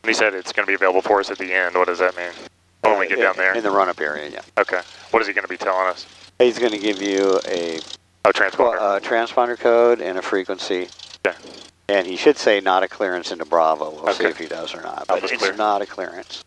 And he said it's going to be available for us at the end. What does that mean? When we get down there? In the run-up area, yeah. Okay. What is he going to be telling us? He's going to give you a transponder code and a frequency. Okay. And he should say not a clearance into Bravo. We'll see Okay. if he does or not. But it's clear. not a clearance.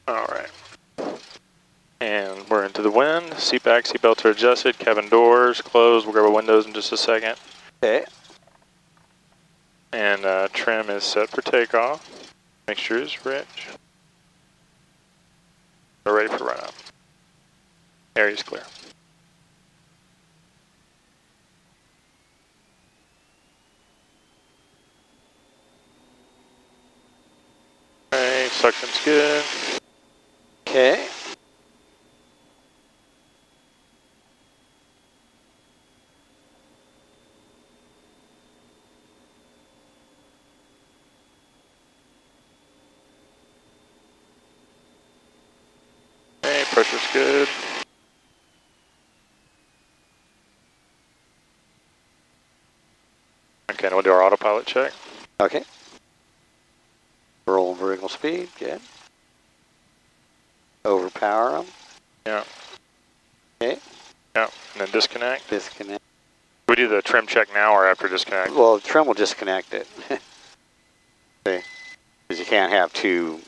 All right. And we're into the wind. Seat back, seatbelts are adjusted, cabin doors closed. We'll grab our windows in just a second. Okay. And trim is set for takeoff. Mixture is rich. We're ready for run up. Area's clear. Okay, suction's good. Okay. Okay, pressure's good. Okay, now we'll do our autopilot check. Okay. Roll vertical speed, good. Overpower them. Yeah. Okay. Yeah, and then disconnect. Disconnect. We do the trim check now or after disconnect? Well, trim will disconnect it. See, because you can't have two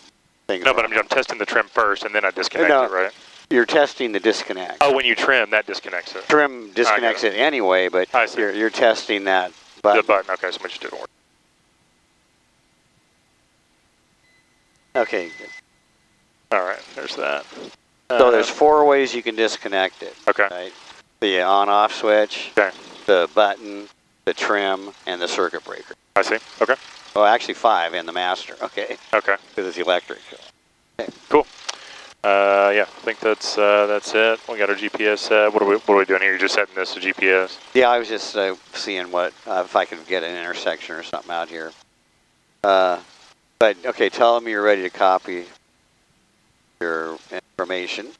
things. No, but I'm testing the trim first and then I disconnect it, right? You're testing the disconnect. Oh, when you trim, that disconnects it. Trim disconnects it anyway, but you're testing that button. The button, okay, so much didn't work. Okay, good. All right, there's that. So there's 4 ways you can disconnect it. Okay. Right? The on-off switch, okay. The button, the trim, and the circuit breaker. I see, okay. Oh, actually 5 and the master, okay. Okay. Because it's electric. Okay. Cool. Yeah, I think that's it. We got our GPS set. What are we doing here? You're just setting this to GPS? Yeah, I was just seeing what, if I could get an intersection or something out here. But, okay, tell them you're ready to copy your information.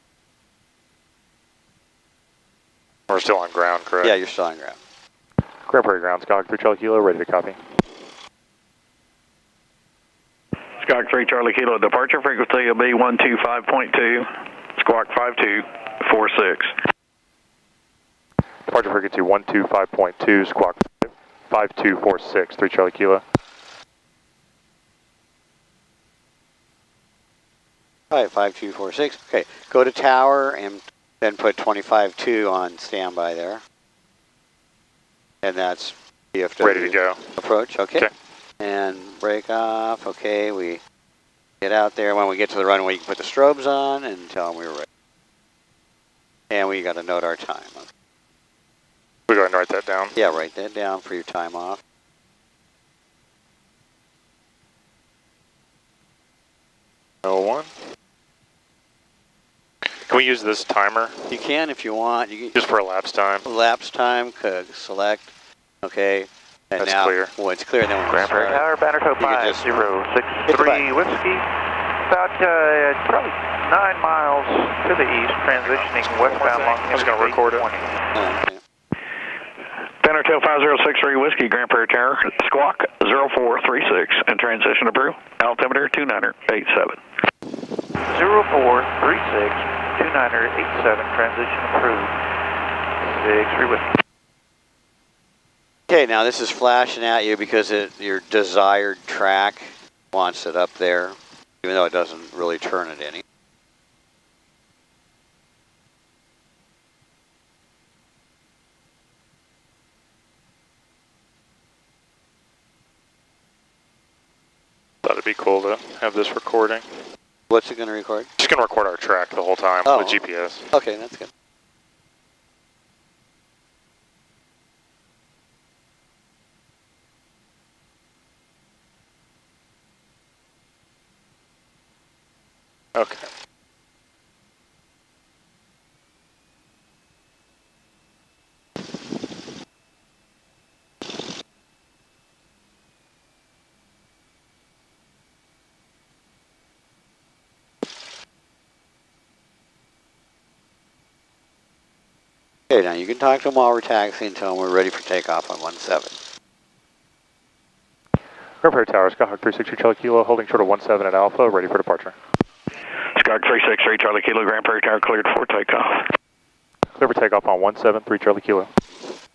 We're still on ground, correct? Yeah, you're still on ground. Grand Prairie Ground, Skog 3 Charlie Kilo, ready to copy. Skog 3 Charlie Kilo, departure frequency will be 125.2, squawk 5246. Departure frequency 125.2, squawk 5246, 3 Charlie Kilo. All right, 5246. Okay, go to tower and then put 25.2 on standby there. And that's DFW. Ready to go. Approach, okay. And break off, okay. We get out there. When we get to the runway, you can put the strobes on and tell them we were ready. And we got to note our time. Okay. We go ahead and write that down. Yeah, write that down for your time off. One. Can we use this timer? You can if you want. You can, just for elapsed time? Elapsed time, select, okay. And That's now, clear. when it's clear, then when we Grand Prairie start, Tower, Banner Code you can just 5063 Whiskey. About probably 9 miles to the east, transitioning westbound along I'm just going to record it. okay. Bannertail 5063 Whiskey, Grand Prairie Tower, squawk 0436, and transition approved. Altimeter 2987. 0436 2987, transition approved. 63 Whiskey. Okay, now this is flashing at you because your desired track wants it up there, even though it doesn't really turn it any. Thought it'd be cool to have this recording. What's it going to record? Just going to record our track the whole time with GPS. Okay, that's good. Okay. Okay, now you can talk to them while we're taxiing until we're ready for takeoff on 17. Grand Prairie Tower, Skyhawk 360 Charlie Kilo, holding short of 17 at Alpha, ready for departure. Skyhawk 363 Charlie Kilo, Grand Prairie Tower, cleared for takeoff. Clear for takeoff on 173 Charlie Kilo.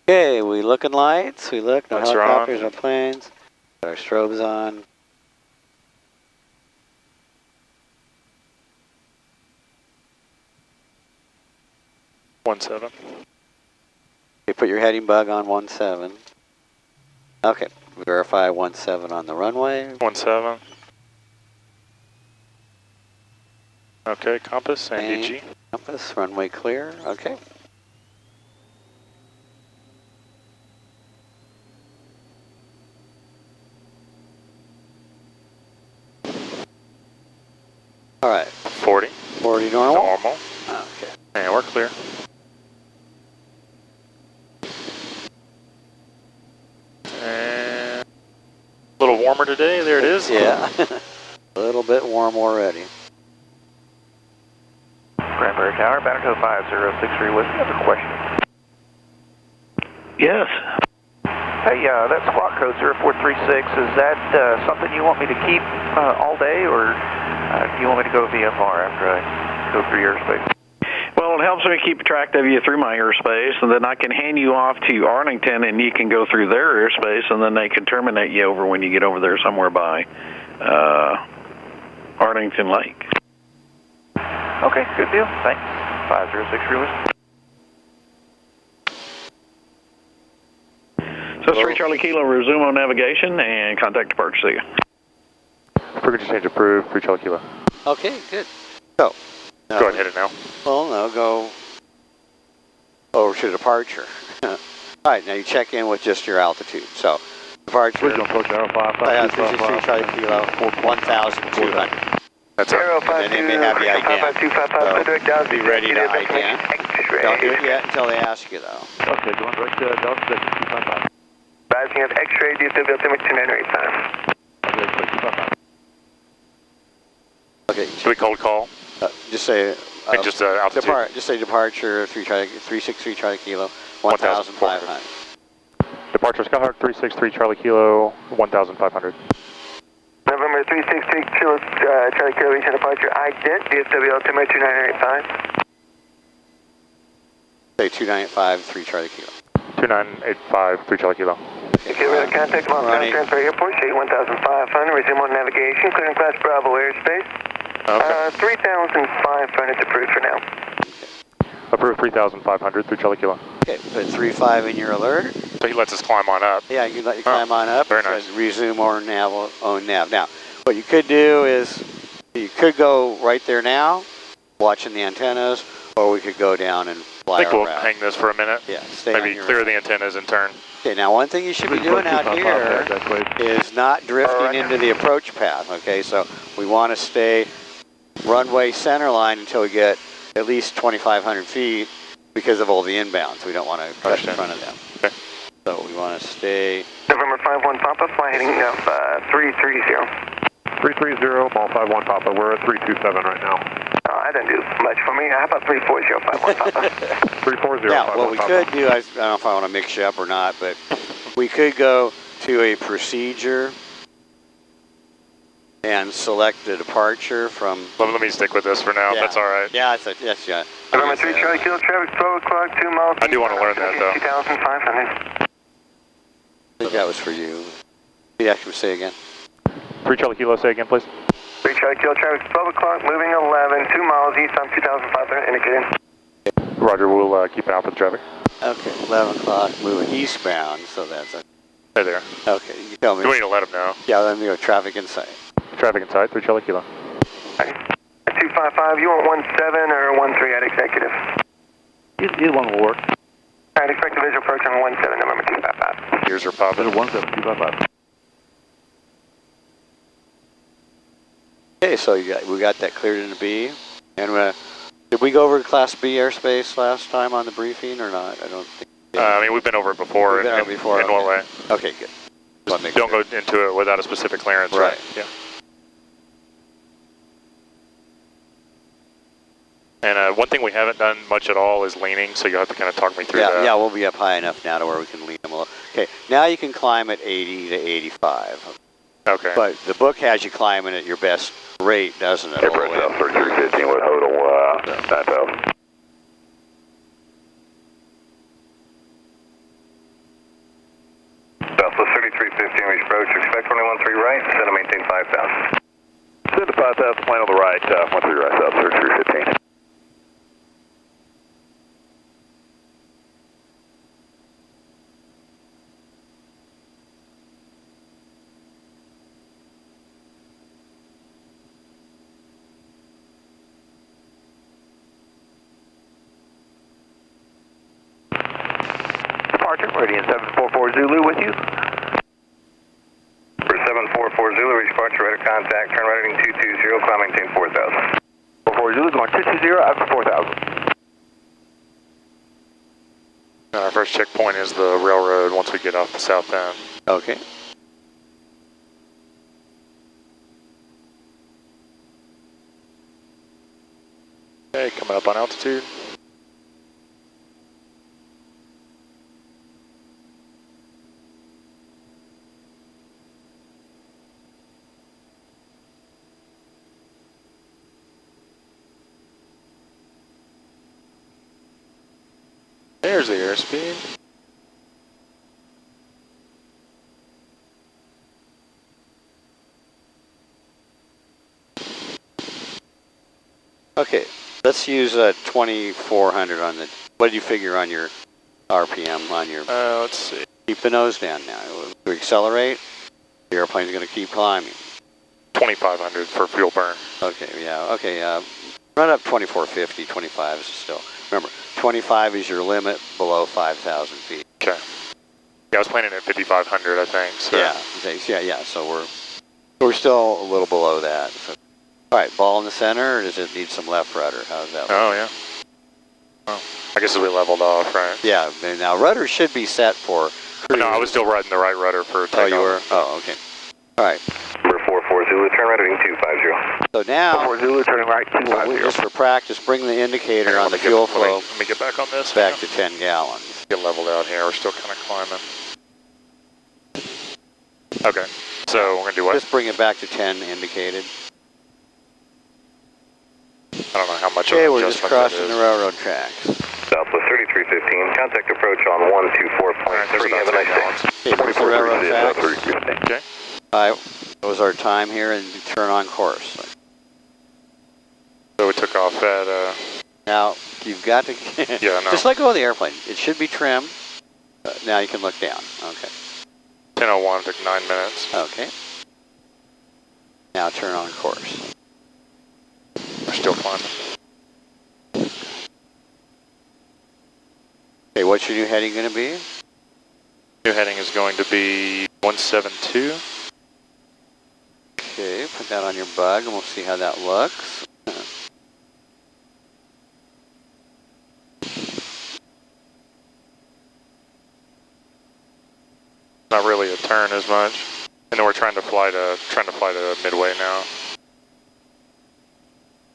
Okay, we looking lights, we look, no Lights are helicopters, on. no planes. Got our strobes on. One seven. You put your heading bug on 17. Okay, verify 17 on the runway. 17. Okay, compass and DG. Compass, runway clear, okay. All right. 40. 40 normal? Normal. Okay. And we're clear. And a little warmer today. There it is. Yeah. A little bit warm already. Grand Prairie Tower, Banner Code 5063 Whiskey. I have a question. Yes. Hey, that squawk code 0436, is that something you want me to keep all day, or do you want me to go VFR after I go through airspace? Well, it helps me keep track of you through my airspace, and then I can hand you off to Arlington, and you can go through their airspace, and then they can terminate you over when you get over there somewhere by Arlington Lake. Okay, good deal. Thanks. 5063 Whiskey. So 3 Charlie Kilo, resume on navigation and contact departure. See you. Frequency change approved. 3 Charlie Kilo. Okay, good. So. Go ahead and hit it now. Well, no, go over to departure. All right, now you check in with just your altitude. So, departure. We're going to approach 363 Charlie Kilo, 1,200. That's it. And then they may have the ident. So, be ready to ident. Don't do it yet until they ask you, though. Okay, go on direct Delta 255. Rising up X-ray, DFW altimeter 2985. Okay. Should we cold call? Just say altitude. just say departure 363 Charlie Kilo, 1,500. Departure Skyhawk 363 Charlie Kilo, 1,500. November 363 Charlie Kilo, reaching departure ident, DFW altimeter 2985. Say 295 3 Charlie Kilo. 2985 3 Charlie Kilo. Okay, we're going to contact Montana Transfer Airport, shade 1,500, resume on navigation, clearing class Bravo airspace. Okay. 3,500 approved for now. Approved 3,500 through Charlie Kilo. Okay, put 35 in your alert. So he lets us climb on up. Yeah, you can let you climb on up. Very nice. Resume on nav. Now, what you could do is you could go right there now, watching the antennas, or we could go down and fly I think we'll around. hang this for a minute. Yeah, stay Maybe on your clear the antennas and turn. Okay, now one thing you should be doing out here is not drifting into the approach path, okay? So we want to stay runway center line until we get at least 2,500 feet because of all the inbounds. We don't want to cut in front of them. Okay. So we want to stay. November 51 Papa, fly heading up 330. 330, mall 51 Papa. We're at 327 right now. That doesn't do much for me. How about 34051 Papa? 340. Now, what we could do, I don't know if I want to mix you up or not, but we could go to a procedure and select the departure from. Let me stick with this for now. Yeah. That's all right. Yeah, yes, yeah. November 3 Charlie Kilo, traffic 12 o'clock, 2 miles. I do want to learn that though. 2,500. I think that was for you. Yeah, can we say again? 3 Charlie Kilo, say again, please. 3 Charlie Kilo, traffic 12 o'clock, moving 11, 2 miles east on 2,500, indicated. Roger, we'll keep an eye for the traffic. Okay, 11 o'clock, moving eastbound, so that's a. Hey there. Okay, you tell me. Do we need to let them know? Yeah, let me go traffic in sight. Traffic in sight, 3 Charlie Kilo. 255, you want 17 or 13 at executive? Either one will work. Alright, expect a visual approach on 17, November 255. Here's our pop. 17255. Okay, so we got that cleared in the B. And did we go over Class B airspace last time on the briefing or not? I don't think. I mean, we've been over it before. We've been over it before. In what way? Okay, good. Just don't go into it without a specific clearance, right? Yeah. And one thing we haven't done much at all is leaning, so you'll have to kind of talk me through that. Yeah, we'll be up high enough now to where we can lean them a little. Okay, now you can climb at 80 to 85. Okay. But the book has you climbing at your best rate, doesn't it? Airport South 3315 with HODL 9000. Southwest 3315, reach approach, expect 2113 right, send to maintain 5000. Send to 5000, plane on the right, 13 right, South 3315. Meridian 744 Zulu with you. For 744 Zulu, reach departure, right of contact, turn right heading 220, climb maintain 4000. 44 Zulu going 220 after 4,000. Our first checkpoint is the railroad once we get off the south end. Okay. Okay, coming up on altitude. There's the airspeed. Okay, let's use 2400 on the. What did you figure on your RPM on your? Let's see. Keep the nose down now. To accelerate, the airplane's going to keep climbing. 2500 for fuel burn. Okay, yeah. Okay, run up 2450. 25 is still. Remember, 25 is your limit below 5,000 feet. Okay. Yeah, I was planning at 5500, I think. So. Yeah. So we're still a little below that. So. All right, ball in the center, or does it need some left rudder? How's that? Oh yeah. Oh, I guess we leveled off, right? Yeah. Now rudder should be set for. Cruise. No, I was still riding the right rudder for takeoff. Oh, you were. Oh, okay. All right. Number 44 Zulu, turn right heading 250. So now. 44 Zulu turning right 250. Just for practice, bring the indicator on the fuel flow. Let me get back on this. Back to 10 gallons. Get leveled out here. We're still kind of climbing. Okay. So we're gonna do what? Just bring it back to 10 indicated. I don't know how much. Okay, we're just crossing the railroad tracks. Southwest 3315, contact approach on 124.3. Have a nice day. Okay, there's the railroad tracks. Okay. All right, that was our time here and turn on course. So we took off at. Now you've got to. Yeah, no. Just let go of the airplane. It should be trimmed. Now you can look down. Okay. 10:01 took 9 minutes. Okay. Now turn on course. We're still climbing. Okay, what's your new heading going to be? New heading is going to be 172. Okay, put that on your bug and we'll see how that looks. not really a turn as much. And then we're trying to fly to midway now.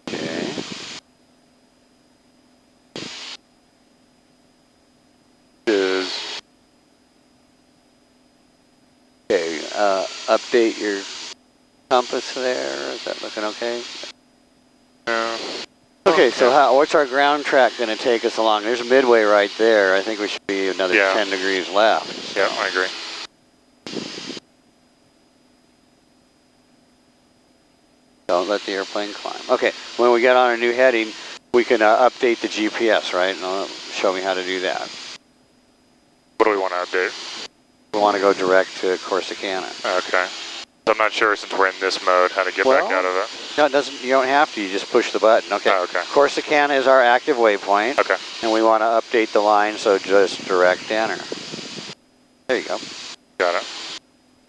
Okay. Okay, update your compass there. Is that looking okay? Yeah. Okay, so what's our ground track going to take us along? There's midway right there. I think we should be another 10 degrees left. So. Yeah, I agree. Don't let the airplane climb. Okay, when we get on a new heading, we can update the GPS, right? And show me how to do that. What do we want to update? We want to go direct to Corsicana. Okay. So I'm not sure, since we're in this mode, how to get back out of it. No, it doesn't. You don't have to. You just push the button. Okay. Oh, okay. Corsicana is our active waypoint. Okay. And we want to update the line, so just direct enter. There you go. Got it.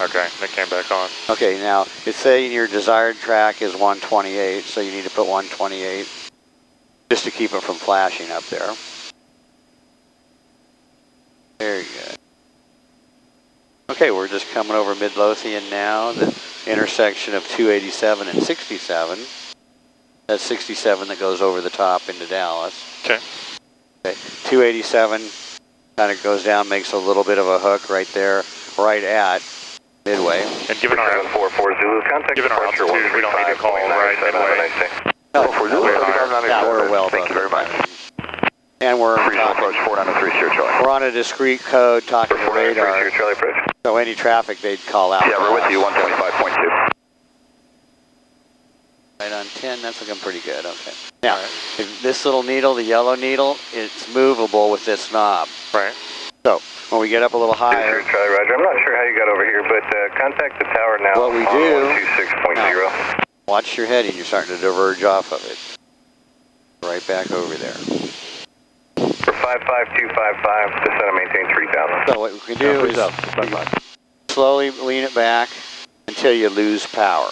Okay, that came back on. Okay, now it's saying your desired track is 128, so you need to put 128 just to keep it from flashing up there. Very good. Okay, we're just coming over Midlothian now, the intersection of 287 and 67. That's 67 that goes over the top into Dallas. Okay. Okay, 287 kind of goes down, makes a little bit of a hook right there, right at midway. And given our 744 Zulu, contact given our altitude, we don't need to call right midway. No, we're we're well Thank you very much. And we're Approach 493 Sierra Charlie. we're on a discrete code talking to radar. Sierra Charlie approach. So any traffic they'd call out. Yeah, we're with you, 125.2. Right on 10, that's looking pretty good, okay. Now, this little needle, the yellow needle, it's movable with this knob. Right. So, when we get up a little higher. Sierra Charlie, Roger. I'm not sure how you got over here, but contact the tower now. What we do, 126.0. Watch your heading, you're starting to diverge off of it. Right back over there. For 55255, descend and maintain 3,000. So what we can do is slowly lean it back until you lose power.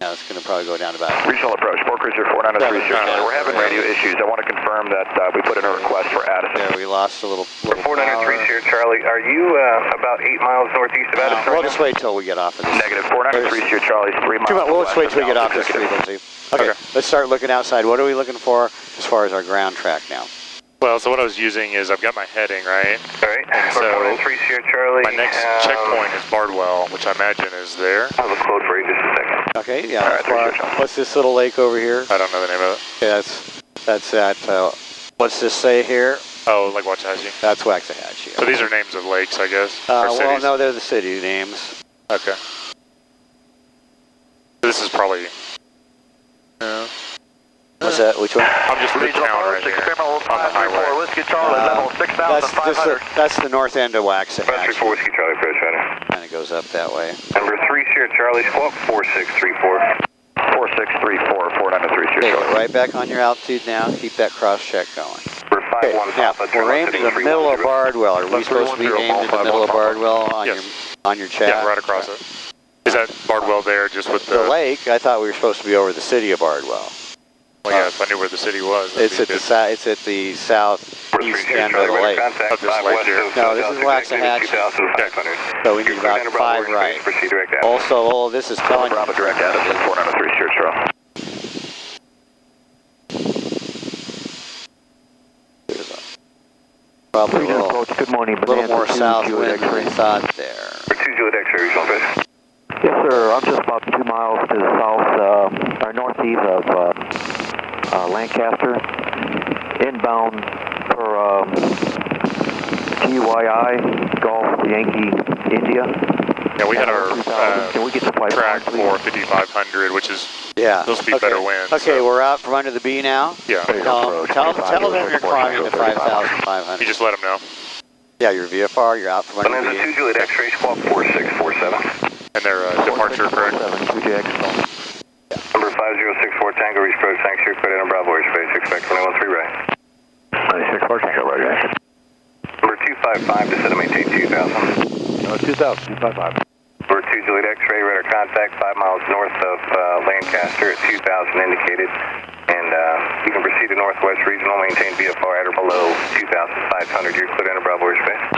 Now it's going to probably go down to about... Regional approach, Fort Cruiser 493 Sierra Charlie. We're having radio issues. I want to confirm that we put in a request for Addison. There, we lost a little For 493 Sierra Charlie, are you about 8 miles northeast of Addison? We'll just wait till we get off of this. Negative 493 Sierra Charlie is 3 miles. We'll just wait till we get off this frequency. Okay, let's start looking outside. What are we looking for as far as our ground track now? Well, so what I was using is I've got my heading, right? All right. And For so 493 Sierra Charlie. my next checkpoint is Bardwell, which I imagine is there. I have a quote for you just a second. Okay, yeah. What's this little lake over here? I don't know the name of it. Yeah, that's at, what's this say here? Oh, like Waxahachie. That's Waxahachie. So these are names of lakes, I guess? Or Well, cities? no, they're the city names. Okay. This is probably... No. What's that? Which one? I'm just in town right here. On the highway. Whiskey Charlie, level 6,500. That's the north end of Waxahachie. 4 Whiskey Charlie approach, right. Kind of goes up that way. Number 3 Sierra Charlie, squawk 4634. 4634, 493 Sierra Okay, Charlie. right back on your altitude now. Keep that cross check going. For Okay, 51 now, Papa, we're aimed in the middle of Bardwell. Are we supposed to be aimed in the middle of Bardwell on your chat? Yeah, right across it. Is that Bardwell there, just with The lake, I thought we were supposed to be over the city of Bardwell. Well, yeah, if I knew where the city was. It's at the southeast end of the lake. Of this lake here. No, this is Waxahachie. So we need about 5 right. Also, all this is telling you. Bravo direct Addison, 493 Sierra Charlie. Probably a little more south wind than we thought there. For 2 Juliet X-ray, regional approach. Yes, sir. I'm just about 2 miles to the south, or northeast of Lancaster, inbound for GYI, Golf Yankee, India. Yeah, we had our Can we get the flight track please? for 5,500, which is supposed to be better wind. Okay, so. we're out from under the B now. Yeah. Tell them you're climbing to 5,500. You just let them know. Yeah, your VFR, you're out from under the Bonanza B. 2 Juliet X-ray, squawk 4647. And their departure, correct? 2JX. Number 5064 Tango, reach approach, thanks for your credit on Bravo airspace, expect 2113 right. 94 Tango, right. Number 255, descend and maintain 2000. 2,255. Number 2 Juliet X-ray, radar contact 5 miles north of Lancaster at 2000 indicated, and you can proceed proceed to Northwest Regional, maintain VFR at or below 2,500. You're cleared into Bravo airspace.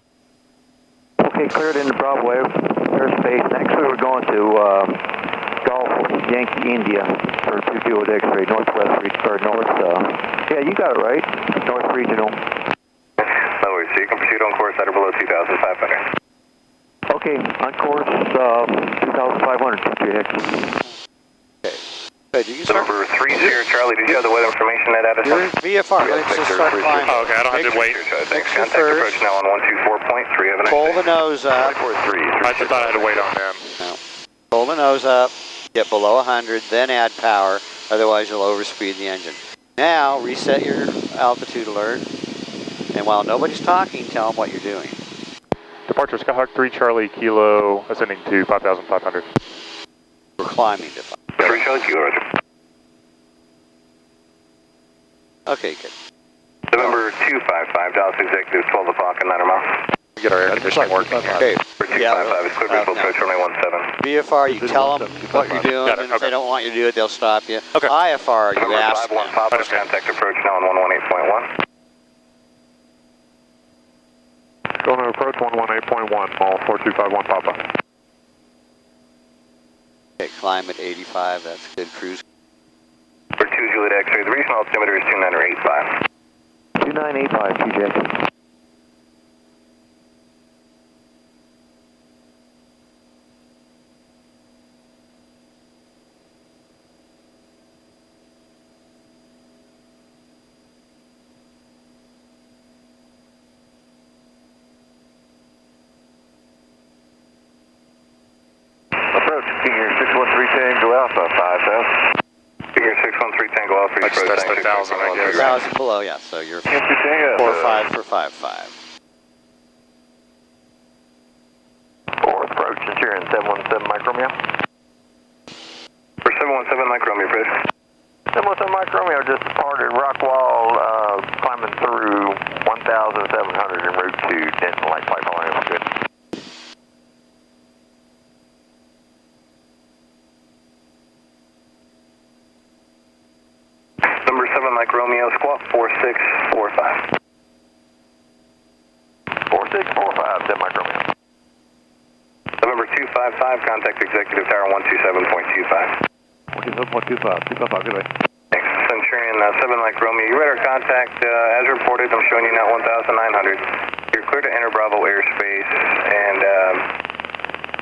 Okay, cleared into Bravo airspace. Next we were going to Golf Yankee India for 2 Juliet X-ray, Northwest or North. Yeah, you got it right. North Regional. No worries, so you can proceed on course at or below 2,500. Okay, on course 2,500, TJX. Okay. Good, you can start. Number 30, Charlie, did you have the weather information at us? Your VFR, let's just start climbing. Oh, okay, I don't have to wait. Thanks. Contact approach now on 124.3. Have a nice Pull day. the nose up. 443. I thought I had to wait on them. No. Pull the nose up, get below 100, then add power, otherwise you'll overspeed the engine. Now, reset your altitude alert, and while nobody's talking, tell them what you're doing. Departure Skyhawk 3 Charlie Kilo, ascending to 5,500. We're climbing to 5. 3 Charlie Kilo, roger. Okay, good. November 255, Dallas Executive, 12 o'clock and 9 miles. We get our air conditioning working here. Okay. 255 is clear visual approach runway 17. VFR, you tell them what you're doing, and if they don't want you to do it, they'll stop you. Okay. IFR, you ask them. Papa, contact approach now on 118.1. Going to approach 118.1, mall 4251 Papa. Okay, climb at 85, that's good cruise. For 2 Juliet X-ray, the regional altimeter is 2985. 2985, TJX. Figure 613 Tango Alpha. I just touched 1,000, I guess. 1,000 below, yeah, so you're 4-5 for 5-5. Fourth approach, Centurion 717 Mike Romeo. For 717 Mike Romeo, please. 717 Mike Romeo just departed Rockwall, climbing through 1,700 en route to Denton Lake Pipeline. Good. Number 7 Mike Romeo, squawk 4645. 4645, 7 Mike Romeo. November 255, contact Executive Tower 127.25. 127.25, 255, good day. Thanks. Centurion 7 Mike Romeo, you read our contact. As reported, I'm showing you now 1,900. You're clear to enter Bravo airspace, and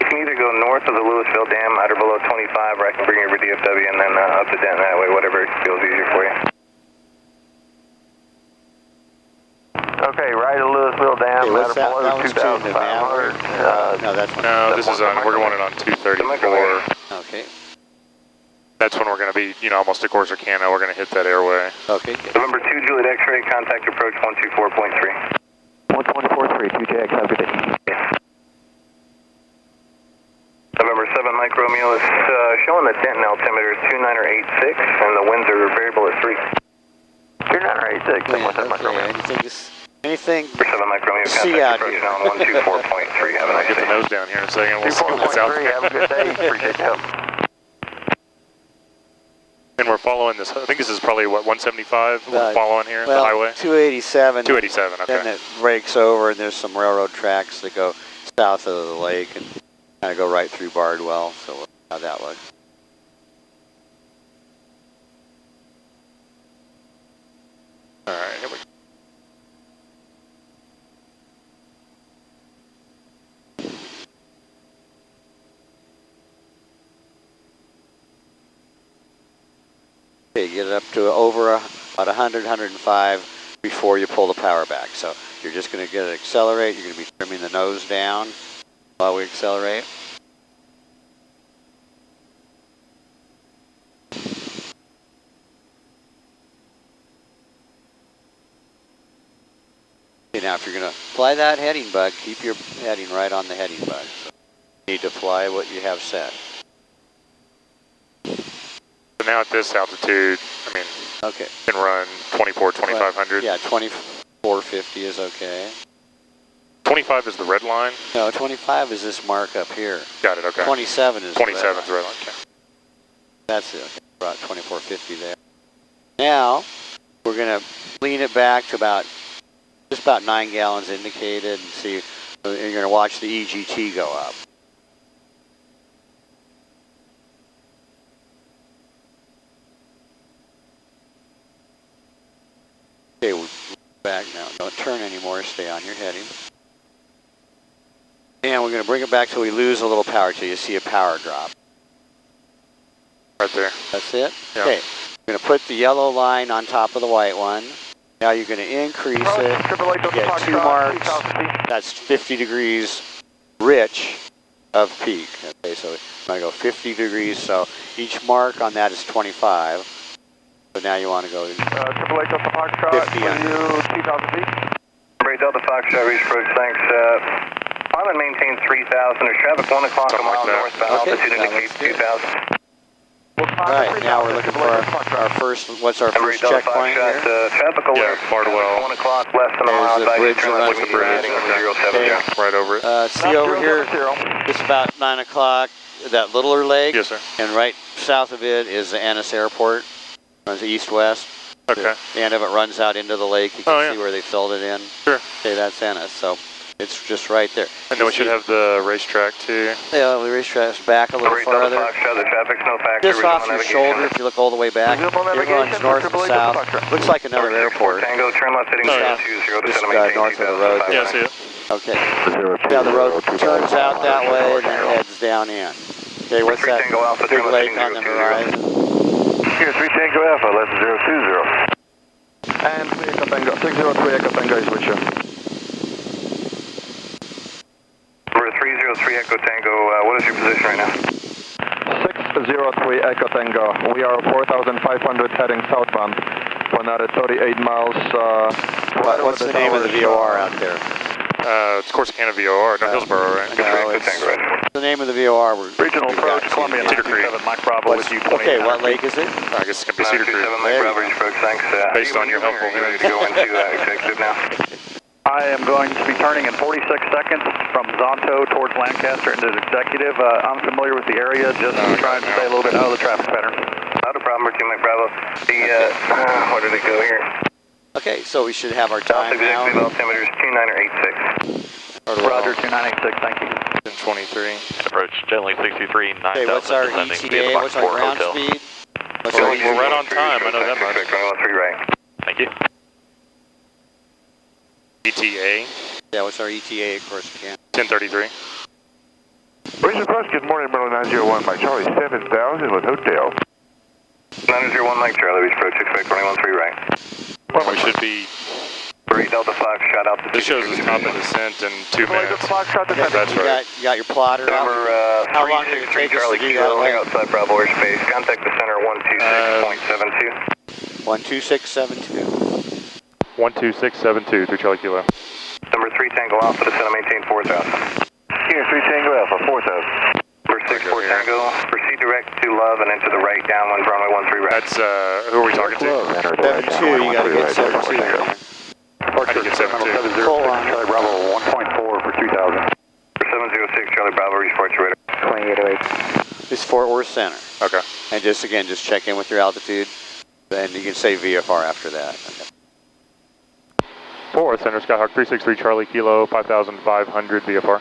you can either go north of the Louisville Dam, either below 25, or I can bring you over DFW and then up to Denton that way, whatever feels easier for you. Okay, right at Louisville Dam, Okay, what's matter that? below That one's 2,500. No, that's one. No, this is on, we're going in on 234. Okay, That's when we're going to be, almost to Corsicana. We're going to hit that airway. okay, good. November 2 Juliet X-ray, contact approach 124.3. 124.3, TJX, have a good day. November 7 Mike Romeo is showing the Denton altimeter is 2986, and the winds are variable at 3. 2986, 717 Mike Romeo. Anything For 7 Mike Romeo, See contact out approach here. now on 124.3. Have a I'll nice get the day. nose down here in a second. We'll see what's out 24.3, there. have a good day. Appreciate the help. And we're following this, I think this is probably, what, 175 we're following here, the highway? 287. 287, okay. Then it breaks over, and there's some railroad tracks that go south of the lake and kind of go right through Bardwell, so we'll see how that looks. All right, here we go. Okay, get it up to over about 100, 105 before you pull the power back. So you're just going to get it accelerate. You're going to be trimming the nose down while we accelerate. Okay, now if you're going to fly that heading bug, keep your heading right on the heading bug. So you need to fly what you have set. So now at this altitude, I mean, Okay. can run 24, 2500. Yeah, 2450 is okay. 25 is the red line? No, 25 is this mark up here. Got it, okay. 27 is 27 is the red line, okay. That's it. Okay. Brought 2450 there. Now, We're going to lean it back to just about 9 gallons indicated, and see, you're going to watch the EGT go up. Okay, we're back now. Don't turn anymore, stay on your heading. And we're going to bring it back till we lose a little power, till you see a power drop. Right there. That's it? Yeah. Okay, we're going to put the yellow line on top of the white one. Now you're going to increase it, you get 2 marks, that's 50 degrees rich of peak. Okay, so I'm going to go 50 degrees, so each mark on that is 25. So now you want to go 50 under. Number 8 Delta Foxtrot, reach approach, thanks. Climb and maintain 3,000. There's traffic 1 o'clock a mile northbound, altitude indicates 2,000. All right, now we're looking for our first, what's our first checkpoint here? Traffic alert, Bardwell. 1 o'clock, less than a mile. There's the bridge that runs the bridge. Okay. Right over it. See over here, it's about 9 o'clock, that Littler Lake. Yes, sir. And right south of it is the Ennis Airport, runs east-west. Okay. The end of it runs out into the lake. You can see where they filled it in. Sure. Okay, that's Ennis, so it's just right there. And then we should have the racetrack too. Yeah, the racetrack's back a little farther. Just off your shoulder, if you look all the way back, it runs north and south. Looks like another airport. Tango, turn left heading south, Just north of the road. Yeah, I see it. Okay. Now the road turns out that way and then heads down in. Okay, what's that big lake on the horizon? Here, 3 Tango Alpha, less than 020. And 3 Echo Tango, 603 Echo Tango is with you. We're 303 Echo Tango, what is your position right now? 603 Echo Tango, we are 4,500 heading southbound. We're now at 38 miles. What's the name of the VOR out there? It's Corsicana VOR, no, Hillsborough, right? No, it's the name of the VOR. Regional approach, Columbia, Cedar Creek. Mike Bravo with you. Okay, what lake is it? I guess it's going to be Cedar Creek. Mike Bravo, reach approach, thanks. Based on your helpful ready to go into executive now? I am going to be turning in 46 seconds from Zonto towards Lancaster into executive. I'm familiar with the area, just trying to stay a little bit out of the traffic pattern. Not a problem, Richie Mike Bravo. Where did it go here? Okay, so we should have our time now. Executive altimeter is 2986. Roger, 2986, thank you. 23. Approach gently 63, 9,000. Okay, what's our ETA? What's our ground speed? We're right on time, I know that much. 21-3 right. Thank you. ETA? Yeah, what's our ETA, of course we can. 1033. Ranger Plus, good morning, Bravo 901, Mike Charlie, 7,000 with Hotel. 901 Mike Charlie, reach approach, expect 21-3 right. Well, we should be... 3 Delta Fox, shot out to This shows us top and descent in 2 minutes. That's right. You got your plotter out? How long did it take us to do that? Outside Bravo airspace, contact the center 126.72. 12672. 12672 through Charlie Kilo. Number 3 Tango Alpha, descend and maintain 4,000. Here, 3 Tango Alpha, 4,000. Number 6 4 Tango, proceed direct to Love and into the right, downwind runway 13 right. That's, who are we talking to? 72, you gotta get 72 in there. How do you get 72? Full on. Charlie Bravo 1.4 for 2,000. 706 Charlie Bravo, report your radar. 2808. It's Fort Worth Center. Okay. And just again, just check in with your altitude. Then you can say VFR after that. Okay. Fort Worth Center, Skyhawk 363 Charlie Kilo, 5,500 VFR.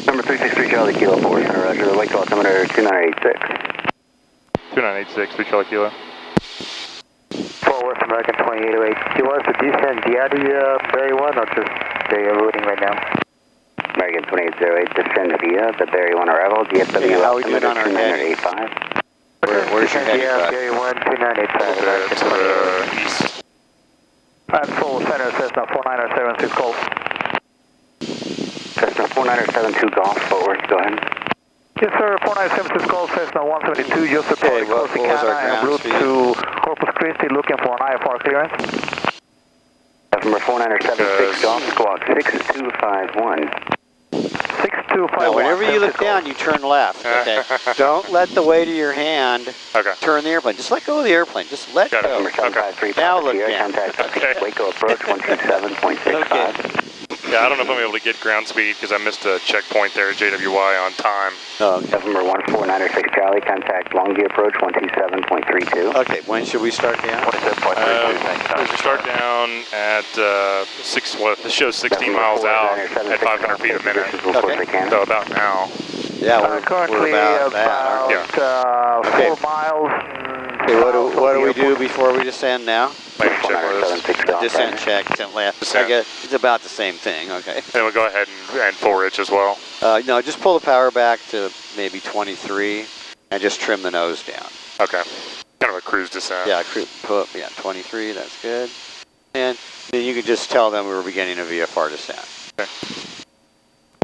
Number 363 Charlie Kilo, 4 Roger, wake altimeter 2986. 2986 through Charlie Kilo. Fort Worth American 2808. Do you want us to descend via the Berry 1 or just the routing right now? American 2808, descend via the Berry 1 arrival, DFW how are we doing altimeter on our heading? 2985. Where's your heading? Berry 1, 2985. To the east. And full center, Cessna 4976 Golf. Cessna 4972 Golf, Fort Worth, go ahead. Yes, sir, 4976 Golf, Cessna 172, just approaching Corsicana en route to Corpus Christi, looking for an IFR clearance. Number 4976 Golf, squawk 6251. 6251. Now, whenever you look down, you turn left, okay? Don't let the weight of your hand turn the airplane. Just let go of the airplane. Just let go. Number 753 Now look down. Contact Waco approach 127.65. Okay. Yeah, I don't know if I'm able to get ground speed because I missed a checkpoint there at JWY on time. Oh, okay. November 14906 Charlie, contact Longview Approach 127.32. Okay, when should we start down? 127.32. We should start down at this shows 16 miles out at 500 feet a minute. Okay. So about now. Yeah, we're Currently about that. about Yeah. 4 miles. Okay, what do we do before we descend now? Landing checklist. Descent check, descent left. Descent. I guess it's about the same thing, okay. And we'll go ahead and forage as well. No, just pull the power back to maybe 23 and just trim the nose down. Okay. Kind of a cruise descent. Yeah, pull up, 23, that's good. And then you could just tell them we were beginning a VFR descent. Okay.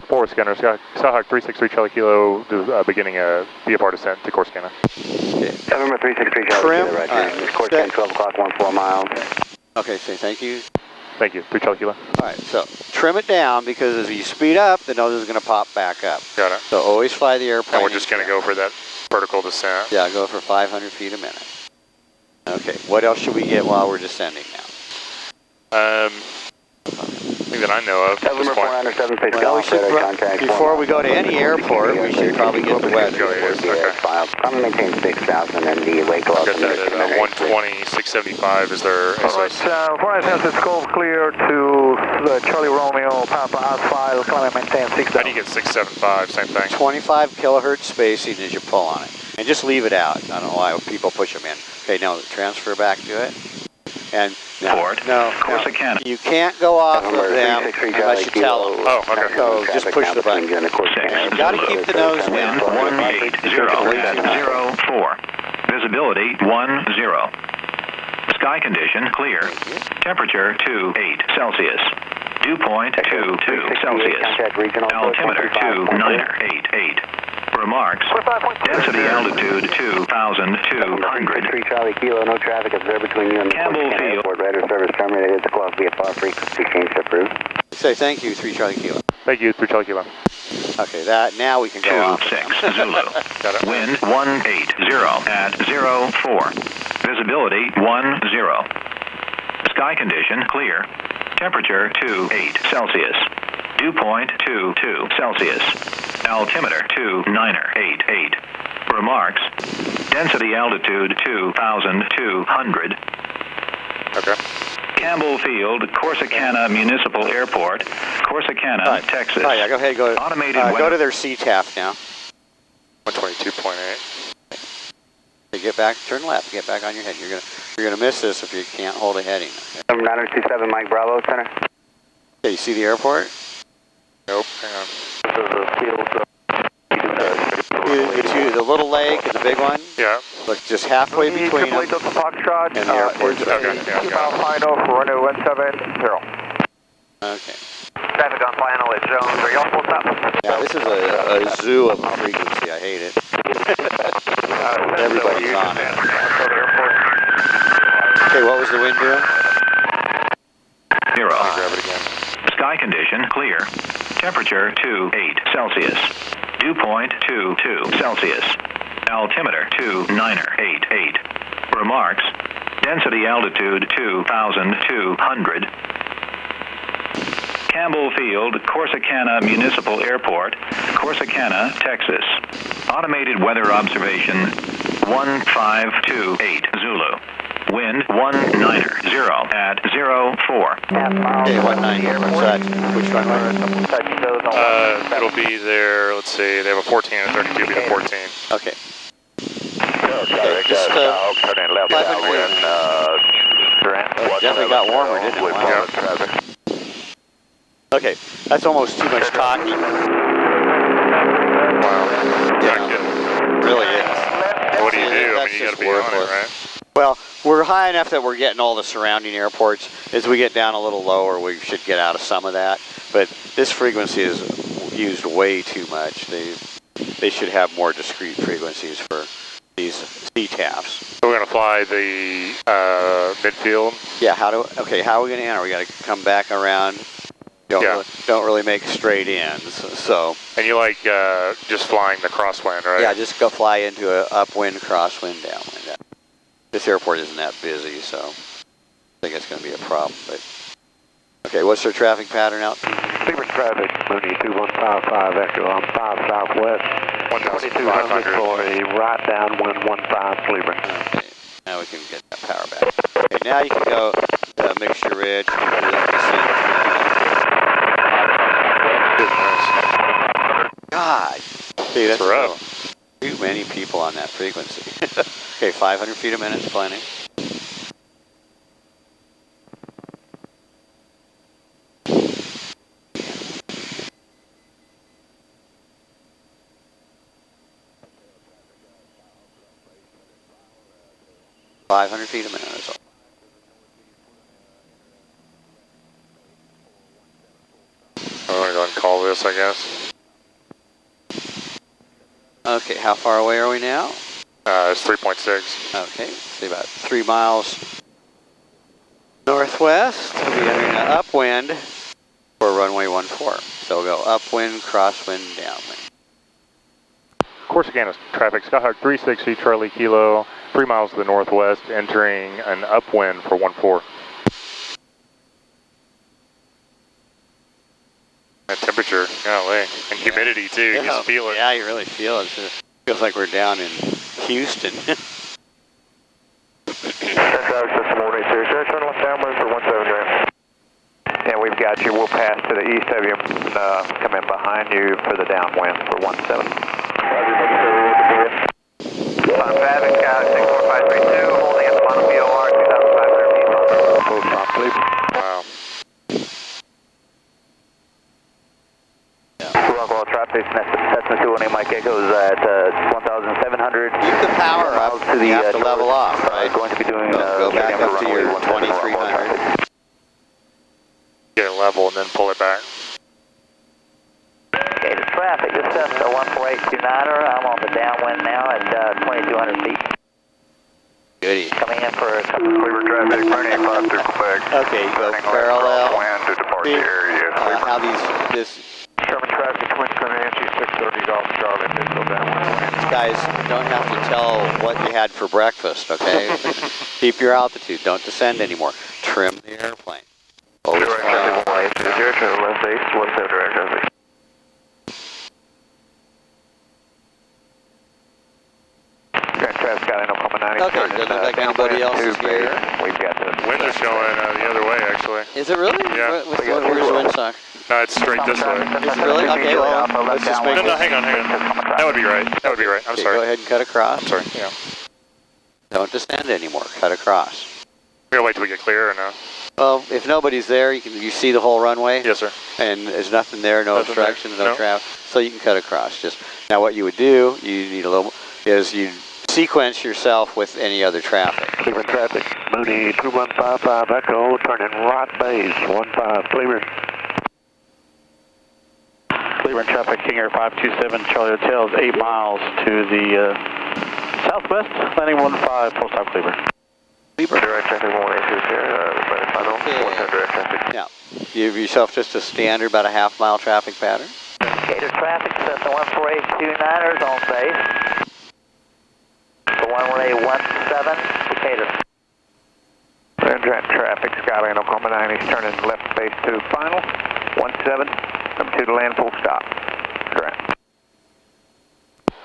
Forward scanner, Skyhawk 363 Charlie Kilo, beginning a VFR descent to Corsicana. Okay. November 363 Charlie Kilo, Roger. Corsicana 12 o'clock, 14 miles. Okay, say thank you. Thank you, 3 Charlie Kilo. All right, so trim it down because as you speed up, the nose is going to pop back up. Got it. So always fly the airplane. And we're just going to go for that vertical descent. Yeah, go for 500 feet a minute. Okay, what else should we get while we're descending now? Nothing that I know of at this November point. 476 Well, we should, before we go to any airport, we should probably get the weather. Okay. Probably maintain 6,000 and the wake loss. Got that at 120, 675 is their SOS. Alright, it's scope clear to Charlie Romeo, Papa Alpha, climb maintain 6,000. How do you get 675, same thing? 25 kilohertz spacing as you pull on it. And just leave it out. I don't know why people push them in. Okay, now transfer back to it. And no, you can't go off of them unless you tell them. Oh, okay. So just push the button. You got to keep the nose down. 1804. Visibility 10. Sky condition clear. Temperature 28 Celsius. Dew point 22 Celsius. Altimeter 298. Remarks. Density altitude 2,200. 3 Charlie Kilo, no traffic observed between you and the Campbell Field. Radar service terminated. The clock VFR frequency change approved. Say thank you, 3 Charlie Kilo. Thank you, 3 Charlie Kilo. Okay, now we can go off. 26 Zulu. Wind 180 at 04. Visibility 10. Sky condition clear. Temperature 28 Celsius. Dew point 22 Celsius. Altimeter 298. Remarks. Density altitude 2,200. Okay. Campbell Field, Corsicana Municipal Airport, Corsicana, Texas. Oh yeah, go ahead, go Automated to their CTAF now. 122.8. Get back, turn left, get back on your head. You're gonna miss this if you can't hold a heading. Okay? 927 Mike Bravo Center. Okay, you see the airport? Nope, hang on. The little lake and the big one. Yeah. Look, just halfway between them and the airport. Okay, yeah, got it. final for runway 170. Okay. Traffic on final at zone 3. All full stop. Yeah, this is a zoo of a frequency. I hate it. Everybody's on it. Okay, what was the wind doing? 0. Grab it again. Sky condition clear. Temperature 28 Celsius. Dew point 22 Celsius. Altimeter 298. Remarks. Density altitude 2,200. Campbell Field, Corsicana Municipal Airport, Corsicana, Texas. Automated weather observation 1528 Zulu. Wind 190 at 04. Okay, 190. What's that? Which runway? It'll be there, let's see, they have a 14 and a 32, be the 14. Okay. Okay, just 500 feet. Definitely got warmer, didn't it? Wow. Yeah. Okay, that's almost too much talking. Wow. Yeah, really is. What do you do? I mean, That's you got to just be on it, worthless. right? Well, we're high enough that we're getting all the surrounding airports. As we get down a little lower, we should get out of some of that. But this frequency is used way too much. They should have more discrete frequencies for these CTAFs. So we're going to fly the midfield? Yeah, how are we going to enter? We got to come back around. Don't really make straight ends. So. And you like just flying the crosswind, right? Yeah, just go fly into an upwind, crosswind, downwind. This airport isn't that busy, so I think it's going to be a problem. But Okay, what's their traffic pattern out? Cleveland traffic, Mooney 2155 Echo on 5 Southwest. 2200 for a right downwind 15 Cleveland. Okay, now we can get that power back. Okay, now you can go Mixture Ridge. God, see, that's rough. Too many people on that frequency. Okay, 500 feet a minute is plenty. $500 feet a minute is all. I'm going to go and call this, I guess. Okay, how far away are we now? It's 3.6. Okay, see about 3 miles northwest. We'll be entering an upwind for runway 14. So we'll go upwind, crosswind, downwind. Corsicana traffic, Skyhawk 360 Charlie Kilo, 3 miles to the northwest, entering an upwind for 14. That temperature, golly, and humidity too, you just feel it. Yeah, you really feel it. It feels like we're down in Houston. Turn left downwind for 17. Yeah, we've got you. We'll pass to the east of you and come in behind you for the downwind for 17. Time traffic, 64532, holding at the bottom VOR, 2,500 feet. Full stop, please. Wow. Rockwell traffic, Cessna 218 Mike Echoes at 1,700. Keep the power up, to the, you have to level off, right? Going to be doing go back up to your 2,300. Get it level and then pull it back. Okay, the traffic, this Cessna 14829er, I'm on the downwind now at 2,200 feet. Goody. Coming in for Cleveland traffic, running 5 through Quebec. Okay, go parallel. Wind to depart the area. How this Sherman traffic, Twin Comanche, 630 Golf Charlie, Digital downwind. guys don't have to tell what you had for breakfast, okay? Keep your altitude. Don't descend anymore. Trim the airplane. Always direct traffic 180 to left base, 17 direct traffic. Grand traffic out in Oklahoma 90. Okay, doesn't look like anybody else is here. We've got the Winds are showing the other way, actually. Is it really? Yeah. Where's the windsock? No, it's straight this way. Is it really? Okay, well, let's just make No, hang on. That would be right. That would be right. I'm okay, sorry. Go ahead and cut across. I'm sorry, yeah. Don't descend anymore. Cut across. We gotta wait till we get clear or no? Well, if nobody's there, you see the whole runway? Yes, sir. And there's nothing there, no Nothing obstructions, there. no traffic. So you can cut across. Just now what you would do, you need a little, is you sequence yourself with any other traffic. Cleveland traffic, Mooney 2155 Echo, turning right base, 15 Cleveland. Cleveland traffic, King Air 527, Charlie Hotels, 8 miles to the southwest, landing 15, full stop Cleveland. Direct traffic 182 here, final, 110 direct traffic. Now, give yourself just a standard, about a half-mile traffic pattern. Gator traffic, Cessna 14829ers on base. The 11817, Decatur. Grand traffic, Skyline Oklahoma 90, turning left base to final, 17, number 2 to land, full stop. Correct.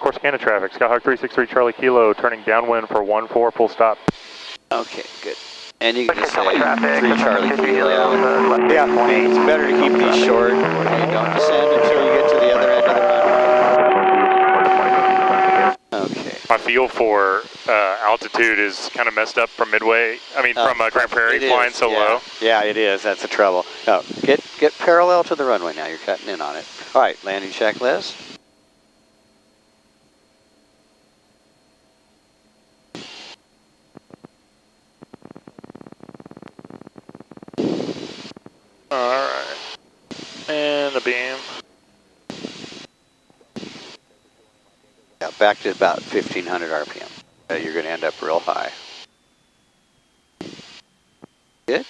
Corsicana traffic, Skyhawk 363 Charlie Kilo, turning downwind for 14, full stop. Okay, good. And you can just say traffic, 3 Charlie Kilo. Yeah, it's better to keep these short. Okay, don't descend until you get to the other end of the runway. Okay. My feel for altitude is kind of messed up from Midway. I mean, from Grand Prairie flying so low. Yeah, it is. That's the trouble. No, get parallel to the runway now. You're cutting in on it. All right, landing checklist. Alright. And a beam. Yeah, back to about 1,500 RPM. You're going to end up real high. Good?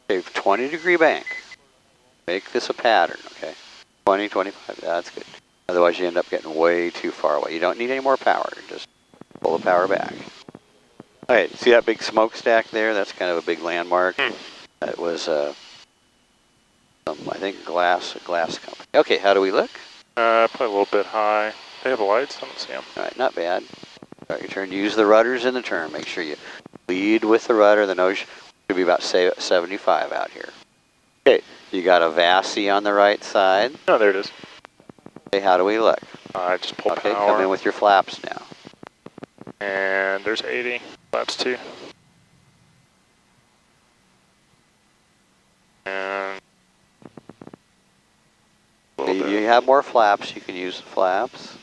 Okay, 20-degree bank. Make this a pattern, okay? 20, 25, that's good. Otherwise you end up getting way too far away. You don't need any more power, just pull the power back. All right, see that big smokestack there? That's kind of a big landmark. That was, I think, a glass company. Okay, how do we look? Probably a little bit high. They have lights? I don't see them. All right, not bad. All right, your turn. Use the rudders in the turn. Make sure you lead with the rudder. The nose should be about 75 out here. Okay, you got a Vassie on the right side. Oh, there it is. Okay, how do we look? I just pull Okay, power. come in with your flaps now. And there's 80. Flaps 2. And You have more flaps. You can use the flaps.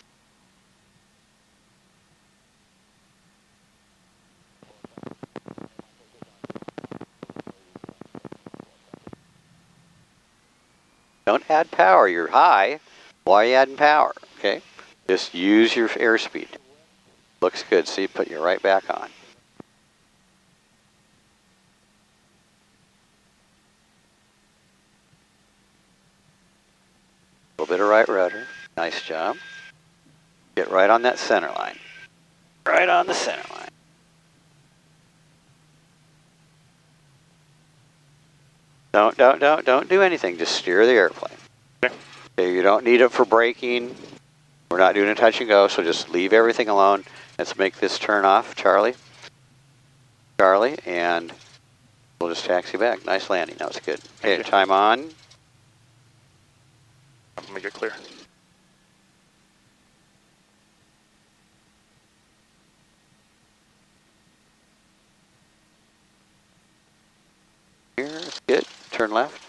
Don't add power. You're high. Why are you adding power? Okay. Just use your airspeed. Looks good. See, put you right back on. A little bit of right rudder. Nice job. Get right on that center line. Right on the center line. Don't do anything. Just steer the airplane. Okay, you don't need it for braking. We're not doing a touch and go, so just leave everything alone. Let's make this turn off, Charlie. Charlie, and we'll just taxi back. Nice landing. That was good. Okay, time on. Let me get clear. Here, good. Turn left.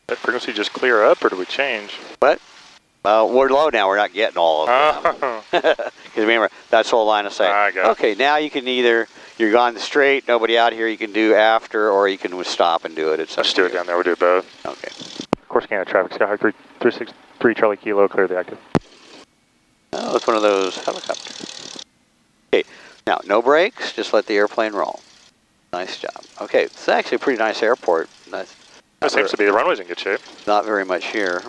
That frequency just clear up, or do we change? What? We're low now. We're not getting all of them. Because remember, that's the whole line of sight. I got it. Okay, now you can either, you're gone straight, nobody out here, you can do after, or you can stop and do it. It's Let's do it down there. We'll do both. Okay. Of course, Canada traffic, Skyhawk 363 Charlie Kilo, clear the active. Oh, it's one of those helicopters. Okay, now no brakes, just let the airplane roll. Nice job. Okay, it's actually a pretty nice airport. It seems to be. The runway's in good shape. Not very much here.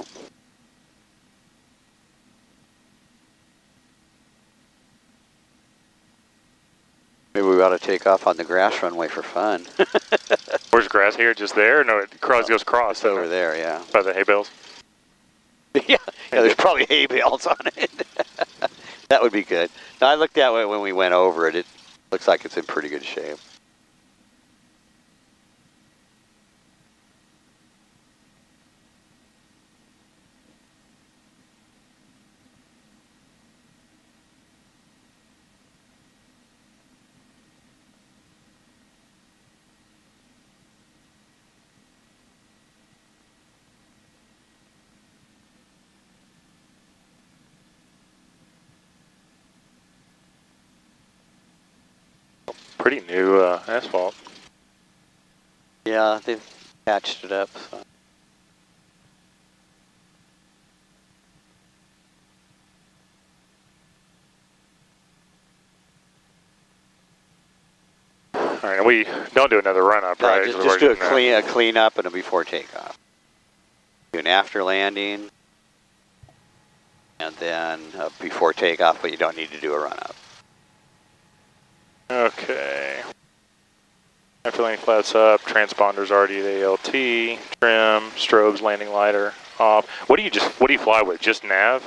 Maybe we ought to take off on the grass runway for fun. Where's grass here? Just there? No, it goes across. Over there, yeah. By the hay bales? Yeah, there's probably hay bales on it. That would be good. Now, I looked at it when we went over it. It looks like it's in pretty good shape. Pretty new asphalt. Yeah, they've patched it up. So. All right, and we don't do another run-up, right? Just do a clean up and a before takeoff. Do an after landing, and then before takeoff, but you don't need to do a run-up. Okay. After landing flaps up, transponders already at ALT, trim, strobes, landing lighter, off. What do you fly with? Just nav?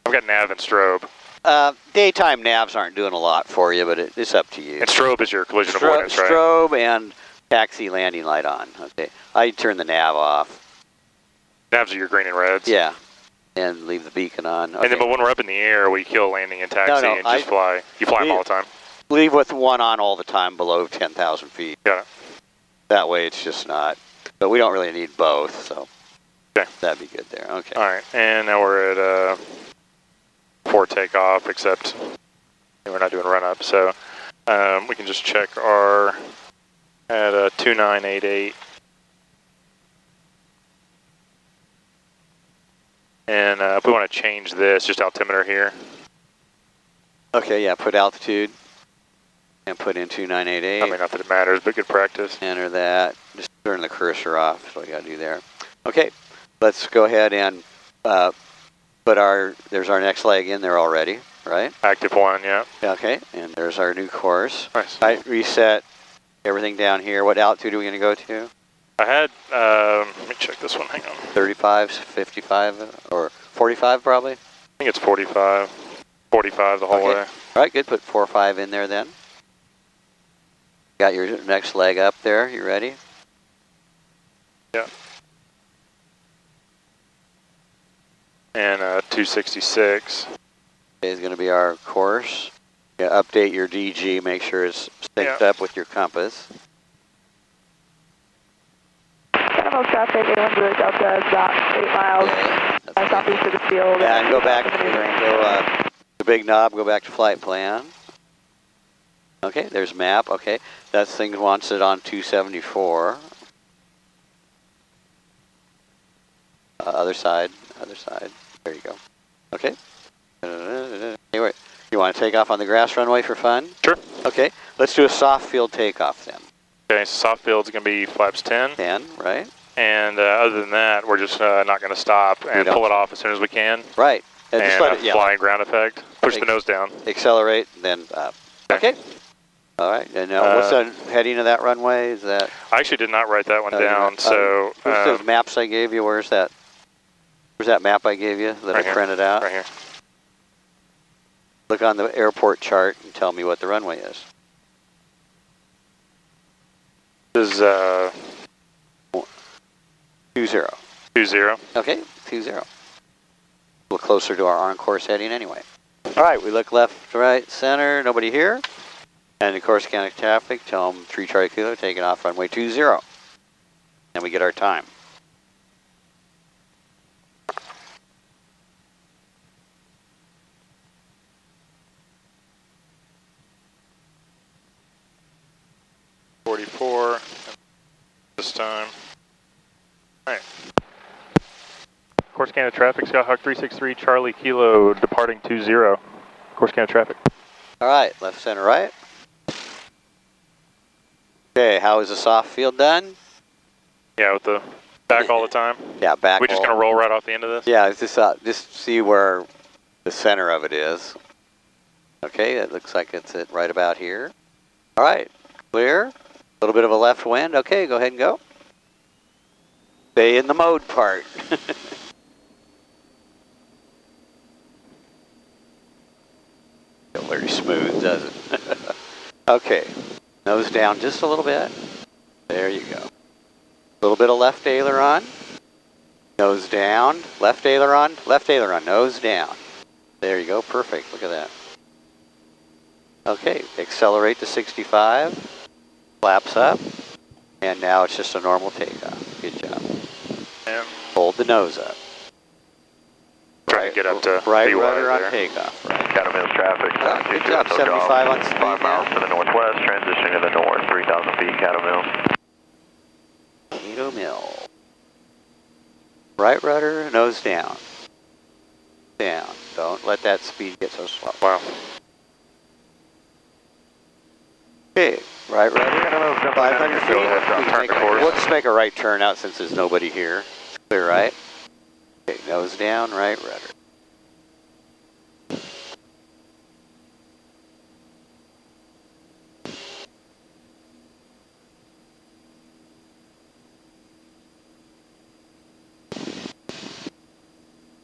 I've got nav and strobe. Daytime navs aren't doing a lot for you, but it's up to you. And strobe is your collision avoidance, right? Strobe and taxi landing light on. Okay, I turn the nav off. Navs are your green and reds. Yeah, and leave the beacon on. Okay. And then, but when we're up in the air, we kill landing and taxi and just fly. You fly them all the time. Leave with one on all the time below 10,000 feet. Got it. That way it's just not, but we don't really need both, so okay. That'd be good there. Okay. All right, and now we're at before takeoff, except we're not doing run up, so we can just check our at 2988. And if we want to change this, just altimeter here. Okay, yeah, put altitude. And put in 2988. I mean, not that it matters, but good practice. Enter that. Just turn the cursor off. That's what you got to do there. Okay, let's go ahead and put there's our next leg in there already, right? Active 1, yeah. Okay, and there's our new course. Nice. Right, reset everything down here. What altitude are we going to go to? I had, let me check this one, hang on. 35, 55, or 45 probably? I think it's 45. 45 the whole way. All right, good. Put 4-5 in there then. Got your next leg up there. You ready? Yeah. And 266. Is going to be our course. Yeah, update your DG. Make sure it's synced up with your compass. Animal traffic, 810 Delta is about 8 miles southeast of the field. Yeah, and go back to the big knob. Go back to flight plan. Okay, there's map. Okay, that thing wants it on 274. Other side. There you go. Okay. Anyway, you want to take off on the grass runway for fun? Sure. Okay, let's do a soft field takeoff then. Okay, so soft field's going to be flaps 10. 10, right? And other than that, we're just not going to stop and pull it off as soon as we can. Right. And just let it, flying ground effect. Push the nose down. Accelerate, then up. Okay. All right. And now, what's the heading of that runway? Is that? I actually did not write that one down. So where's those maps I gave you? Where's that? Where's that map I gave you that right I printed out? Right here. Look on the airport chart and tell me what the runway is. This is 20. 20. Okay, 20. A little closer to our on-course heading anyway. All right, we look left, right, center. Nobody here. And of course, counter traffic. Tell them 3 Charlie Kilo taking off runway 20. And we get our time. This time. All right. Course Canada traffic, Skyhawk 363, Charlie Kilo, departing 20. Course Canada traffic. All right, left, center, right. Okay, how is the soft field done? Yeah, with the back all the time. Yeah, back. We're just going to roll right off the end of this? Yeah, it's just see where the center of it is. Okay, it looks like it's right about here. All right, clear. A little bit of a left wind. Okay, go ahead and go. Stay in the mode part. Very smooth, does it? Okay, nose down just a little bit. There you go. A little bit of left aileron. Nose down, left aileron, nose down. There you go, perfect. Look at that. Okay, accelerate to 65. Flaps up. And now it's just a normal takeoff. Good job. Yeah. Hold the nose up. Try to get up to right rudder on takeoff. Right. Catamount traffic. Good job. 75 on speed. 5 miles to the northwest, transitioning to the north, 3,000 feet, Catamount. Tornado Mill. Right rudder, nose down. Down. Don't let that speed get so slow. Wow. Okay, right rudder, 500 feet. Let's make a right turn out since there's nobody here. Clear right. Okay, nose down, right rudder.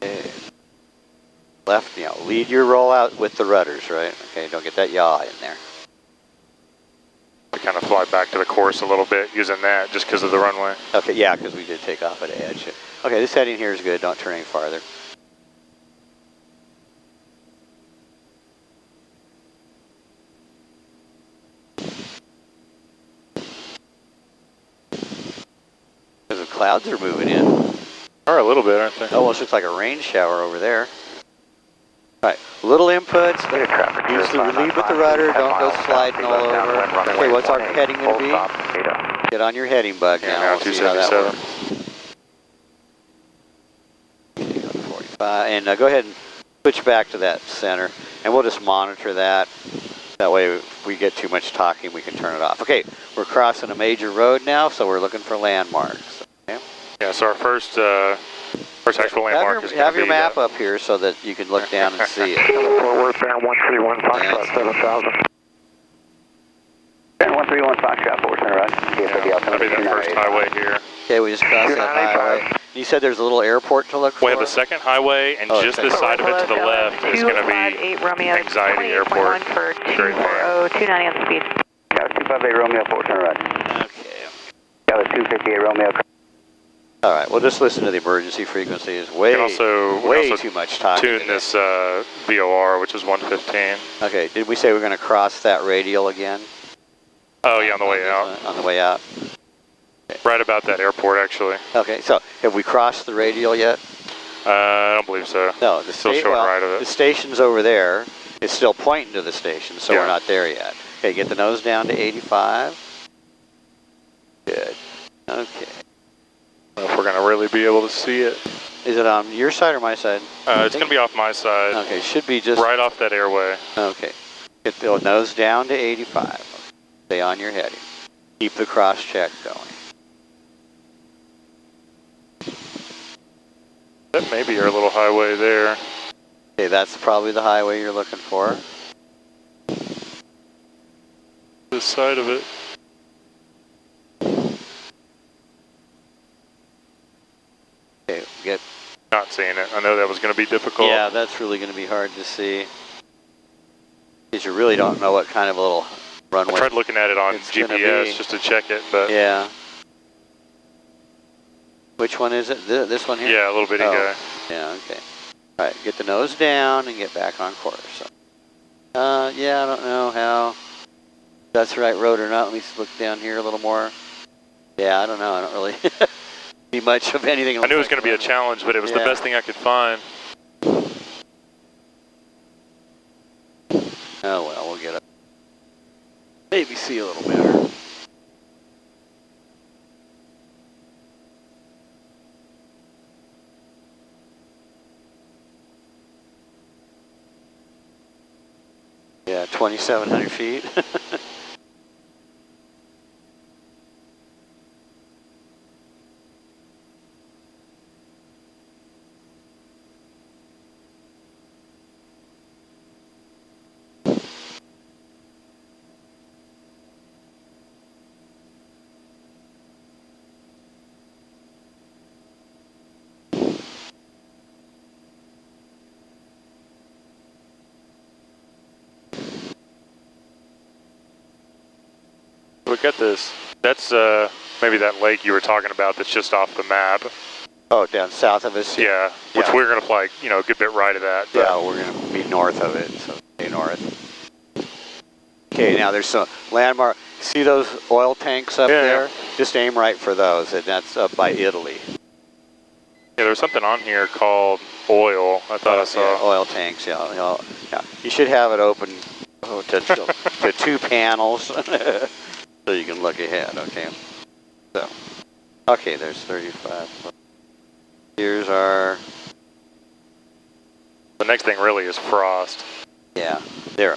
Okay. Left, lead your rollout with the rudders, right? Okay, don't get that yaw in there. We kind of fly back to the course a little bit using that just because of the runway. Okay, yeah, because we did take off at edge. Okay, this heading here is good. Don't turn any farther. Because the clouds are moving in. Or a little bit, aren't they? Almost looks like a rain shower over there. All right, little inputs. Use the lead with the rudder. Don't go sliding all over. Okay, what's our heading going to be? Get on your heading bug now. We'll see how that works. Okay, go to 45. And go ahead and switch back to that center. And we'll just monitor that. That way, if we get too much talking, we can turn it off. Okay, we're crossing a major road now, so we're looking for landmarks. Okay. Yeah, so our first actual landmark is going to be... Have your map up here so that you can look down and see it. Fort Worth, down 131, Foxtrot 7000. Down 131, Foxtrot 4 Center, right? That'll be that first highway here. Okay, we just crossed that highway. You said there's a little airport to look for? We have the second highway, and just this side of it to the left is going to be Anxiety Airport. For 240, 290 on the speed. Got a 258 Romeo 4 Center, right? Okay. Got a 258 Romeo. All right, we'll just listen to the emergency frequency. Is way too much talking. Tune this VOR, which is 115. Okay, did we say we're going to cross that radial again? Oh, yeah, on the way out. On the way out. Okay. Right about that airport, actually. Okay, so have we crossed the radial yet? I don't believe so. No, the still showing right of it. The station's over there. It's still pointing to the station, so yeah. We're not there yet. Okay, get the nose down to 85. Good. Okay. I don't know if we're going to really be able to see it. Is it on your side or my side? It's going to be off my side. Okay, should be just... Right off that airway. Okay. Get the nose down to 85. Stay on your heading. Keep the cross check going. That may be our little highway there. Okay, that's probably the highway you're looking for. This side of it. Okay, get... Not seeing it. I know that was going to be difficult. Yeah, that's really going to be hard to see. Because you really don't know what kind of a little runway. I tried looking at it on GPS just to check it, but... Yeah. Which one is it? This one here? Yeah, a little bitty guy. Yeah, okay. All right, get the nose down and get back on course. So, yeah, I don't know how that's the right road or not. Let me look down here a little more. Yeah, I don't know. I don't really see much of anything. I knew it was going to be a challenge, but it was the best thing I could find. Oh, well, we'll get up. Maybe see a little better. Yeah, 2,700 feet. Look at this. That's maybe that lake you were talking about that's just off the map. Oh, down south of us? Yeah, which we're going to fly, you know, a good bit right of that. But. Yeah, we're going to be north of it, so stay north. Okay, now there's some landmark. See those oil tanks up there? Just aim right for those, and that's up by Italy. Yeah, there's something on here called oil. I thought I saw. Yeah, oil tanks, yeah. You should have it open to 2 panels. So you can look ahead, okay? So, okay, there's 35. Here's our... The next thing really is frost. Yeah, there.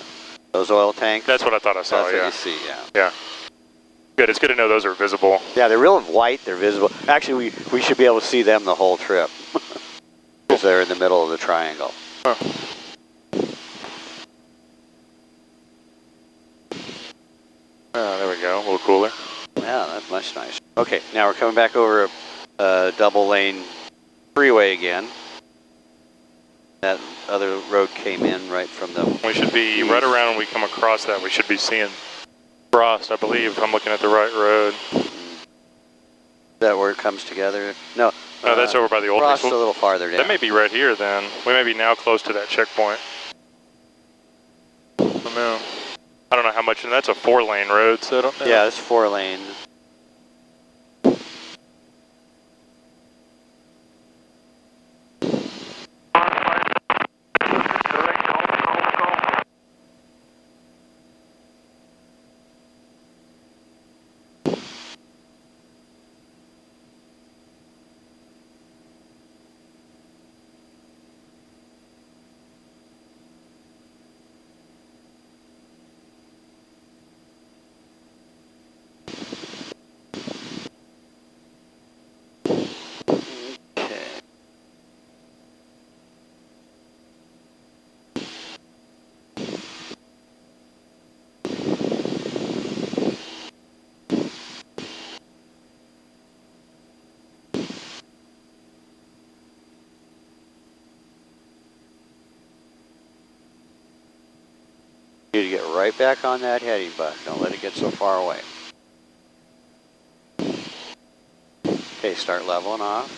Those oil tanks. That's what I thought I saw, That's what you see, yeah. Yeah. Good, it's good to know those are visible. Yeah, they're real white, they're visible. Actually, we should be able to see them the whole trip. Because they're in the middle of the triangle. Huh. There we go, a little cooler. Yeah, that's much nicer. Okay, now we're coming back over a double lane freeway again. That other road came in right from the... We should be, right around when we come across that, we should be seeing frost, I believe, if I'm looking at the right road. Is that where it comes together? No. No, that's over by the old... Frost a little farther down. That may be right here then. We may be now close to that checkpoint. I don't know. I don't know how much, and that's a 4-lane road, so I don't know. Yeah, it's 4 lanes. You need to get right back on that heading bug. Don't let it get so far away. Okay, start leveling off.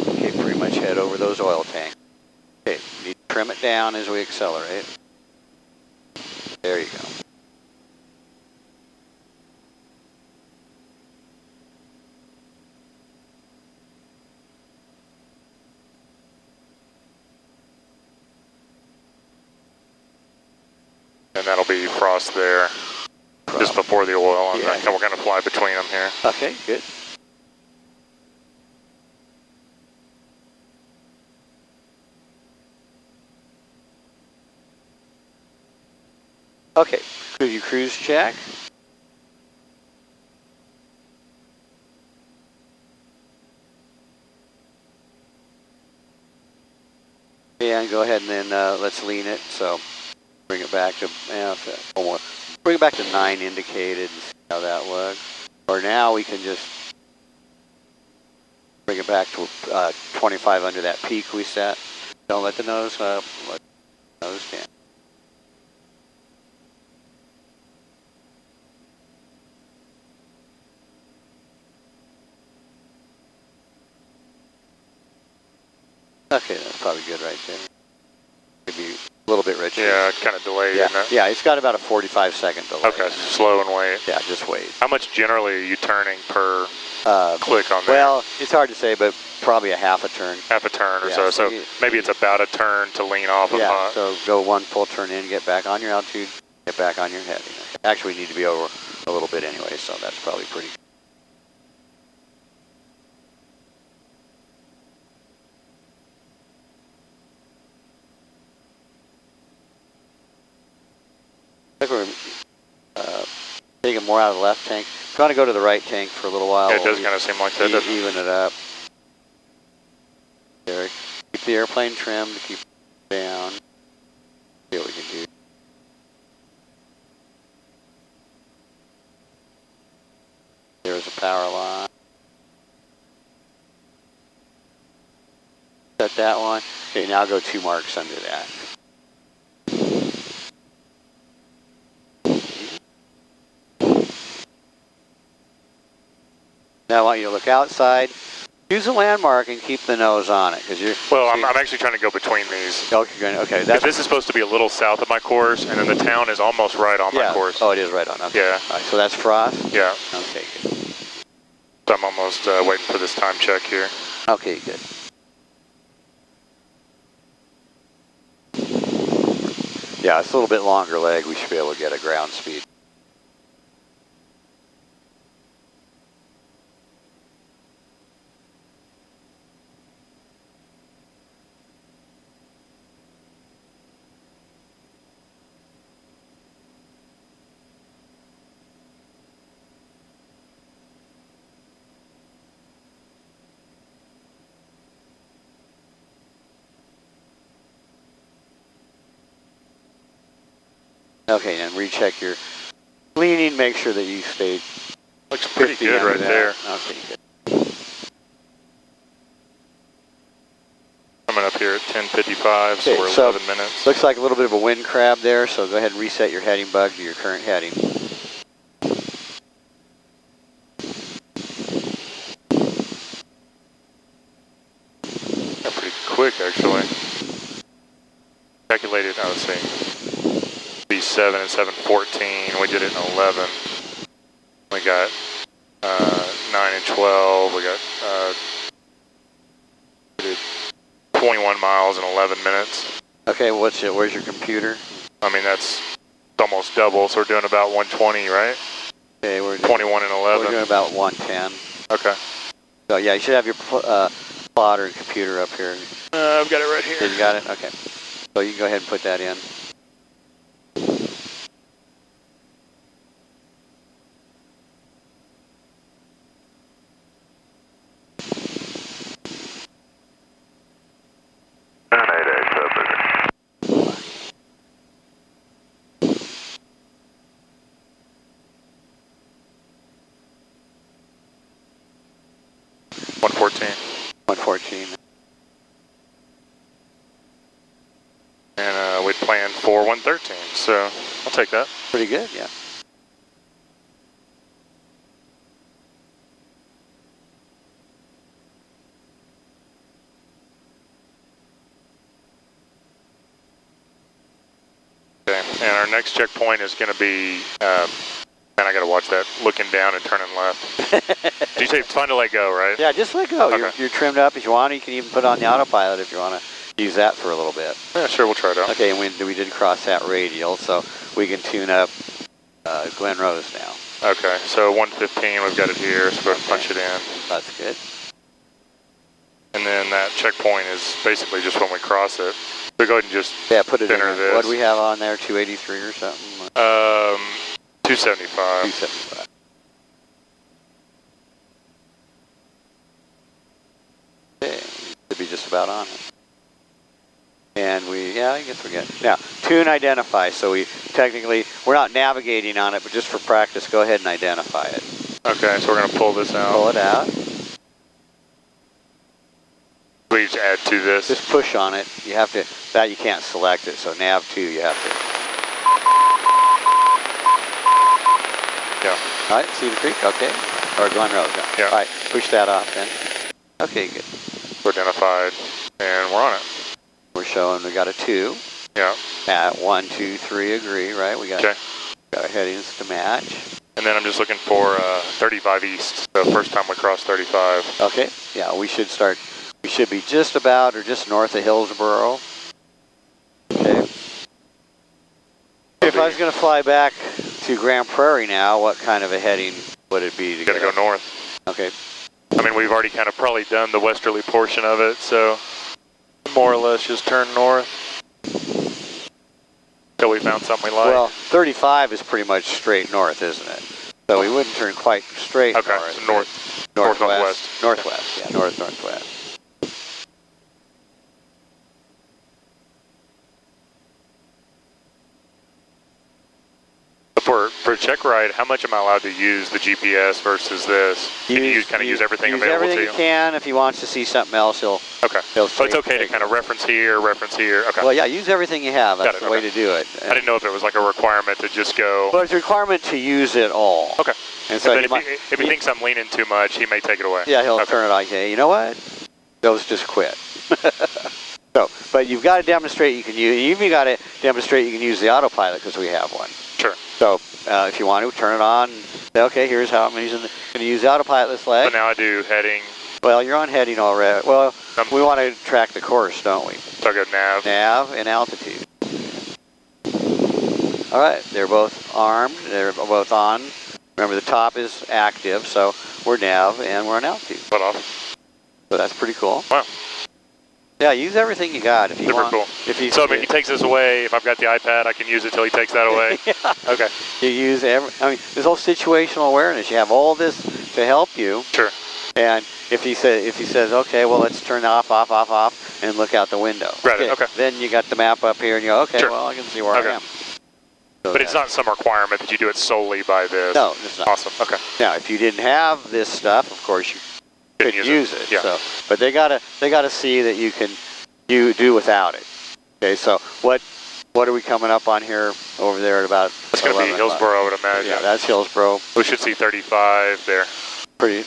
Okay, pretty much head over those oil tanks. Okay, you need to trim it down as we accelerate. There you go. And that'll be frost there, just before the oil, and Yeah. then we're going to fly between them here. Okay, good. Okay, could you cruise check? Yeah, and go ahead and then let's lean it. So bring it back to bring it back to 9 indicated and see how that looks. Or now we can just bring it back to 25 under that peak we set. Don't let the nose up. Let the nose down. Okay, that's probably good right there. Maybe a little bit richer. Yeah, kind of delayed, Yeah, isn't it? yeah, it's got about a 45-second delay. Okay, slow and wait. Yeah, just wait. How much generally are you turning per click on there? Well, it's hard to say, but probably a half a turn. Half a turn or Yeah, so. so So maybe it's about a turn to lean off of Yeah, hot. so go one full turn in, get back on your altitude, get back on your heading. Actually, we need to be over a little bit anyway, so that's probably pretty good. I think we're taking more out of the left tank. If you want to go to the right tank for a little while, Yeah, it does kind of seem like that, doesn't it? even it up. There, keep the airplane trimmed, keep it down. See what we can do. There's a power line. Set that one. Okay, now go 2 marks under that. Now I want you to look outside. Use a landmark and keep the nose on it, because you're. Well, I'm actually trying to go between these. Okay, That's, this is supposed to be a little south of my course, and then the town is almost right on my course. Oh, it is right on. Okay. Yeah. All right, so that's frost. Yeah. Okay, good. So I'm almost waiting for this time check here. Okay, good. Yeah, it's a little bit longer leg. We should be able to get a ground speed. Okay, and recheck your leaning. Make sure that you stay. Looks pretty good right there. Okay, good. Coming up here at 10:55, so Okay, we're 11 minutes. Looks like a little bit of a wind crab there, so go ahead and reset your heading bug to your current heading. Yeah, pretty quick actually. Calculated, I would say, B7 and 7:14. We did it in 11. We got 9 and 12. We got we did 21 miles in 11 minutes. Okay, where's your computer? I mean, that's almost double, so we're doing about 120, right? Okay, we're doing 21 and 11. We're doing about 110. Okay. So yeah, you should have your plotter and computer up here. I've got it right here. You got it? Okay. So you can go ahead and put that in. 114. 114. And we'd planned for 113, so I'll take that. Pretty good, yeah. Okay, and our next checkpoint is going to be, man, I got to watch that, looking down and turning left. Did you say it's fine to let go, right? Yeah, just let go. Okay. You're trimmed up if you want. You can even put on the autopilot if you want to use that for a little bit. Yeah, sure, we'll try it out. Okay, and we did cross that radial, so we can tune up Glen Rose now. Okay, so 115, we've got it here, so go ahead and punch it in. That's good. And then that checkpoint is basically just when we cross it. So go ahead and just put it enter in. this. What do we have on there? 283 or something? 275. 275. Okay, should be just about on it. And yeah, I guess we're good. Now, tune identify. So we're not navigating on it, but just for practice, go ahead and identify it. Okay, so we're going to pull this out. Pull it out. We just add to this. Just push on it. You have to, that you can't select it, so nav 2 you have to. Yeah. All right, Cedar Creek, okay. Or Glen Rose, yeah. All right, push that off then. Okay, good. We're identified, and we're on it. We're showing we got a 2. Yeah. At 1, 2, 3, agree, right? We got our headings to match. And then I'm just looking for 35 east, the first time we cross 35. Okay, yeah, we should be just about or just north of Hillsboro. Okay. If I was going to fly back to Grand Prairie now, what kind of a heading would it be? Got to go north. Okay. I mean, we've already kind of probably done the westerly portion of it, so more or less just turn north until we found something we like. Well, 35 is pretty much straight north, isn't it? So we wouldn't turn quite straight north. Okay, so northwest. Northwest, yeah, northwest. For a check ride, how much am I allowed to use the GPS versus this? Can you use everything available to you? Use everything you can. If he wants to see something else, he'll so it's okay to kind of reference here. Okay. Well, yeah, use everything you have. That's the way to do it. I didn't know if it was like a requirement to just go. Well, it's a requirement to use it all. Okay. And so if he thinks I'm leaning too much, he may take it away. Yeah, he'll turn it on. Hey, you know what? Those just quit. So, but you've got to demonstrate you can use. You've even got to demonstrate you can use the autopilot because we have one. Sure. So if you want to turn it on, say, okay, here's how I'm going to use the autopilot this leg. So now I do heading. Well, you're on heading already. Well, we want to track the course, don't we? So I go nav. Nav and altitude. All right, they're both armed. They're both on. Remember, the top is active, so we're nav and we're on altitude. Cut off. So that's pretty cool. Wow. Yeah, use everything you got if you want. Super cool. So if he takes this away, if I've got the iPad, I can use it till he takes that away? Yeah. Okay. You use this whole situational awareness. You have all this to help you. Sure. And if he says, okay, well, let's turn off, and look out the window. Right, okay. Then you got the map up here, and you go, okay, sure. well, I can see where I am. So but it's not some requirement that you do it solely by this? No, it's not. Awesome, okay. Now, if you didn't have this stuff, of course, you couldn't use it. Yeah. So, but they gotta see that you can do without it. Okay, so what are we coming up on here over there at about? It's going to be Hillsboro, I would imagine. Yeah, that's Hillsboro. We should see 35 there.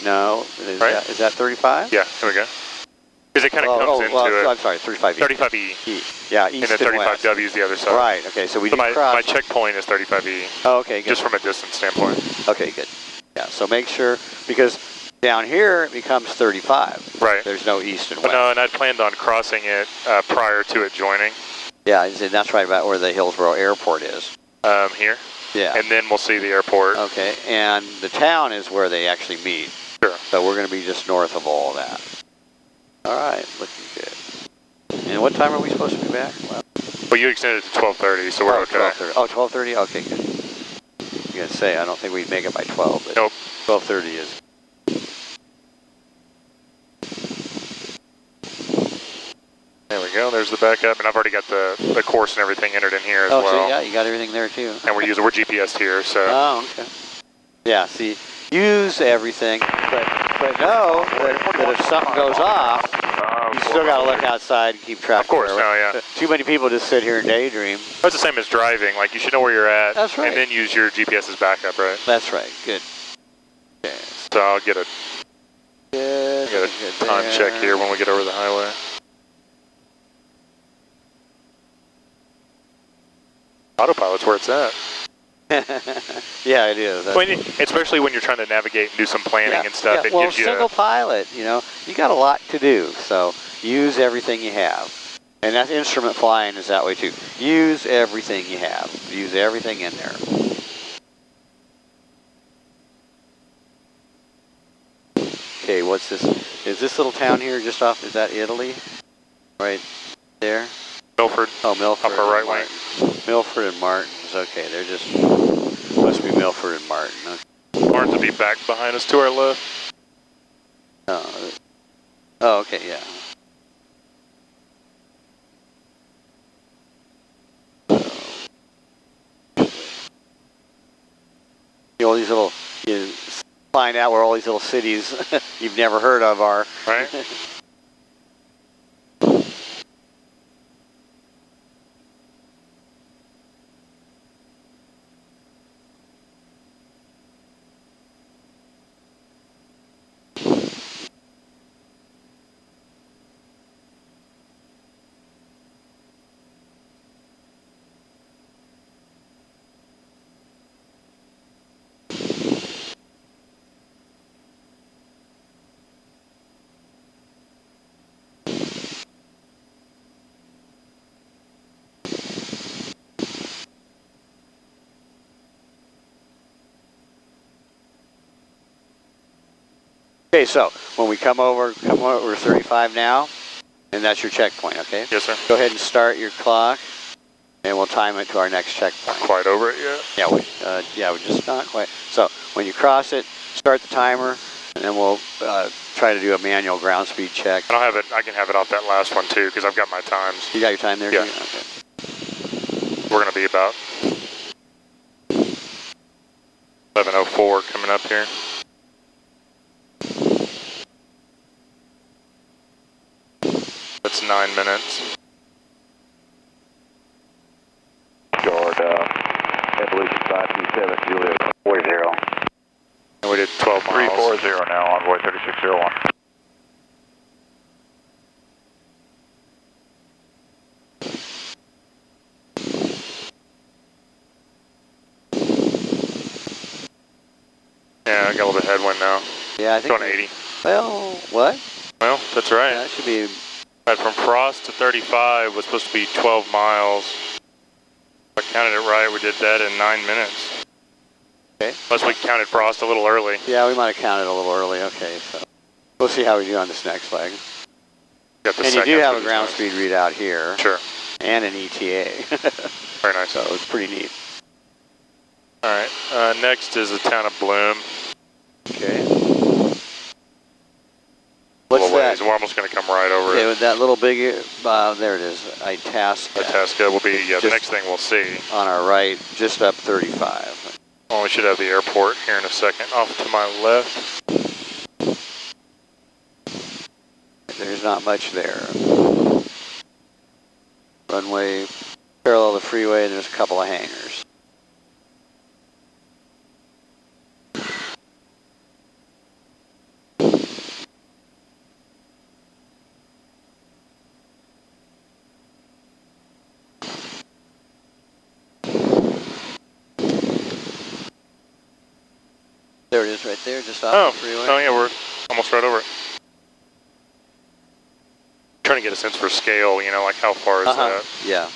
No, is that 35? Yeah, here we go. Because it kind of comes into it. I'm sorry, 35E. 35E. Yeah, east and then 35W is the other side. Right, okay, so we my checkpoint is 35E. Oh, okay, good. Just from a distance standpoint. Okay, good. Yeah, so make sure, because down here it becomes 35. Right. There's no east and west. No, and I planned on crossing it prior to it joining. Yeah, and that's right about where the Hillsboro Airport is. Here? Yeah. And then we'll see the airport. Okay, and the town is where they actually meet. Sure. So we're going to be just north of all that. All right, looking good. And what time are we supposed to be back? Well, you extended it to 12:30, so we're okay. 12:30. Oh, 12:30? Okay, good. I was going to say, I don't think we'd make it by 12, but nope. 12:30 is. There we go. There's the backup, and I've already got the course and everything entered in here as well. Oh, yeah, you got everything there too. And we're GPS'd here, so. Oh, okay. Yeah, see, use everything, but But know that if something goes off, you still got to look outside and keep track. Of course, yeah. Too many people just sit here and daydream. That's the same as driving. Like, you should know where you're at. That's right. And then use your GPS as backup, right? That's right. Good. Okay. So I'll get a time check here when we get over the highway. Autopilot's where it's at. Yeah, it is. Especially when you're trying to navigate and do some planning and stuff. Yeah. It Well, gives you single pilot, you know, you got a lot to do. So use everything you have. And that instrument flying is that way too. Use everything you have. Use everything in there. Okay, what's this? Is this little town here just off, is that Italy? Right there? Milford. Oh, Milford. Upper right wing. Milford and Martin's. Okay, they're just, must be Milford and Martin. Okay. Martin's will be back behind us to our left. Oh, okay, yeah. You know, these little, you find out where all these little cities you've never heard of are. Right. Okay, so when we come over 35 now, and that's your checkpoint, okay? Yes, sir. Go ahead and start your clock, and we'll time it to our next checkpoint. Not quite over it yet. Yeah, we're just not quite. So when you cross it, start the timer, and then we'll try to do a manual ground speed check. And I can have it off that last one too, because I've got my times. You got your time there? Yeah. Too? Okay. We're going to be about 11:04 coming up here. That's 9 minutes. Florida, Evolution 527, Juliet 40. And we did 12 miles. 340 now, envoy 3601. Yeah, I got a little bit of headwind now. Yeah, I think. Going 80. Well, what? Well, that's right. That should be. Right, from Frost to 35 was supposed to be 12 miles. If I counted it right, we did that in 9 minutes. Okay. Unless we counted Frost a little early. Yeah, we might have counted a little early. Okay, so we'll see how we do on this next leg. Got the And you do have a ground nice. speed readout here. Sure. And an ETA. Very nice. So it's pretty neat. All right. Next is the town of Bloom. Okay. What's What's that? We're almost going to come right over Okay, it. with that little big, there it is, Itasca. Itasca will be, the next thing we'll see. On our right, just up 35. Well, we should have the airport here in a second. Off to my left. There's not much there. Runway parallel the freeway, and there's a couple of hangars. There it is right there, just off the freeway. Oh yeah, we're almost right over it. Trying to get a sense for scale, you know, like how far is that? Yeah.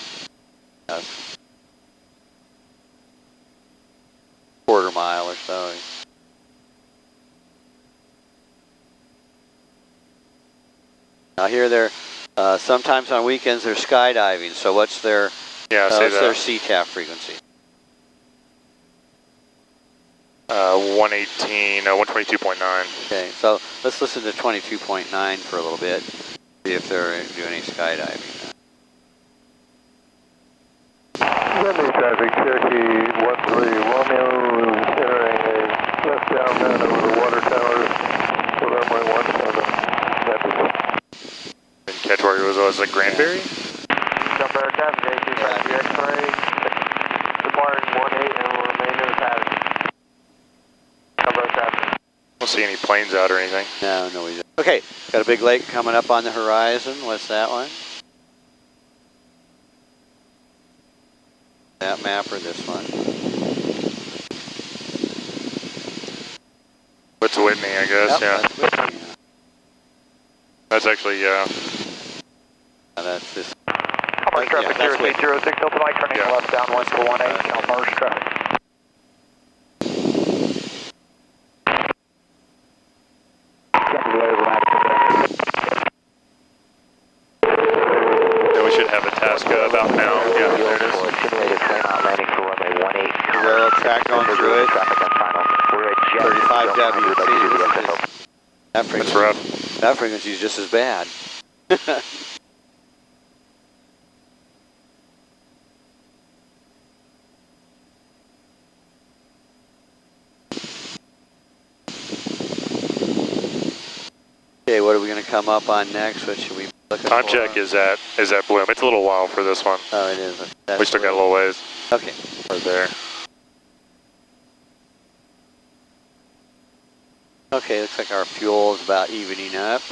Quarter mile or so. Now here they're, sometimes on weekends they're skydiving, so what's their, what's their CTAF frequency? 122.9. Okay, so let's listen to 22.9 for a little bit, see if they're doing any skydiving. Sunday traffic, Cherokee 13 Romeo, entering a left downwind over the water tower. Didn't catch where he was it Granbury? Jump aircraft, J35 X-ray, departing 18 and will remain in the pattern. Jump aircraft. Don't see any planes out or anything. No, we don't. Okay, got a big lake coming up on the horizon. What's that one? That map or this one? What's Whitney, I guess, Yep, yeah. that's Whitney, yeah. That's actually, That's this. Commerce traffic 0806, Hilton Mike, turning left downwind for 18, commerce traffic. we should have a Tasca about now. Yeah, there it is. The railroad track going through it. 35W. See, That's rough. That frequency is just as bad. Okay, what are we going to come up on next? What should we look at? Time check is at Bloom. It's a little while for this one. Oh, it is. That's we still got a little ways. Okay. Right there. Okay, looks like our fuel is about evening up.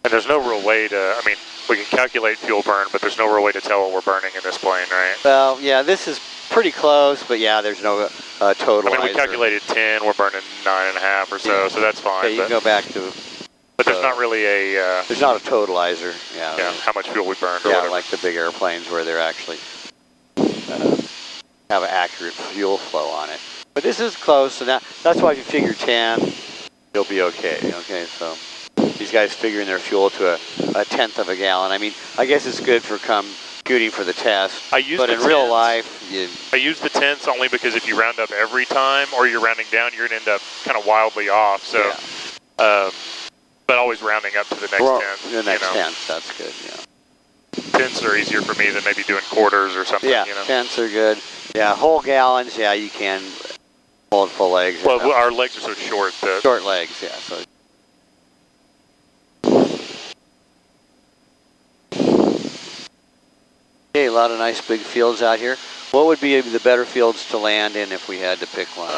And there's no real way to, I mean, we can calculate fuel burn, but there's no real way to tell what we're burning in this plane, right? Well, yeah, this is pretty close, but yeah, there's no totalizer. I mean, we calculated 10, we're burning 9.5 or so, so that's fine. Okay, you can go back to... But there's not really a... there's not a totalizer, yeah. Yeah, how much fuel we burned or yeah, whatever. like the big airplanes where they're actually have an accurate fuel flow on it. But this is close, so now, that's why if you figure 10, you'll be okay, so... These guys figuring their fuel to a tenth of a gallon. I mean, I guess it's good for computing for the test. But in real life, I use the tenths only because if you round up every time or you're rounding down, you're going to end up kind of wildly off. So, yeah. But always rounding up to the next tenth. The next tenth, that's good, yeah. Tenths are easier for me than maybe doing quarters or something, yeah, you know? tenths are good. Yeah, whole gallons, yeah, you can hold full legs. Well, our legs are so short that... Short legs, yeah, so... Okay, a lot of nice big fields out here. What would be the better fields to land in if we had to pick one?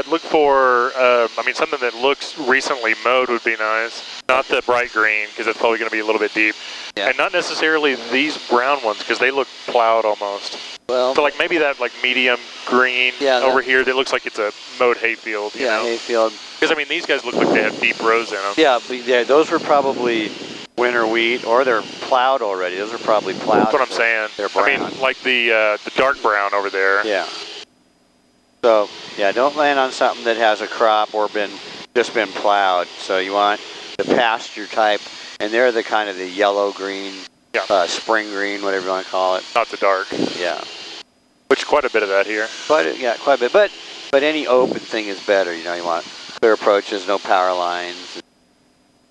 Look for, I mean, something that looks recently mowed would be nice. Not the bright green, because it's probably going to be a little bit deep. Yeah. And not necessarily these brown ones, because they look plowed almost. Well, so like maybe that like medium green over here that looks like it's a mowed hayfield. You know? Hayfield. Because I mean, these guys look like they have deep rows in them. Yeah, but yeah, those were probably winter wheat, or they're plowed already. Those are probably plowed. That's what I'm saying. They're brown. I mean, like the dark brown over there. Yeah. So yeah, don't land on something that has a crop or just been plowed. So you want the pasture type, and they're the kind of the yellow green, spring green, whatever you want to call it. Not the dark. Yeah. Which quite a bit of that here. Quite a bit. But any open thing is better. You know, you want clear approaches, no power lines.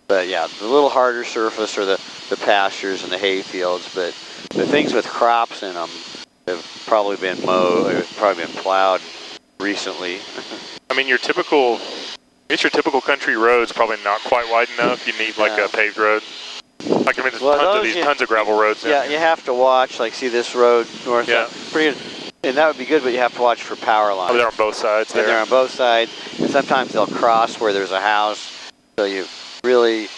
But yeah, the little harder surface are the pastures and the hay fields, but the things with crops in them have probably been mowed, have probably been plowed recently. I mean, your typical country road's probably not quite wide enough. You need like a paved road. Like I mean, there's tons of gravel roads. Yeah, you have to watch. Like, see this road north. Yeah. Pretty good. And that would be good, but you have to watch for power lines. Oh, they're on both sides there. And they're on both sides, and sometimes they'll cross where there's a house, so you really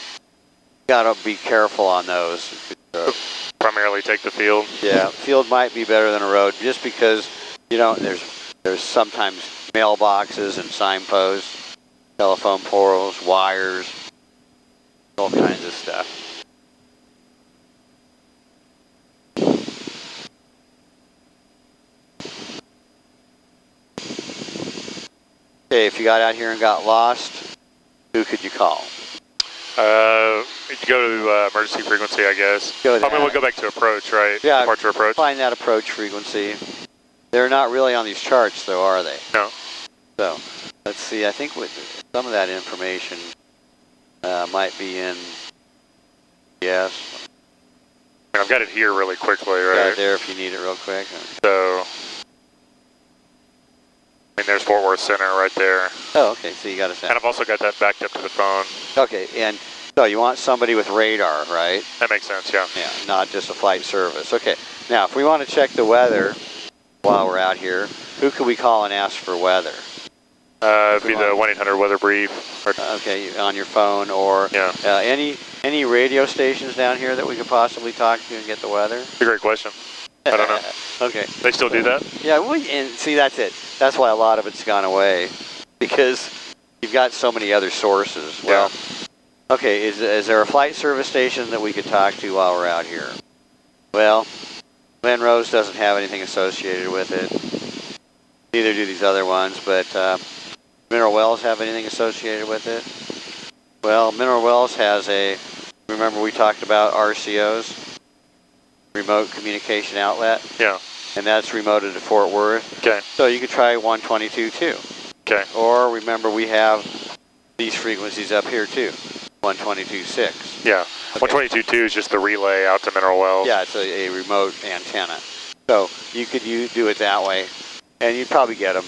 gotta be careful on those. Primarily take the field. Yeah, field might be better than a road, just because there's sometimes mailboxes and signposts, telephone poles, wires, all kinds of stuff. Okay, if you got out here and got lost, who could you call? You go to emergency frequency, I guess. I mean, we'll go back to approach, right? Yeah, departure approach. Find that approach frequency. They're not really on these charts, though, are they? No. So, let's see. I think with some of that information might be in. Yes. I mean, I've got it here really quickly, right? Got it there if you need it real quick. So, a center right there. Oh, okay, so you got a center. And I've also got that backed up to the phone. Okay, and so you want somebody with radar, right? That makes sense, yeah. Yeah, not just a flight service. Okay, now if we want to check the weather while we're out here, who could we call and ask for weather? It'd be the 1-800 weather brief. Okay, on your phone or any radio stations down here that we could possibly talk to and get the weather? That's a great question. I don't know. Okay. They still do that? Yeah, and see, that's it. That's why a lot of it's gone away, because you've got so many other sources. Well, okay, is there a flight service station that we could talk to while we're out here? Well, Glen Rose doesn't have anything associated with it. Neither do these other ones, but Mineral Wells have anything associated with it? Well, Mineral Wells has remember we talked about RCOs? Remote communication outlet. Yeah. And that's remoted to Fort Worth. Okay. So you could try 122 too. Okay. Or remember we have these frequencies up here too. 122.6. Yeah. Okay. 122.2 is just the relay out to Mineral Wells. Yeah, it's a remote antenna. So you could do it that way, and you'd probably get them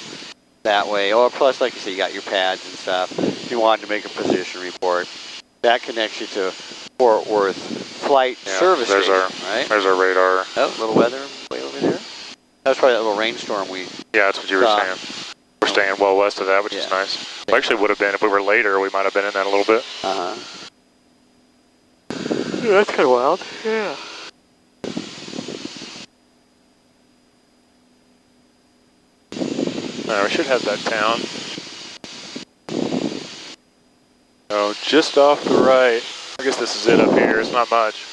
that way. Or plus, like you say, you got your pads and stuff. If you wanted to make a position report, that connects you to Fort Worth flight service station, right? There's our radar. Oh, a little weather way over there. That's probably that little rainstorm we Yeah, that's what you were saying. We're staying well west of that, which is nice. We actually would have been, if we were later, we might have been in that a little bit. Uh-huh. Yeah, that's kind of wild. Yeah. We should have that town. Oh, just off the right. I guess this is it up here. It's not much.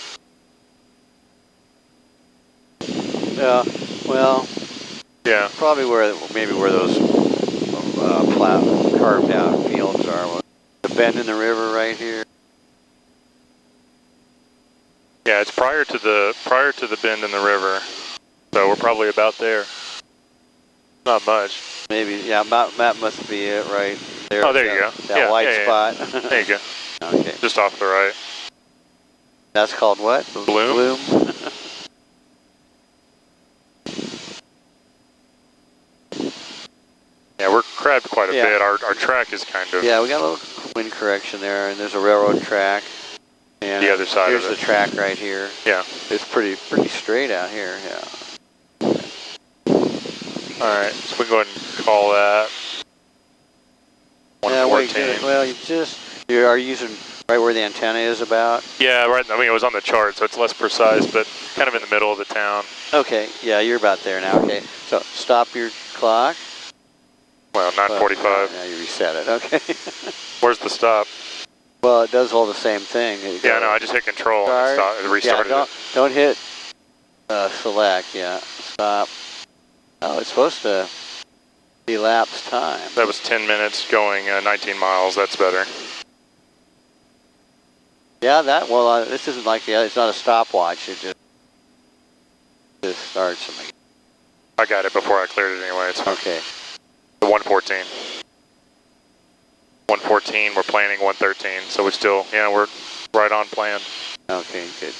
Yeah. Well. Yeah. Probably maybe where those carved out fields are. The bend in the river right here. Yeah, it's prior to the bend in the river, so we're probably about there. Not much. Maybe, yeah. That must be it right there. Oh, there you go. That white spot. There you go. Okay. Just off the right. That's called what? Bloom. Yeah, we're crabbed quite a bit. Our track is kind of... Yeah, we got a little wind correction there, and there's a railroad track. And the other side of it. Here's the track right here. Yeah. It's pretty straight out here, yeah. Alright, so we can go ahead and call that 114. Well, you are using right where the antenna is about? Yeah, right. I mean, it was on the chart, so it's less precise, but kind of in the middle of the town. Okay, yeah, you're about there now. Okay, so stop your clock. Well, 9:45. Now you reset it, okay. Where's the stop? Well, it does all the same thing. Yeah, no, I just hit control and it restarted it. Don't hit select, stop. Oh, it's supposed to elapse time. That was 10 minutes going 19 miles. That's better. Yeah, this isn't like it's not a stopwatch. It just starts. I got it before I cleared it anyway. It's okay. The 114. 114, we're planning 113, so we're still, we're right on plan. Okay, good.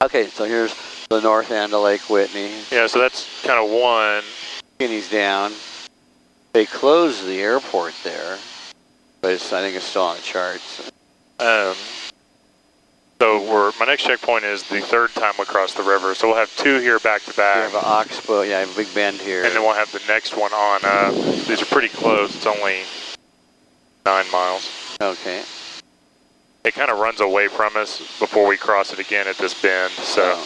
Okay, so here's the north end of Lake Whitney. Yeah, so that's kind of one. Skinny's down. They closed the airport there, but I think it's still on the charts. So my next checkpoint is the third time we cross the river, so we'll have two here back to back. We have an oxbow, I have a big bend here. And then we'll have the next one on. These are pretty close. It's only 9 miles. Okay. It kind of runs away from us before we cross it again at this bend, so.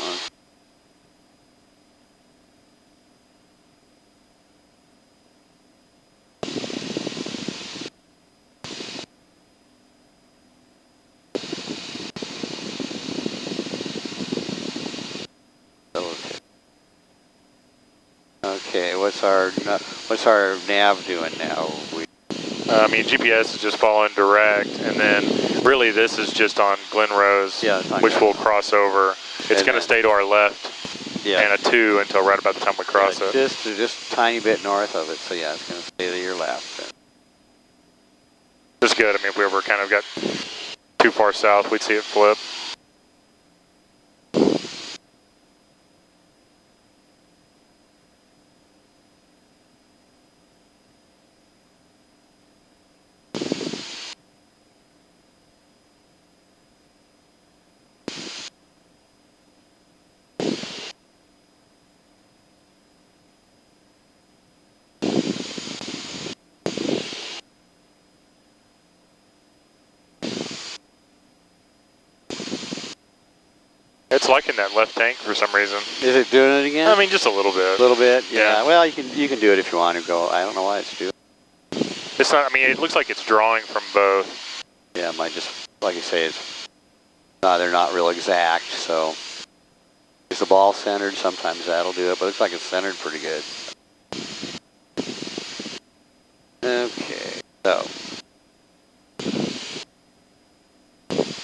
Okay, what's our nav doing now? I mean, GPS is just following direct, and then really this is just on Glen Rose, which we'll cross over. It's going to stay to our left and a 2 until right about the time we cross it. Just a tiny bit north of it, so yeah, it's going to stay to your left. Just good. I mean, if we ever kind of got too far south, we'd see it flip. It's liking that left tank for some reason. Is it doing it again? I mean, just a little bit. A little bit, yeah. Yeah. Well, you can do it if you want to go. I don't know why it's doing. It's not. I mean, it looks like it's drawing from both. Yeah, it might just, like you say, it's they're not real exact. So is the ball centered? Sometimes that'll do it, but it looks like it's centered pretty good. Okay, so.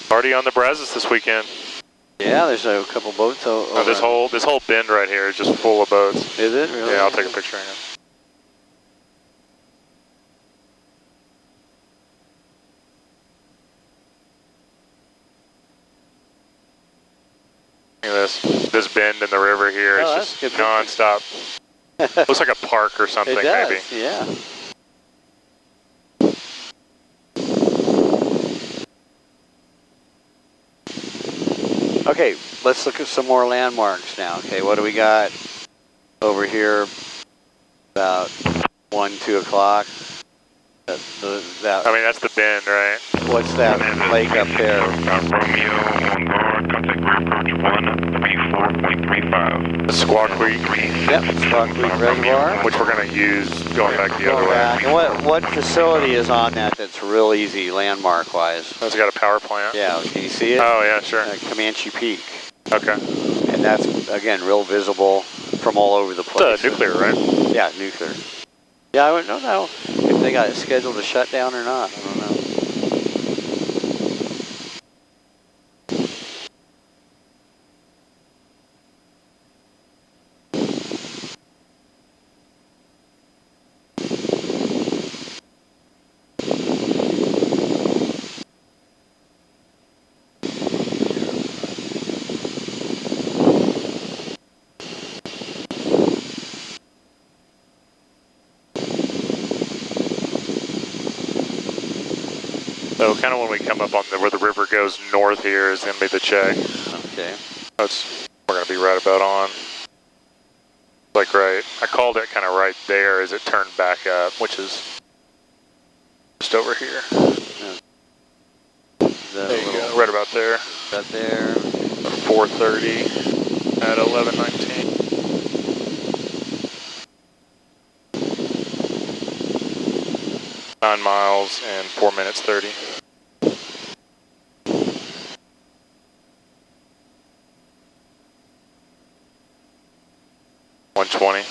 Party on the Brazos this weekend. Yeah, there's a couple boats. Oh, this whole bend right here is just full of boats. Is it really? Yeah, I'll take a picture of it. Look at this bend in the river here is just non-stop. Looks like a park or something, it does, maybe. Yeah. Okay, let's look at some more landmarks now. Okay, what do we got over here? About 1, 2 o'clock. I mean, that's the bend, right? What's that lake up there? Romeo on guard, contact rear approach 1, B4.35. The Squaw Creek. Yep, Squaw Creek Reservoir. Which we're going to use going back the other way. And what facility is on that that's real easy landmark-wise? It's got a power plant. Yeah, can you see it? Oh, yeah, sure. Comanche Peak. Okay. And that's, again, real visible from all over the place. It's nuclear, right? Yeah, nuclear. Yeah, I don't know if they got it scheduled to shut down or not. I don't know. So kind of when we come up on where the river goes north here is going to be the check. Okay. We're going to be right about on. Like right, I called it kind of right there as it turned back up, which is just over here. There you go, right about there. Right there. 4:30 at 11:19. Nine miles and 4 minutes 30. 120.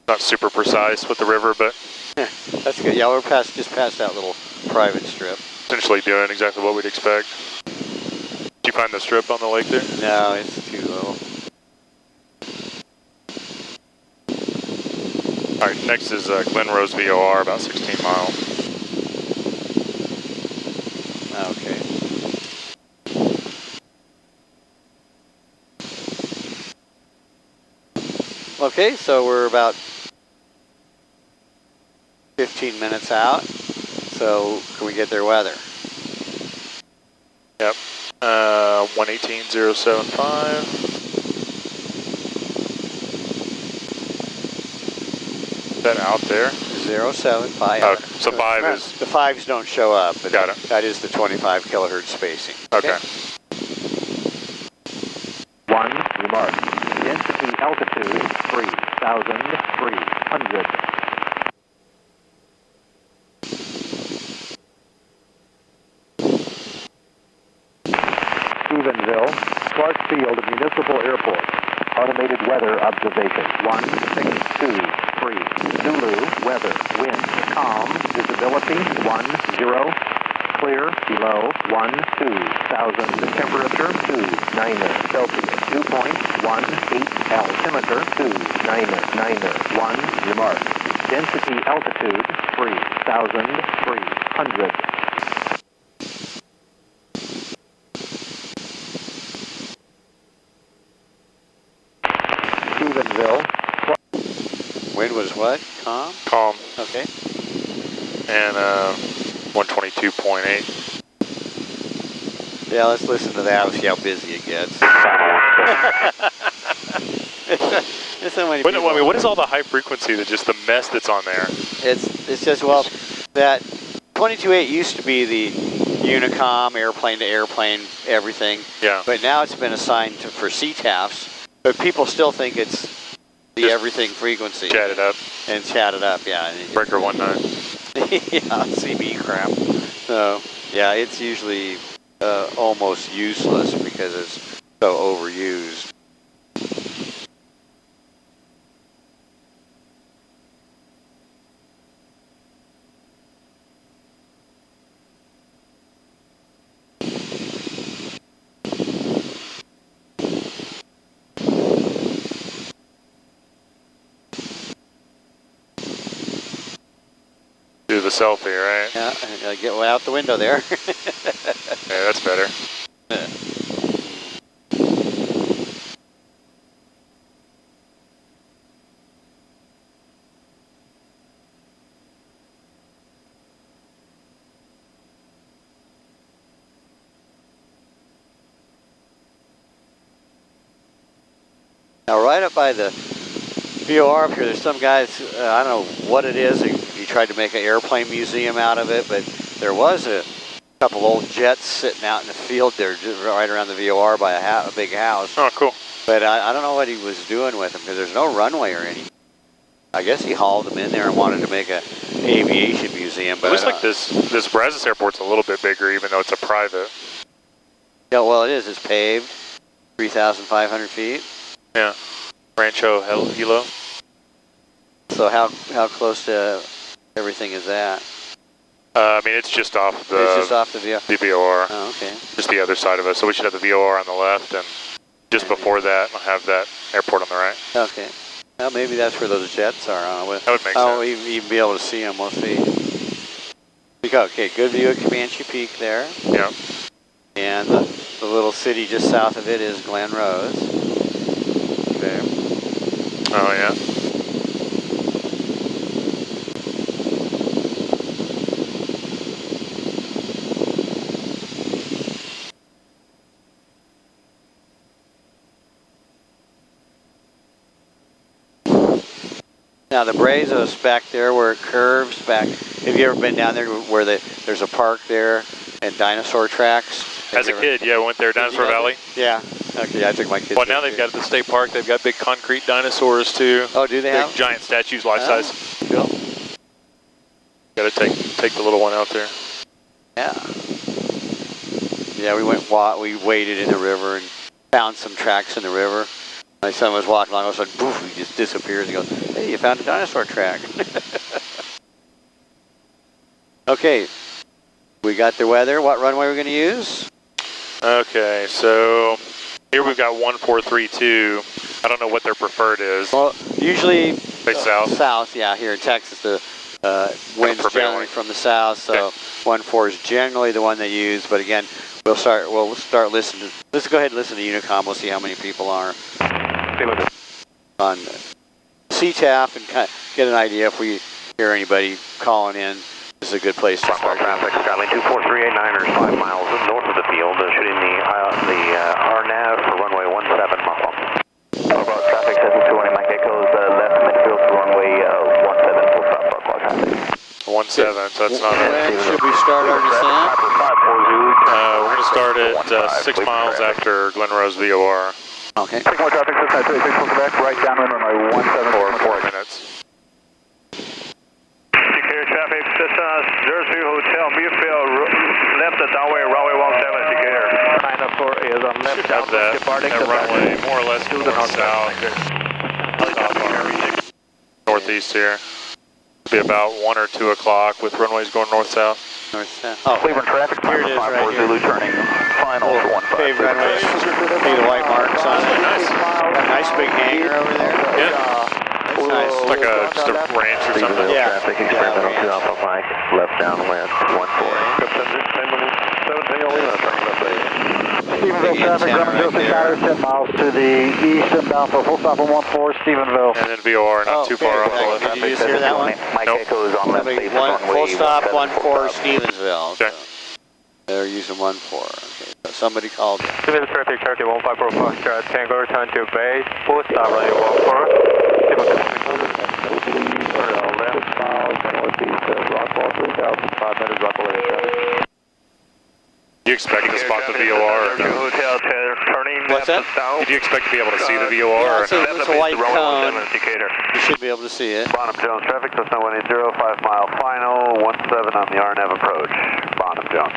Not super precise with the river, but that's good. Yeah, we're just past that little private strip. Essentially doing exactly what we'd expect. Did you find the strip on the lake there? No, it's too little. All right, next is Glen Rose VOR, about 16 miles. Okay. Okay, so we're about 15 minutes out. So can we get their weather? Yep. 118.075. Is that out there? 075. Okay, so 5 is... The 5s don't show up, but got it. That is the 25 kilohertz spacing. Okay. 1, remark. Density altitude 3,300. Stephenville, Clark Field Municipal Airport. Automated weather observation 1623. Zulu weather, wind calm, visibility 10, clear below 12,000, temperature 29 Celsius, dew point 18, altimeter 299, remark, density altitude 3,300. Stephenville. Wind was what? Calm? Calm. Okay. And 122.8. Yeah, let's listen to that and see how busy it gets. There's so many people. I mean, what is all the high frequency, just the mess that's on there? It's just, well, that 22.8 used to be the Unicom, airplane to airplane, everything. Yeah. But now it's been assigned for CTAFs. But people still think it's the Just everything frequency. Chat it up. And chat it up, yeah. Breaker 19. Yeah, CB crap. So, yeah, it's usually almost useless because it's so overused. Do the selfie, right? Yeah, get out the window there. Yeah, that's better. Now, right up by the VOR up here, there's some guys, I don't know what it is, he tried to make an airplane museum out of it, but there was a couple old jets sitting out in the field there, just right around the VOR by a big house. Oh, cool. But I don't know what he was doing with them, because there's no runway or anything. I guess he hauled them in there and wanted to make an aviation museum. But it looks like this Brazos airport's a little bit bigger, even though it's a private. Yeah, well, it is. It's paved, 3,500 feet. Yeah, Rancho Hilo. So how close to everything is that? I mean, it's just off the. It's just off the VOR. The VOR. Oh, okay. Just the other side of us. So we should have the VOR on the left, and just before that, I'll have that airport on the right. Okay. Well, maybe that's where those jets are. That would make sense. I'll even be able to see them. We'll see. Okay, good view of Comanche Peak there. Yeah. And the little city just south of it is Glen Rose. Okay. Oh, yeah. Now the Brazos back there where it curves back. Have you ever been down there where there's a park there and dinosaur tracks? As a kid, yeah, we went there, Dinosaur Valley. Yeah. Okay, I took my kids. Well, now they've got at the state park. They've got big concrete dinosaurs too. Oh, do they big have? Giant statues, life size. Cool. Got to take the little one out there. Yeah. Yeah, we waded in the river and found some tracks in the river. My son was walking along, all of a sudden, poof, he just disappears and goes, hey, you found a dinosaur track. Okay, we got the weather. What runway we're going to use? Okay, so here we've got 1432. I don't know what their preferred is. Well, usually south. South, yeah. Here in Texas, the wind's generally from the south, so 14 is generally the one they use. But again, we'll start listening. Let's go ahead and listen to Unicom. We'll see how many people are on CTAF and kind of get an idea if we hear anybody calling in. This is a good place to start. Traffic, Skyline 24389ers, 5 miles north of the field, shooting the RNAV for runway 17, muffle. About traffic, 720, Mike Echoes, left midfield to runway 17, full stop, call traffic. 17, so that's not When should we start our descent? we're going to start at 6 miles after Glen Rose VOR. Okay. 6 more traffic, 696, full Quebec, right downwind runway 17. For 4 minutes. Secure traffic, Cessna, Jersey Hotel, Buffield, left the downway, runway 17, secure. 904 is on left Should have that runway more or less going south. Northeast here. Be about 1 or 2 o'clock with runways going north-south. North-south. Oh, Cleveland traffic, here it is right here. Zulu turning final for 15. Paved runway. See the white marks on it. Nice. Got a nice big hangar over there. Yeah. That's nice. It's like just a ranch or something. Yeah. Traffic, experimental 2 Alpha Mike, left downwind 14. Stephenville traffic, running 06 hours, 10 miles to the east and bound for full stop on 14, Stephenville. And then VOR, not too far off the left. Did you just hear that one? Mike Echoes on left base Full stop 14 Stevensville. Okay. So they're using 14. Okay. So somebody called. Civil traffic, Turkey 154 Foxtrot, Tango, return to base, full stop runway 14. miles northeast of Rockwall 3000. 5 meters Rockwall area traffic. Do you expect to spot the VOR or no? Hotel turning. What's that? Did you expect to be able to see the VOR Yeah, or it's no? a white cone. You should be able to see it. Bonham Jones traffic, Cessna 180, 5 mile final, 17 on the RNAV approach. Bonham Jones.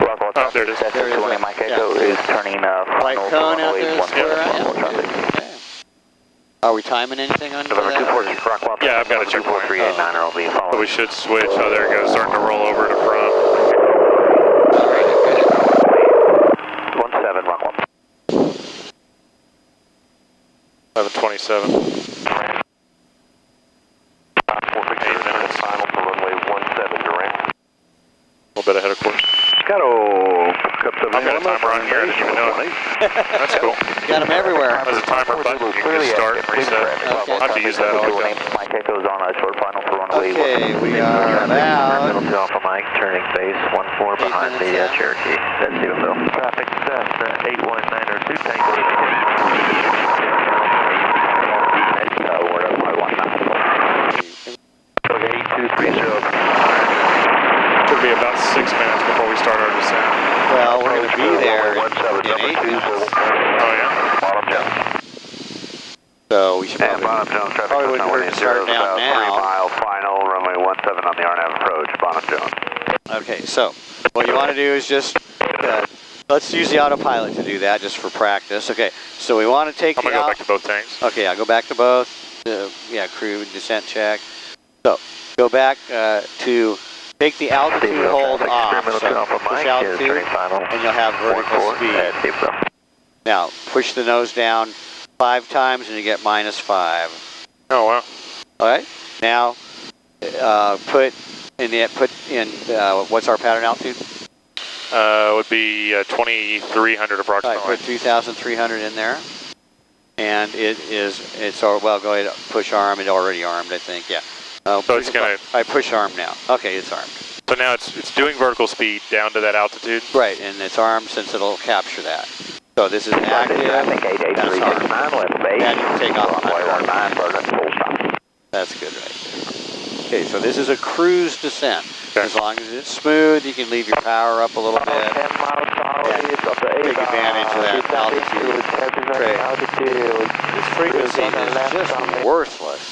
Oh, there it is. There it is. Right. Mike Echo is turning White cone out there. Yeah. Okay. Are we timing anything on November that? 246 Rockwall. Yeah, I've got a 24389 will be following. So we should switch. Oh, there it goes. Starting to roll over to front. All right, okay. 17 Rockwall. 1127. 8 minutes final for runway 17 direct. A little bit ahead of course. Scotto. I've got a timer on here. I didn't even know it. That's cool. Got them everywhere. There's a timer button. You can just start and reset. Okay. I'll have to use that. I like that. Mike Echo's on a short final for runway. Okay, we are about Middle to Alpha Mike, turning base 14 behind the Cherokee. That's Stephenville. Traffic 81902, Tango. Okay, 8230. Should be about 6 minutes before we start our descent. well, we're going to be there in 8 minutes. Oh yeah? Bottom Jones. So we should And Bonham Jones traffic, probably wouldn't hurt to start down 3 now. mile final, runway 17 on the RNAV approach. Bonham Jones. Okay, so what you want to do is just, let's use the autopilot to do that just for practice. Okay, so we want to take I'm going to go back to both tanks. Okay, I'll go back to both. Yeah, crew descent check. So go back to take the altitude hold off. So push altitude and you'll have vertical speed. Now push the nose down 5 times and you get -5. Oh wow. All right. Now put in what's our pattern altitude? Would be 2,300 approximately. Right, put 2,300 in there. And it's well, go ahead, push arm, it's already armed, I think, yeah. So it's going to... I push arm now. Okay, it's armed. So now it's doing vertical speed down to that altitude? Right, and it's armed since it'll capture that. So this is active, that's armed. And you can take off on That's good right there. Okay, so this is a cruise descent. Okay. As long as it's smooth, you can leave your power up a little bit. Take advantage of that altitude. This frequency is just worthless.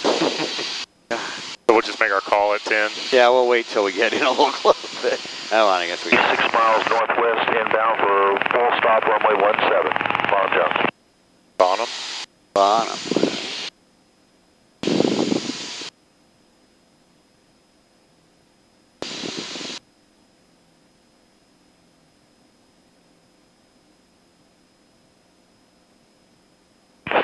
So we'll just make our call at 10? Yeah, we'll wait till we get in a little close. Oh, I guess we can. 6 miles northwest, inbound for full stop, runway 17. Bonham Jones. Bonham? Bonham.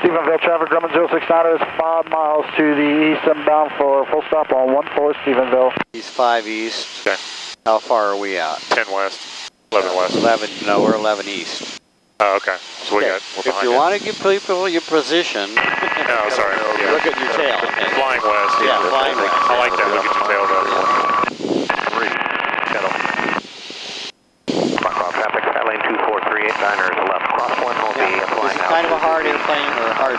Stephenville traffic, Grumman 069 is 5 miles to the east, inbound for full stop on 14 Stephenville. He's 5 east. Okay. How far are we out? 10 west. 11 west. 11, no, we're 11 east. Oh, okay. So we're If you want to give people your position, No, sorry. Yeah. look at your tail. Okay. Flying west. Yeah, flying west. I like that. Look at your tail though. 3, shuttle. Rockwall traffic, lane 24389 is left. Crosswind will be This flying is out. kind of a hard airplane, or hard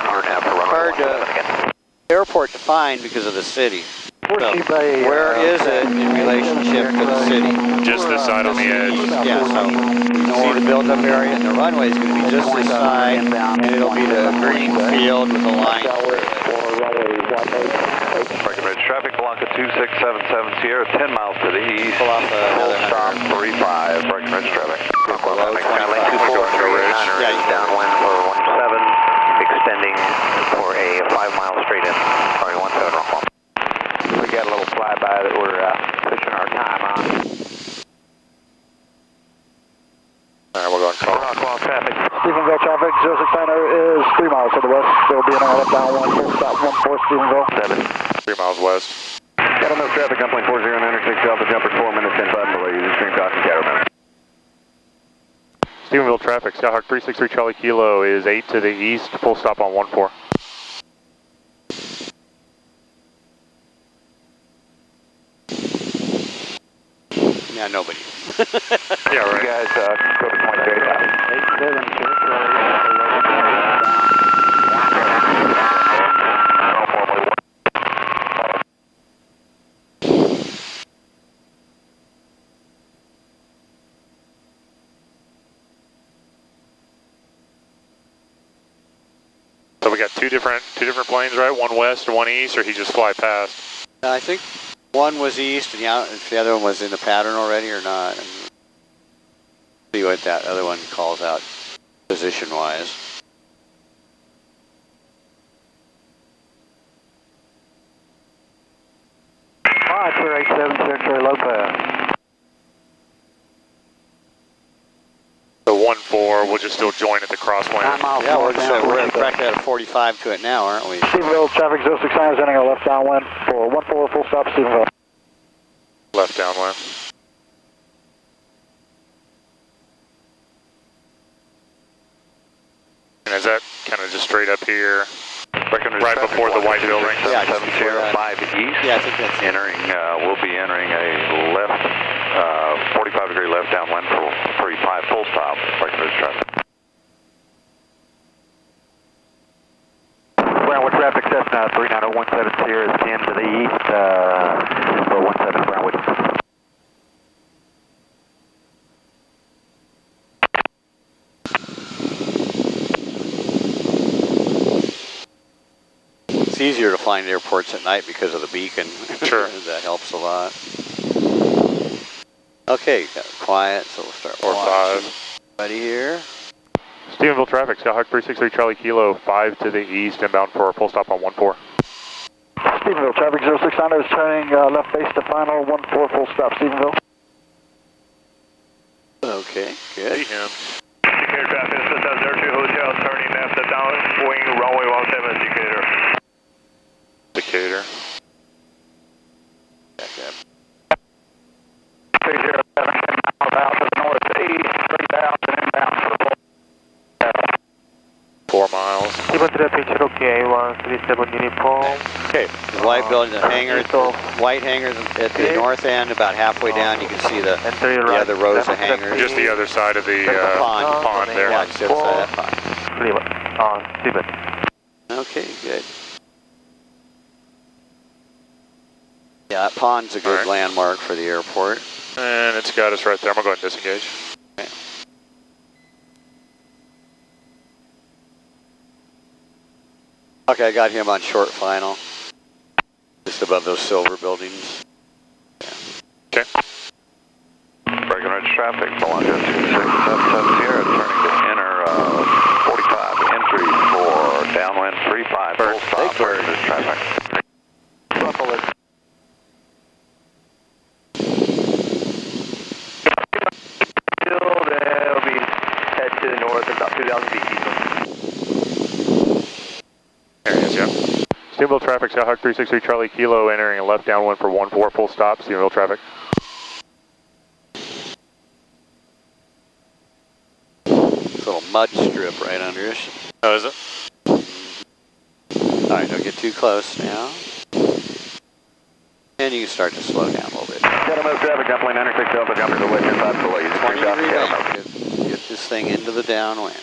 airport to find because of the city. So, where is it in relationship to the city? Just this side on the edge. Yeah, so you see the built-up area, and the runway is going to be just this side, and it'll be the green field with a line through it. Breckenridge traffic, Blanca 2677 Sierra, 10 miles to the east. Pull off another Stop 100. 35, Breckenridge traffic. Below 25. Lane 24389 is downwind for 17, extending for a 5-mile straight in. Sorry, 17 Rockwall. We got a little flyby that we're pushing our time on. Alright, we'll go and call. Rockwall traffic. Stephenville traffic, 069 is 3 miles to the west. Still being on down 1 full stop 14 Stephenville. 3 miles west. Got enough traffic, gunplane 409, 6 Delta jumper, 4 minutes inside below you. Stream caution, Catamount. Stephenville traffic, Skyhawk 363 Charlie Kilo is 8 to the east, full stop on 14. Yeah, nobody. Yeah, right. You guys go to point J. we got two different planes, right? One west and one east, or he just fly past? I think one was east, and if the other one was in the pattern already or not. And see what that other one calls out position-wise. Alright, 287, Secretary Lopez. The 1-4, we'll just still join at the crosswind. Yeah, we're practically at a 45 to it now, aren't we? Stephenville, traffic 069 is entering a left downwind for 14 full stop, Stephenville. Left downwind. And is that kind of just straight up here, right before the white building? Yeah, 705 east. Yeah, I think that's entering. We'll be entering a left, 45 degree left downwind for 35 full stop. Breckenridge traffic. Brownwood traffic, Cessna 39017 Sierra is 10 to the east, for 17 Brownwood. It's easier to find airports at night because of the beacon. Sure. That helps a lot. Okay, got quiet, so we'll start 4-5. Ready here. Stephenville traffic, Skyhawk 363 Charlie Kilo, 5 to the east, inbound for a full stop on 1-4. Stephenville traffic 069 is turning left base to final 14 full stop, Stephenville. Okay, good. See him. Decatur traffic, Cessna 02 Hotel, turning left to downwind, runway 17, Decatur. Decatur. Okay. 307 miles out to the northeast, 3,000 inbound for the 4 miles. Okay, the white building, the hangars, white hangars at the north end, about halfway down, you can see the other rows of hangars. Just the other side of the pond there. Yeah, just the other side of that pond. Okay, good. Yeah, that pond's a good landmark for the airport. And it's got us right there. I'm going to go ahead and disengage. Okay. Okay, I got him on short final. Just above those silver buildings. Yeah. Okay. Breckenridge traffic, Belongo 2677 Sierra, turning to enter 45 entry for downwind 35 full stop. Breckenridge traffic. It'll be head to the north, about 2,000 feet east. There it is, yeah. Stephenville traffic, Skyhawk 363 Charlie Kilo, entering a left downwind for 14 full stop. Stephenville traffic. This little mud strip right under us. Oh, is it? Alright, don't get too close now. And you can start to slow down a little bit. Got a move traffic, upline 96 Delta, jumping to the west inside the lane. 20 degree wind. Get this thing into the downwind.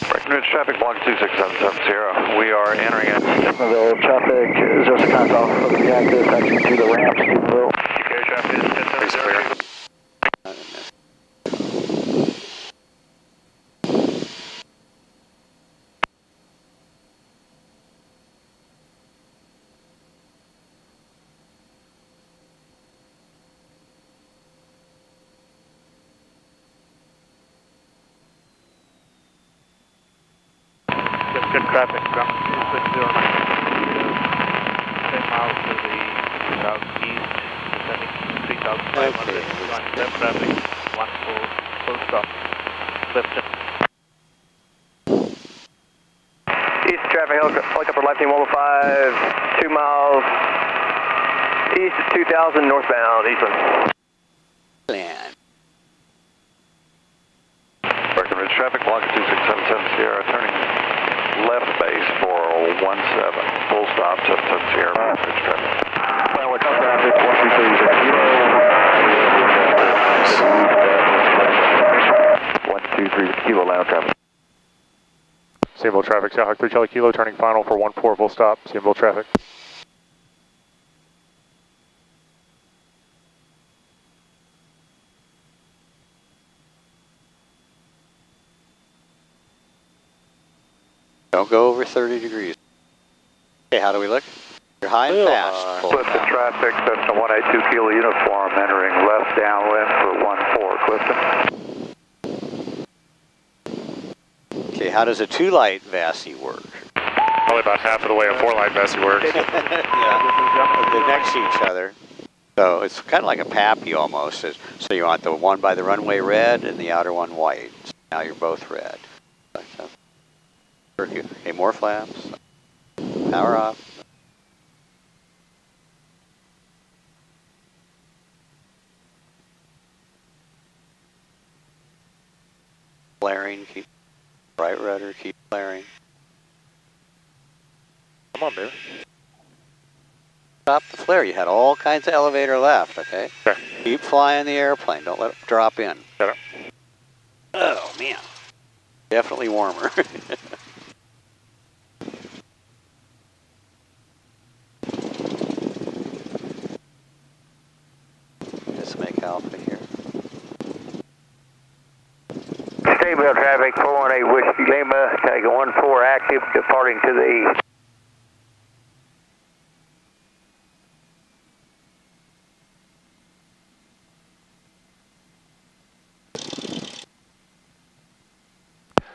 Breckenridge traffic, Block 2677 Sierra. We are entering it. Stephenville traffic 069 off of the active, taxi to the ramp, Stephenville. Decatur traffic is clear. Not in this. Good traffic from 2609. 10 miles to the southeast, descending 3,500. Left traffic, 1 full stop. Left. East traffic, helicopter left team 105, 2 miles east of 2,000 northbound, Eastland. Land. Breckenridge traffic, Block 2677 Sierra, turning left base for 17. Full stop, 77 Sierra, Breckenridge traffic. Well, we're coming down to 123 Kilo Lounge traffic. Stephenville traffic, Skyhawk 3 Charlie Kilo, turning final for 14 full stop. Stephenville traffic. Don't go over 30 degrees. Okay, how do we look? You're high and fast. Clifton traffic, Cessna 182 Kilo uniform, entering left downwind for 14, Clifton. Okay, how does a 2-light VASI work? Probably about half of the way a 4-light VASI works. Yeah, they're next to each other. So it's kind of like a PAPI almost. So you want the one by the runway red and the outer one white. So now you're both red. Okay, more flaps. Power off. Flaring, keep right rudder, keep flaring. Come on, baby. Stop the flare. You had all kinds of elevator left, okay? Okay. Keep flying the airplane. Don't let it drop in. Got it. Oh, man. Definitely warmer. Just make alpha here. Stable traffic 418 Whiskey Lima, Tiger 14 active, departing to the east.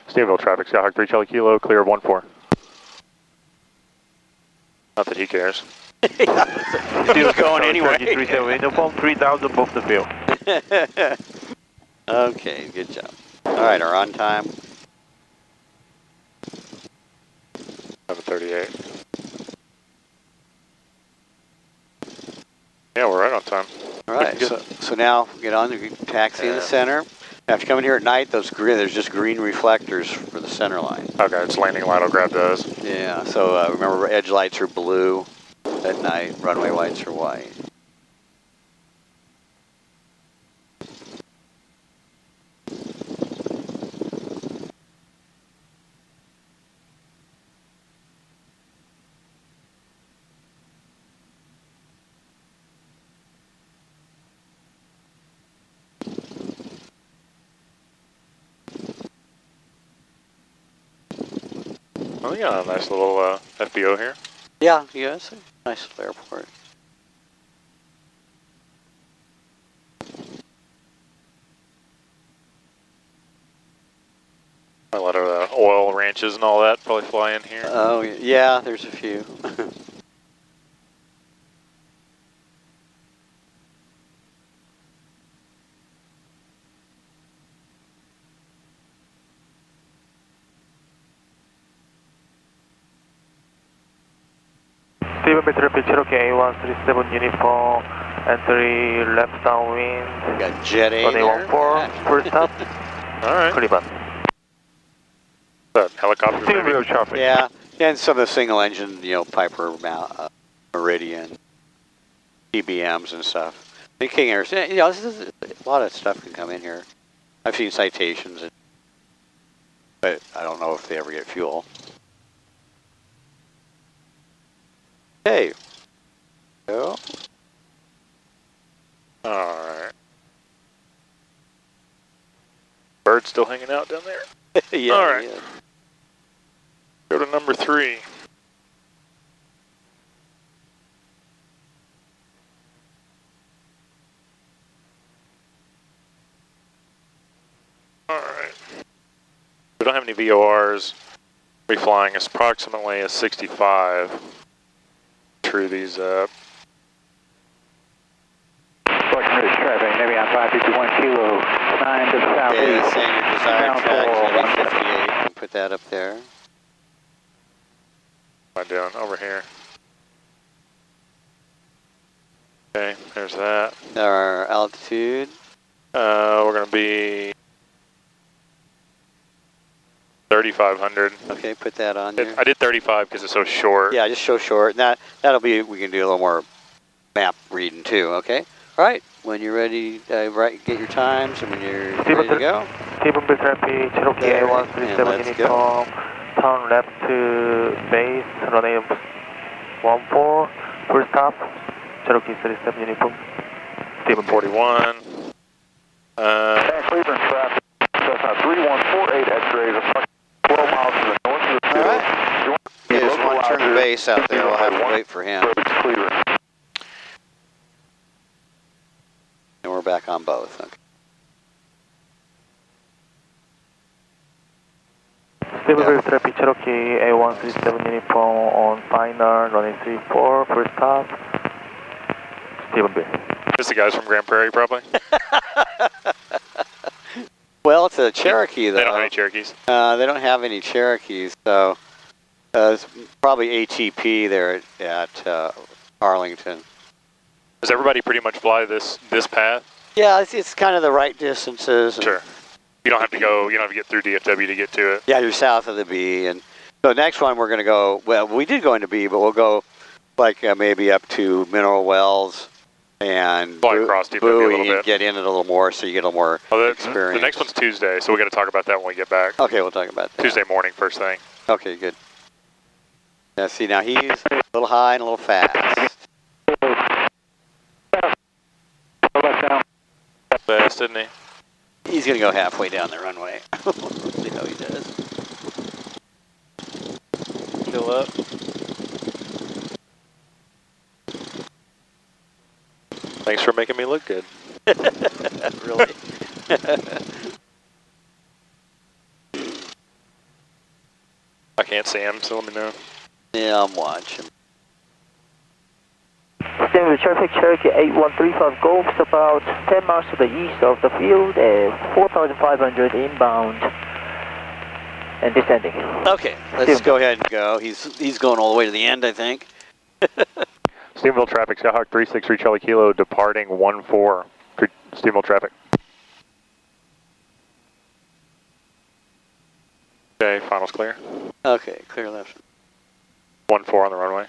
Stevenville traffic, Skyhawk 3 Charlie Kilo, clear of 14. Not that he cares. Dude's going anyway. 37 uniform, 3000 above the field. Okay, good job. All right, our on time. 7:38. Yeah, we're right on time. All right, so now get on the taxi in the center. After coming here at night, there's just green reflectors for the center line. Okay, it's landing light, I'll grab those. Yeah, so remember edge lights are blue at night, runway lights are white. Oh, we got a nice little FBO here. Yeah, it's a nice little airport. A lot of oil ranches and all that probably fly in here. Oh, yeah, there's a few. Stevenville traffic, Cherokee A137 uniform, entry left downwind. We got Jet A there. 14, first stop. All right. Cleveland. Helicopter. Stevenville traffic. Yeah, and some of the single engine, Piper, Meridian, GPMs and stuff. The King Airs, this is, a lot of stuff can come in here. I've seen citations, but I don't know if they ever get fuel. Okay. Go. Alright. Bird's still hanging out down there? Yeah. Alright. Yeah. Go to number 3. Alright. We don't have any VORs. We're flying approximately a 65. Through these Traffic, maybe on 551 Kilo, 9 to the southeast. Yeah, saying your desired track, 58. Can put that up there. What am I doing? Over here. Okay, there's that. Our altitude. We're going to be 3,500. Okay, put that on there. I did 35 because it's so short. Yeah, just show short. That'll be, we can do a little more map reading too, okay? All right, when you're ready, get your times, and when you're ready to go. Stevenville traffic, Cherokee A137 uniform, turn left to base, runway 14, first stop, Cherokee 37 uniform. Steven 41. Cleveland traffic, Cessna 3148 X-rays, 12 miles to the north of the field. base out there. We'll have to wait for him. And we're back on both. Okay. Stable traffic Cherokee A137 uniform on final running 34 first stop. Stephenville. Just the guys from Grand Prairie, probably. Well, it's a Cherokee, though. They don't have any Cherokees. They don't have any Cherokees, so it's probably ATP there at Arlington. Does everybody pretty much fly this path? Yeah, it's kind of the right distances. Sure. You don't have to go. You don't have to get through DFW to get to it. Yeah, you're south of the B, and so next one we're going to go. Well, we did go into B, but we'll go like maybe up to Mineral Wells and fly across DFW a Bowie little bit. And get in it a little more, so you get a little more experience. The next one's Tuesday, so we got to talk about that when we get back. Okay, we'll talk about that. Tuesday morning, first thing. Okay, good. Now, see, now he's a little high and a little fast. Fast, isn't he? He's going to go halfway down the runway. See how he does. Fill up. Thanks for making me look good. Really? I can't see him, so let me know. Yeah, I'm watching. Standing with traffic Cherokee 8135 Golf, about 10 miles to the east of the field, 4,500 inbound and descending. Okay, let's go ahead and go. He's going all the way to the end, I think. Stephenville traffic, Skyhawk 363 Charlie Kilo, departing 14 for Stephenville traffic. Okay, finals clear. Okay, clear left. 14 on the runway.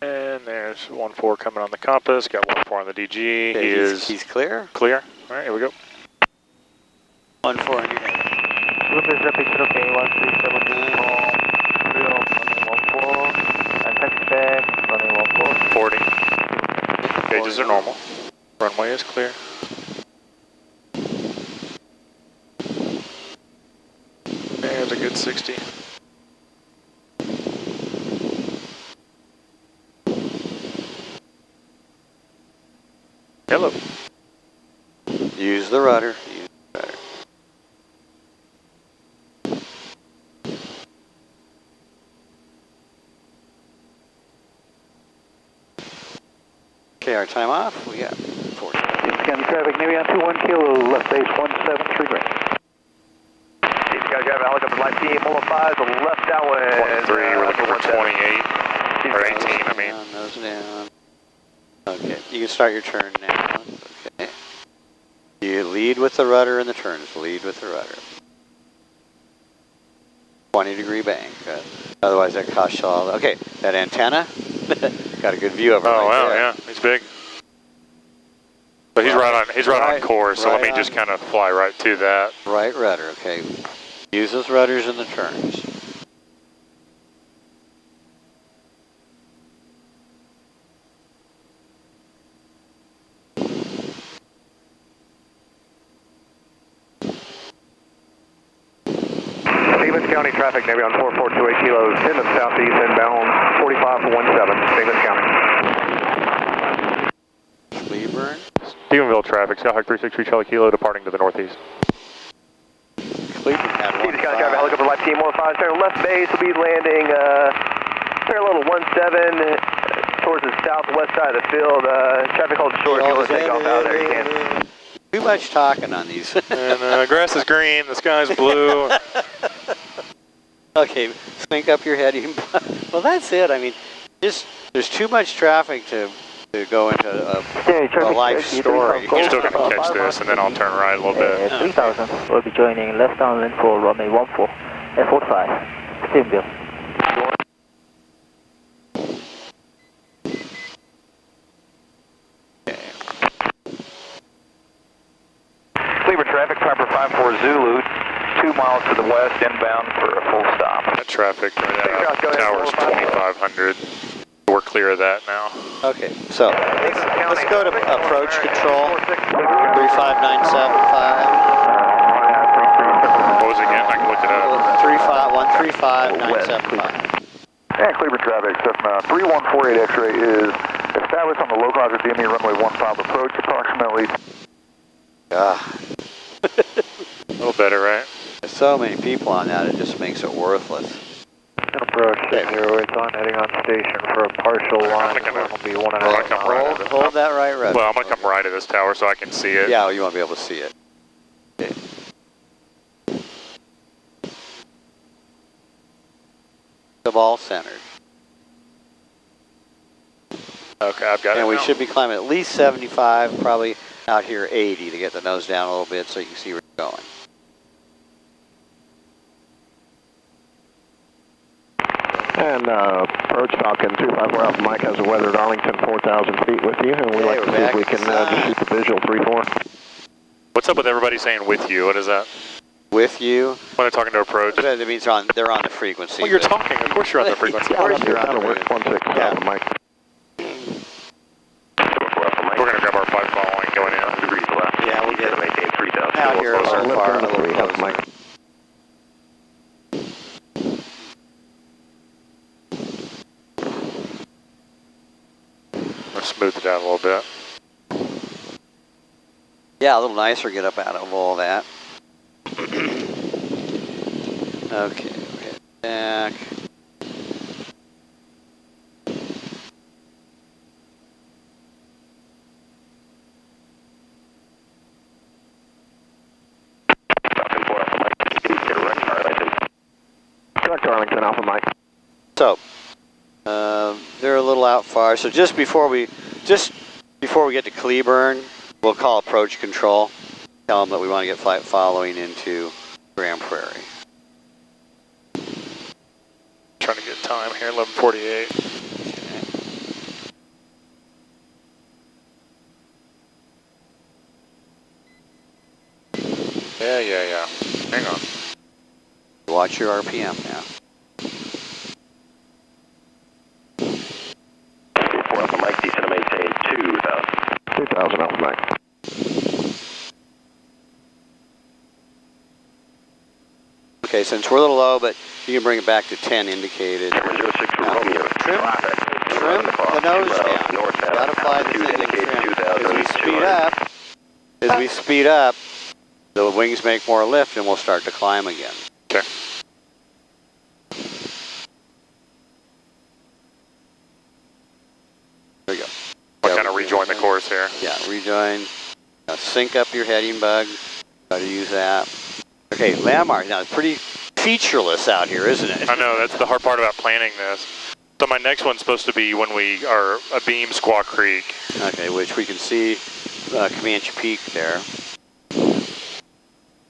And there's 14 coming on the compass, got 14 on the DG. Okay, he's clear? Clear. All right, here we go. 14 on your head. Traffic Cherokee 137 and taxi back, running 40. Gauges are normal. Runway is clear. There's a good 60. Hello. Use the rudder. Okay, our time off. We got 40. County traffic, Navy on 21 Kilo, left base 173 green. Easy County traffic, helicopter line team, 105, the left downwind. 23, we're looking for 28, or 18, I mean. Nose down. Okay, you can start your turn now. Okay. You lead with the rudder in the turns. Lead with the rudder. 20-degree bank. Otherwise, that costs you all. Okay, that antenna. Got a good view of it. Oh right wow, there. yeah, he's big. But he's right on course, so let me just kind of fly right to that. Right rudder. Okay. Use those rudders in the turns. Stevens County traffic, Navy on 4428 kilos in the southeast inbound, 45 for 17, Stevens County. Cleburne. Stephenville traffic, Skyhawk 363 Charlie Kilo, departing to the northeast. Cleburne had Stevens County traffic, helicopter light team 105, center left base will be landing parallel to 17 towards the southwest side of the field. Traffic hold short if you want to take off out there, you can. Too much talking on these. And grass is green, the sky's blue. Okay, think up your head. Well, that's it. I mean, there's too much traffic to go into a life story. You're still going to catch this, and then I'll turn right a little bit. 3000 will be joining left downwind for runway 14 at 45, Stephenville. Cleveland traffic, Piper 54 Zulu, 2 miles to the west, inbound for a full stop. That traffic right at tower's 2500. We're clear of that now. Okay, so let's go to approach control, 35975. 135975. And Cleveland traffic, Cessna 3148 X-ray is established on the localizer DME runway 15 approach, approximately. Ah. A little better, right? There's so many people on that, it just makes it worthless. Approach 0, it's on, heading on station for a partial line. It'll be 1.5 miles. Hold that right, Red. Well, I'm going to come right at this tower so I can see it. Yeah, you want to be able to see it. Okay. The ball centered. Okay, I've got it. And we now. should be climbing at least 75, probably out here 80 to get the nose down a little bit so you can see where you're going. And approach Falcon 254 Alpha Mike has a weather at Arlington 4,000 feet with you, and we'd like to see if we can just shoot the visual 3-4. What's up with everybody saying with you? What is that? With you? When they're talking to approach? That means they're on the frequency. Well, you're talking. Of course you're on the frequency. Of course you're on the frequency. 16 Alpha Mike. We're going to grab our 5 following going in. Yeah, we'll get out here a little far, a little closer. Smooth it out a little bit. Yeah, a little nicer get up out of all that. Okay, we'll head back. Correct, Arlington Alpha Mike. So, they're a little out far. So just before we get to Cleburne, we'll call approach control. Tell them that we want to get flight following into Grand Prairie. Trying to get time here, 11:48. Okay. Yeah. Hang on. Watch your RPM now. 4 Alpha Mike, descend to maintain 2,000. 2,000 Alpha Mike. Okay, since we're a little low, but you can bring it back to 10 indicated. 06 Romeo. Trim the nose down. Gotta fly the thing in trim. As we speed up, the wings make more lift and we'll start to climb again. Okay. There we go. I'll kind of rejoin the course here. Yeah, rejoin. Now sync up your heading bug. Try to use that. Okay, landmark. Now, it's pretty featureless out here, isn't it? I know, that's the hard part about planning this. So my next one's supposed to be when we are abeam Squaw Creek. Okay, which we can see Comanche Peak there.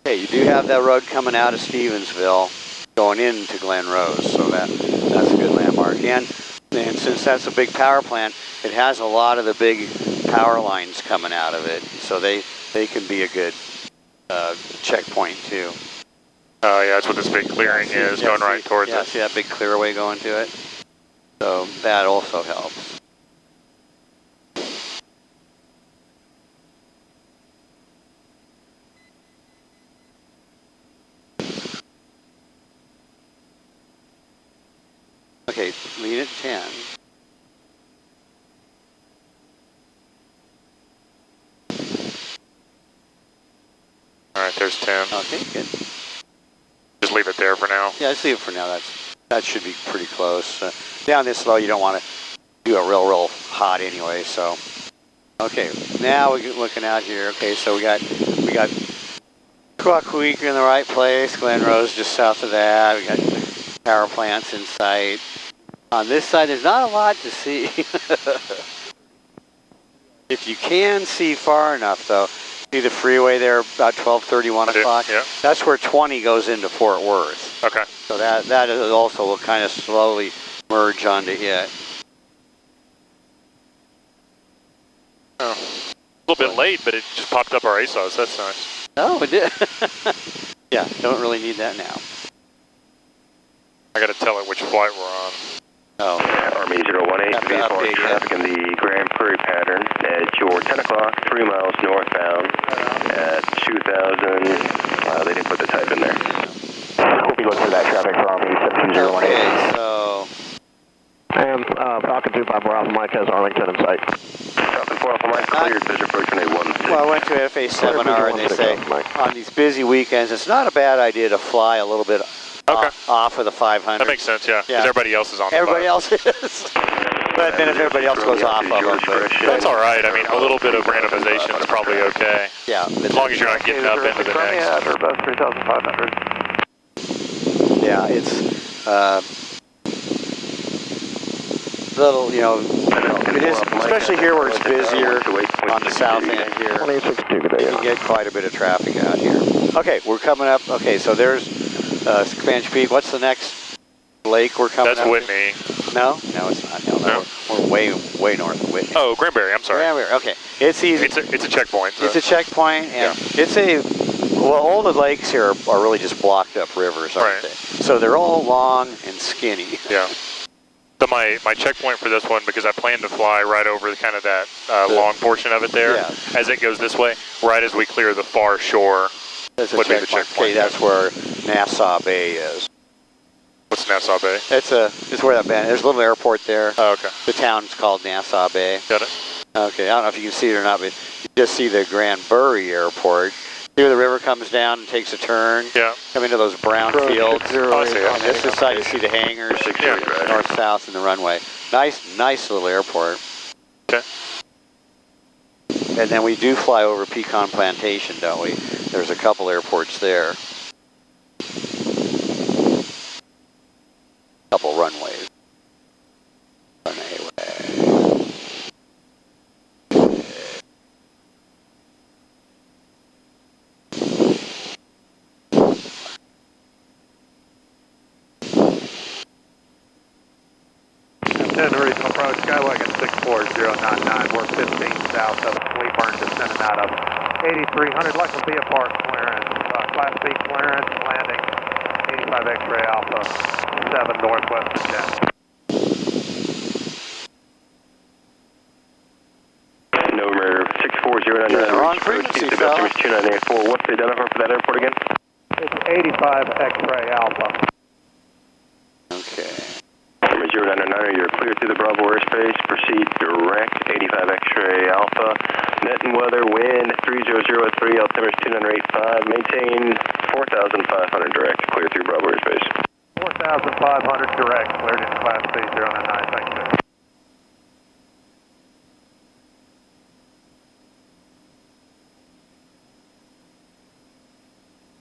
Okay, you do have that road coming out of Stevensville going into Glen Rose, so that's a good landmark. And since that's a big power plant, it has a lot of the big power lines coming out of it, so they can be a good checkpoint too. Oh yeah, that's what this big clearing is, going right towards it. Yeah, see that big clearway going to it? So that also helps. Okay, lead at 10. Alright, there's 10. Okay, good. Just leave it there for now. Yeah, let's leave it for now. That should be pretty close. Down this low, you don't want to do it real hot anyway. So, okay, now we're looking out here. Okay, so we got Quaqueque in the right place. Glen Rose just south of that. We got power plants in sight. On this side, there's not a lot to see. If you can see far enough, though. See the freeway there about 12:30, 1 o'clock? Yeah. That's where 20 goes into Fort Worth. Okay. So that is also will kind of slowly merge onto it. Oh. A little bit late, but it just popped up our ASOS. That's nice. Oh, it did. Yeah, don't really need that now. I got to tell it which flight we're on. Oh. Army 018, V4 traffic in the Grand Prairie pattern at your 10 o'clock, 3 miles northbound at 2,000. They didn't put the type in there. We'll be looking for that traffic for Army Okay, so... And Falcon 254 Alpha Mike has Arlington in sight. Falcon 4 Alpha Mike, cleared, visual approaching A16. Well, I went to FA seminar and they say on these busy weekends, it's not a bad idea to fly a little bit off of the 500. That makes sense, yeah. Because everybody else is on Everybody the else is. But then if everybody else goes off of them. That's all right. I mean, a little bit of randomization is probably okay. Yeah. As long as you're not getting up into the next. Yeah, or about 3,500. Yeah, it's little, you know, it is, especially here where it's busier on the south end here. You can get quite a bit of traffic out here. Okay, we're coming up. Okay, so there's Comanche Peak. What's the next lake we're coming up? That's Whitney. No, it's not. No. We're way north of Whitney. Oh, Granbury. I'm sorry. Granbury. Okay, it's easy. It's a checkpoint. So. It's a checkpoint, and it's a. Well, all the lakes here are really just blocked up rivers, aren't they? So they're all long and skinny. Yeah. So my checkpoint for this one, because I plan to fly right over kind of that long portion of it there, as it goes this way, right as we clear the far shore, would be the checkpoint. Okay, that's where Nassau Bay is. What's Nassau Bay? It's where that band. There's a little airport there. Oh, okay. The town's called Nassau Bay. Got it. Okay, I don't know if you can see it or not, but you just see the Granbury Airport. Here the river comes down and takes a turn. Yeah. Come into those brown fields. I see it. On this side you see the hangars, north-south and the runway. Nice little airport. Okay. And then we do fly over Pecan Plantation, don't we? There's a couple airports there. Couple runways. Regional approach, Skywagon 64099, we're 15 south of Cleburne, descending out of 8300, likely VFR clearance, Class B clearance, landing 85 X-ray Alpha 7 northwest of 10. November 64099. Wrong frequency, fella. 2984. What's the identifier for that airport again? It's 85 X-ray Alpha. Okay. November 099, you're clear through the Bravo airspace. Proceed direct, 85 X-ray Alpha. Net and weather, wind 3003, altimeter 2985. Maintain 4,500 direct, clear through Bravo airspace. 4,500 direct, cleared into Class B 099, thank you.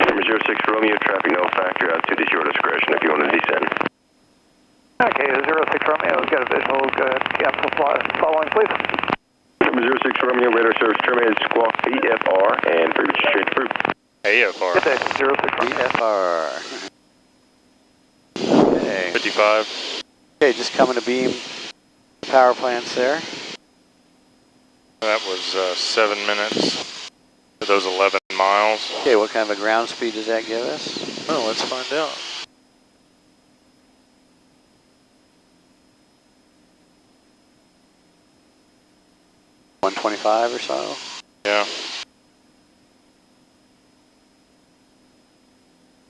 November 06 Romeo, traffic no factor, altitude is your discretion if you want to descend. Okay, 06 Romeo, we've got a visual. Go ahead, capital following, please. Number 06 Romeo, radar service terminated, squawk BFR, and frequency straight through. AFR. Good day, 06 Romeo. BFR. Okay. 55. Okay, just coming to beam power plants there. That was 7 minutes for those 11 miles. Okay, what kind of a ground speed does that give us? Oh, let's find out. $125 or so? Yeah.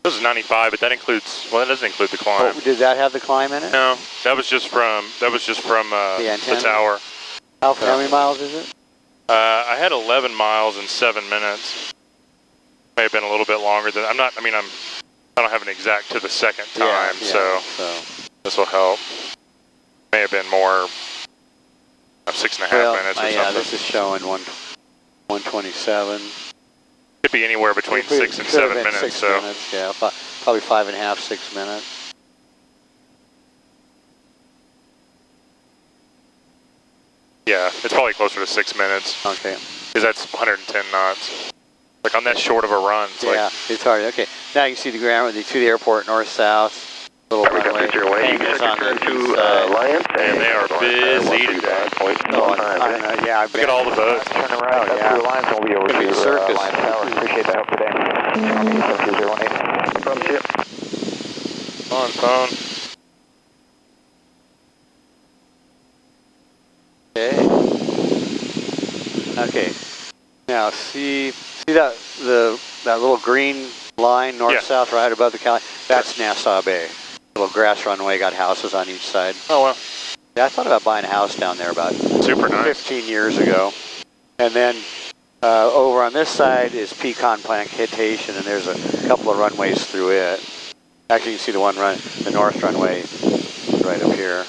This is 95, but that includes, well, that doesn't include the climb. Oh, did that have the climb in it? No, that was just from the tower. How many miles is it? I had 11 miles in 7 minutes. May have been a little bit longer than, I don't have an exact to the second time, so this will help. May have been more, 6.5 minutes or something. Yeah, this is showing 127. Could be anywhere between 6 and 7 minutes. 6 minutes, yeah, probably 5.5, 6 minutes. Yeah, it's probably closer to 6 minutes. Okay. Because that's 110 knots. Like on that short of a run. It's hard. Okay, now you can see the ground with the airport north-south. Little runway. Hangers on the east side. And they are busy today. Look at all the boats. Turn around. Yeah. The lines will be over to circus. Line Tower. Appreciate the help today. From ship. On phone. Okay. Now see that little green line north-south right above the Cali? That's Nassau Bay. little grass runway, got houses on each side. Oh, well. Yeah, I thought about buying a house down there about super nice. 15 years ago. And then over on this side is pecan plantation, and there's a couple of runways through it. Actually, you can see the north runway right up here.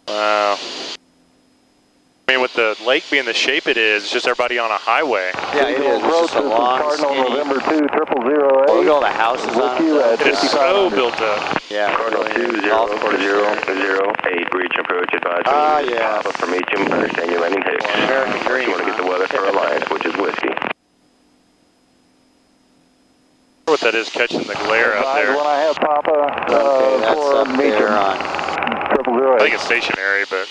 Wow. I mean, with the lake being the shape it is, it's just everybody on a highway. Yeah, it is. It's just a long, Cardinal skinny. November 2, 0008. Look at all the houses on it. It is so built up. Yeah, Cardinal really. 2008, breach approach advisory. Ah, yeah. Papa from HM, understand your landing Hicks. American Dream. You want to get the weather for Alliance, which is whiskey. I wonder what that is catching the glare out there. When I have Papa Okay, that's for up there on. 0008. I think it's stationary, but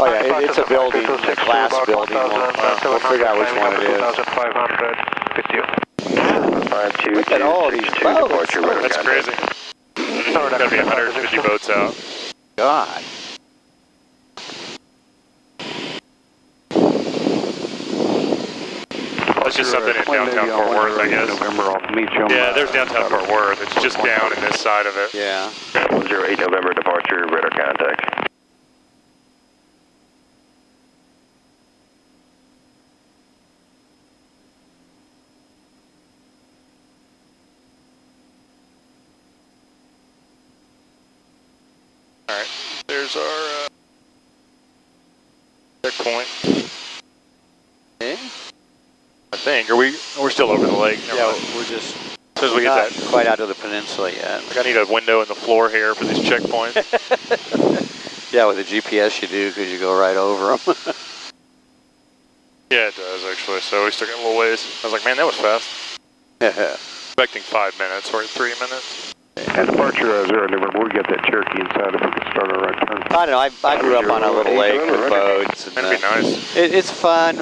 Oh yeah, it's a building, a glass building. We'll figure out which one it is. 2,500 with you. 52, Look at all these boats. departure radar that's contact. crazy. There's got to be 150 boats out. God. That's just something in downtown Fort Worth, I guess. Yeah, there's downtown Fort Worth. It's just down in this side of it. Yeah. 08 November departure radar contact. All right, there's our checkpoint. Okay. I think. We're still over the lake. Never Yeah, mind. we're just As soon as we not get that, quite out of the peninsula yet. like I need a window in the floor here for these checkpoints. Yeah, with the GPS you do, because you go right over them. Yeah, it does actually. So we still got a little ways. I was like, man, that was fast. Expecting 5 minutes. We're at 3 minutes. At departure 0 November, we get that Cherokee inside if we could start our right turn. I don't know. I grew up on a little lake with boats. And, That'd be nice. It's fun,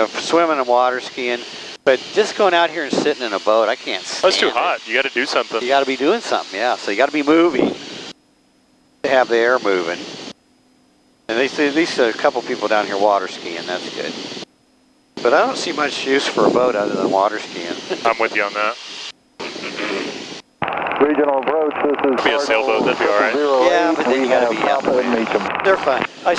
swimming and water skiing. But just going out here and sitting in a boat, I can't stand That's too hot. You got to do something. You got to be doing something, yeah. So you got to be moving to have the air moving. And they see at least a couple people down here water skiing. That's good. But I don't see much use for a boat other than water skiing. I'm with you on that. Regional approach, this is Be a sailboat, that'd be all right. Yeah, but then you got to be up. They're fun. I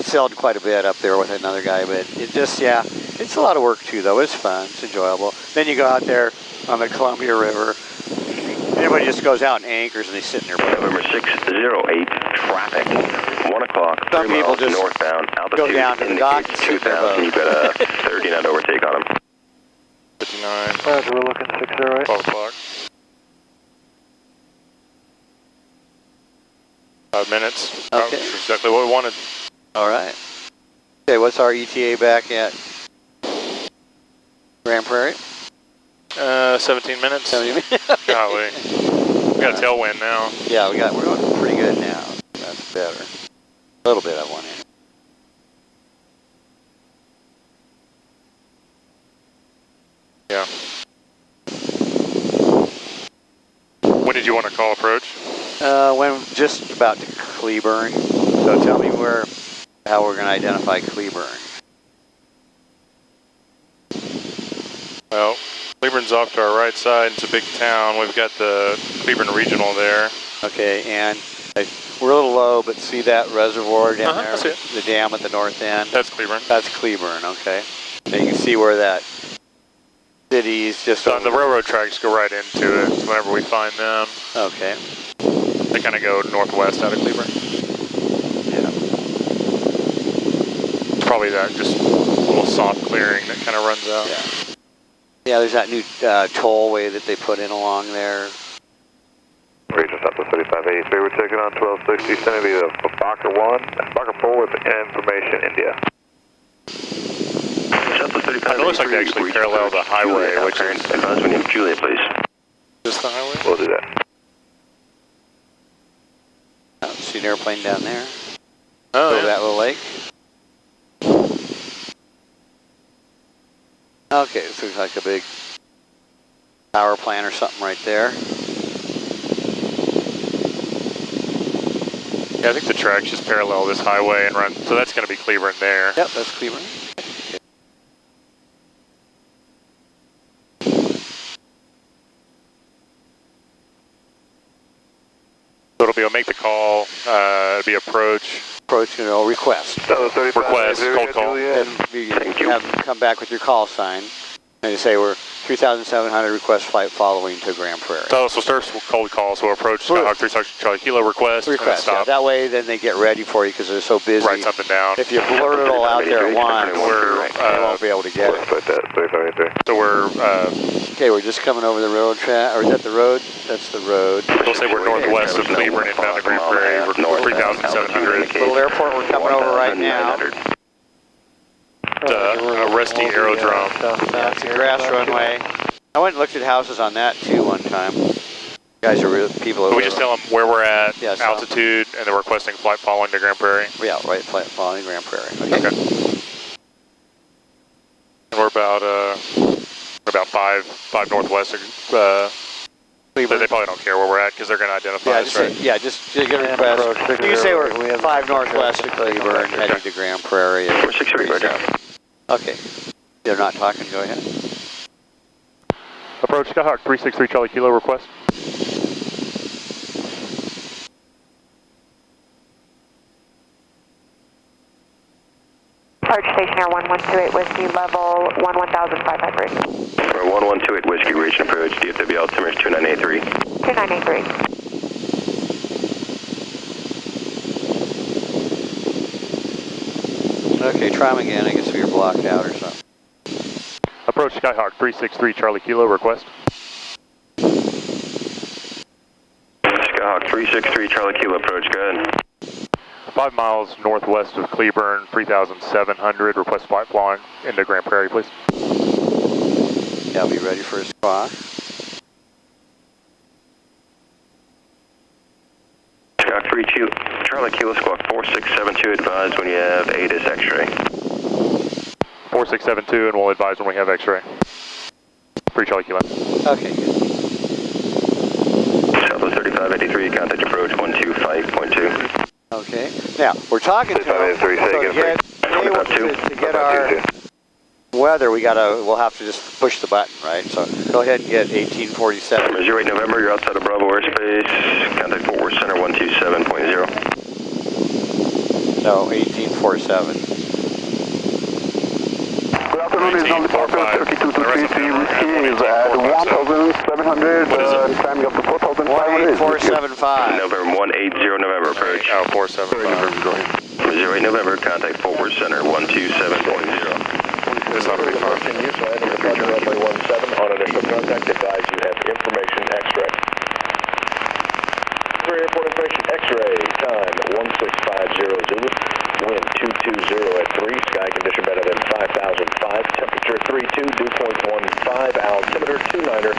sailed quite a bit up there with another guy, but it just, yeah, it's a lot of work too, though. It's fun. It's enjoyable. Then you go out there on the Columbia River. Everybody just goes out and anchors, and they sit in their boat. November 608, traffic, 1 o'clock, Some 3 people miles just northbound, altitude go down to the dock and sit in their 2000, you've got a 30 knot overtake on them. 59. Roger, we're looking 608. 12 o'clock. 5 minutes. Okay. That's exactly what we wanted. All right. Okay, what's our ETA back at Grand Prairie? 17 minutes. 70 minutes. Golly. We got a tailwind now. Yeah, we're going pretty good now. That's better. A little bit I want in. Yeah. When did you want to call approach? When just about to Cleburne. So tell me how we're going to identify Cleburne. Well, Cleburne's off to our right side. It's a big town. We've got the Cleburne Regional there. Okay, and we're a little low, but see that reservoir down there? I see it. The dam at the north end? That's Cleburne. That's Cleburne, okay. And you can see where that city's just on the railroad tracks go right into it whenever we find them. Okay. They kind of go northwest out of Cleburne. Yeah. It's probably that just little soft clearing that kind of runs out. Yeah. Yeah, there's that new tollway that they put in along there. Region Southwest 3583, we're taking on 1260, sending me to Bakar 1, Bakar 4 with information, India. It looks like they actually parallel the highway, which is... Advise when you have Juliet, please. Just the highway? We'll do that. Oh, see an airplane down there? Oh, yeah. That little lake? Okay, this looks like a big power plant or something right there. Yeah, I think the tracks just parallel this highway and run, so that's going to be Cleburne there. Yep, that's Cleburne. it'll be a make the call, it'll be approach. Approach, request. Request, cold call. And you have them come back with your call sign. And you say we're 3,700 request flight following to Grand Prairie. So first we'll cold call, so we'll approach Skyhawk 36 Charlie Kilo request. Request, yeah. That way then they get ready for you because they're so busy. Write something down. If you blurt it all out there at once, they won't be able to get it. So we're... okay, we're just coming over the road track, or is that the road? That's the road. We'll say we're northwest of Cleveland, inbound to Grand Prairie. We're 3,700. Little airport we're coming over right now. A rusty aerodrome. Yeah, it's a grass runway. I went and looked at houses on that too one time. You guys are real people. We just tell them where we're at, altitude, and they're requesting flight following to Grand Prairie. Yeah, right, flight following Grand Prairie. Okay. And we're about five northwest. They probably don't care where we're at because they're going to identify us, right? Just get a request. You say we're 5 northwest of Cleveland, heading to Grand Prairie. 463, okay. They're not talking, go ahead. Approach Skyhawk 363 Charlie Kilo request. Approach Station Air 1128 Whiskey, level 11,500. For 1128 Whiskey, reach and approach, DFW altimeter 2983. 2983. Okay, try them again. I guess we were blocked out or something. Approach Skyhawk 363 Charlie Kilo request. Skyhawk 363 Charlie Kilo approach, go ahead. 5 miles northwest of Cleburne, 3,700. Request flight flying into Grand Prairie, please. Yeah, I'll be ready for a squawk. Skyhawk 3 Charlie Kilo squawk 4672, advise when you have ATIS X-ray. 4672, and we'll advise when we have X-ray. 3 Charlie Kilo. Okay. Southwest 3583, contact approach 125.2. Okay. Now, we're talking to them, so to get our weather, we'll have to just push the button, right? So go ahead and get 1847. 08 November, you're outside of Bravo airspace, contact Fort Worth Center 127.0. No, 1847. Good afternoon, it's on the Parker 3223 Whiskey is at 1,700, timing up to 4,500. 18475. November 180 November approach. Oh, 475. 08 November, contact Fort Worth Center 127.0. This ought to be fun. Continue, so heading departure runway 17 on initial contact, advise you have information X-ray. For airport information X-ray, time 1650 Zulu, wind 220 at 3, sky condition better than 5,005, temperature 32, dew point 15, altimeter 2986.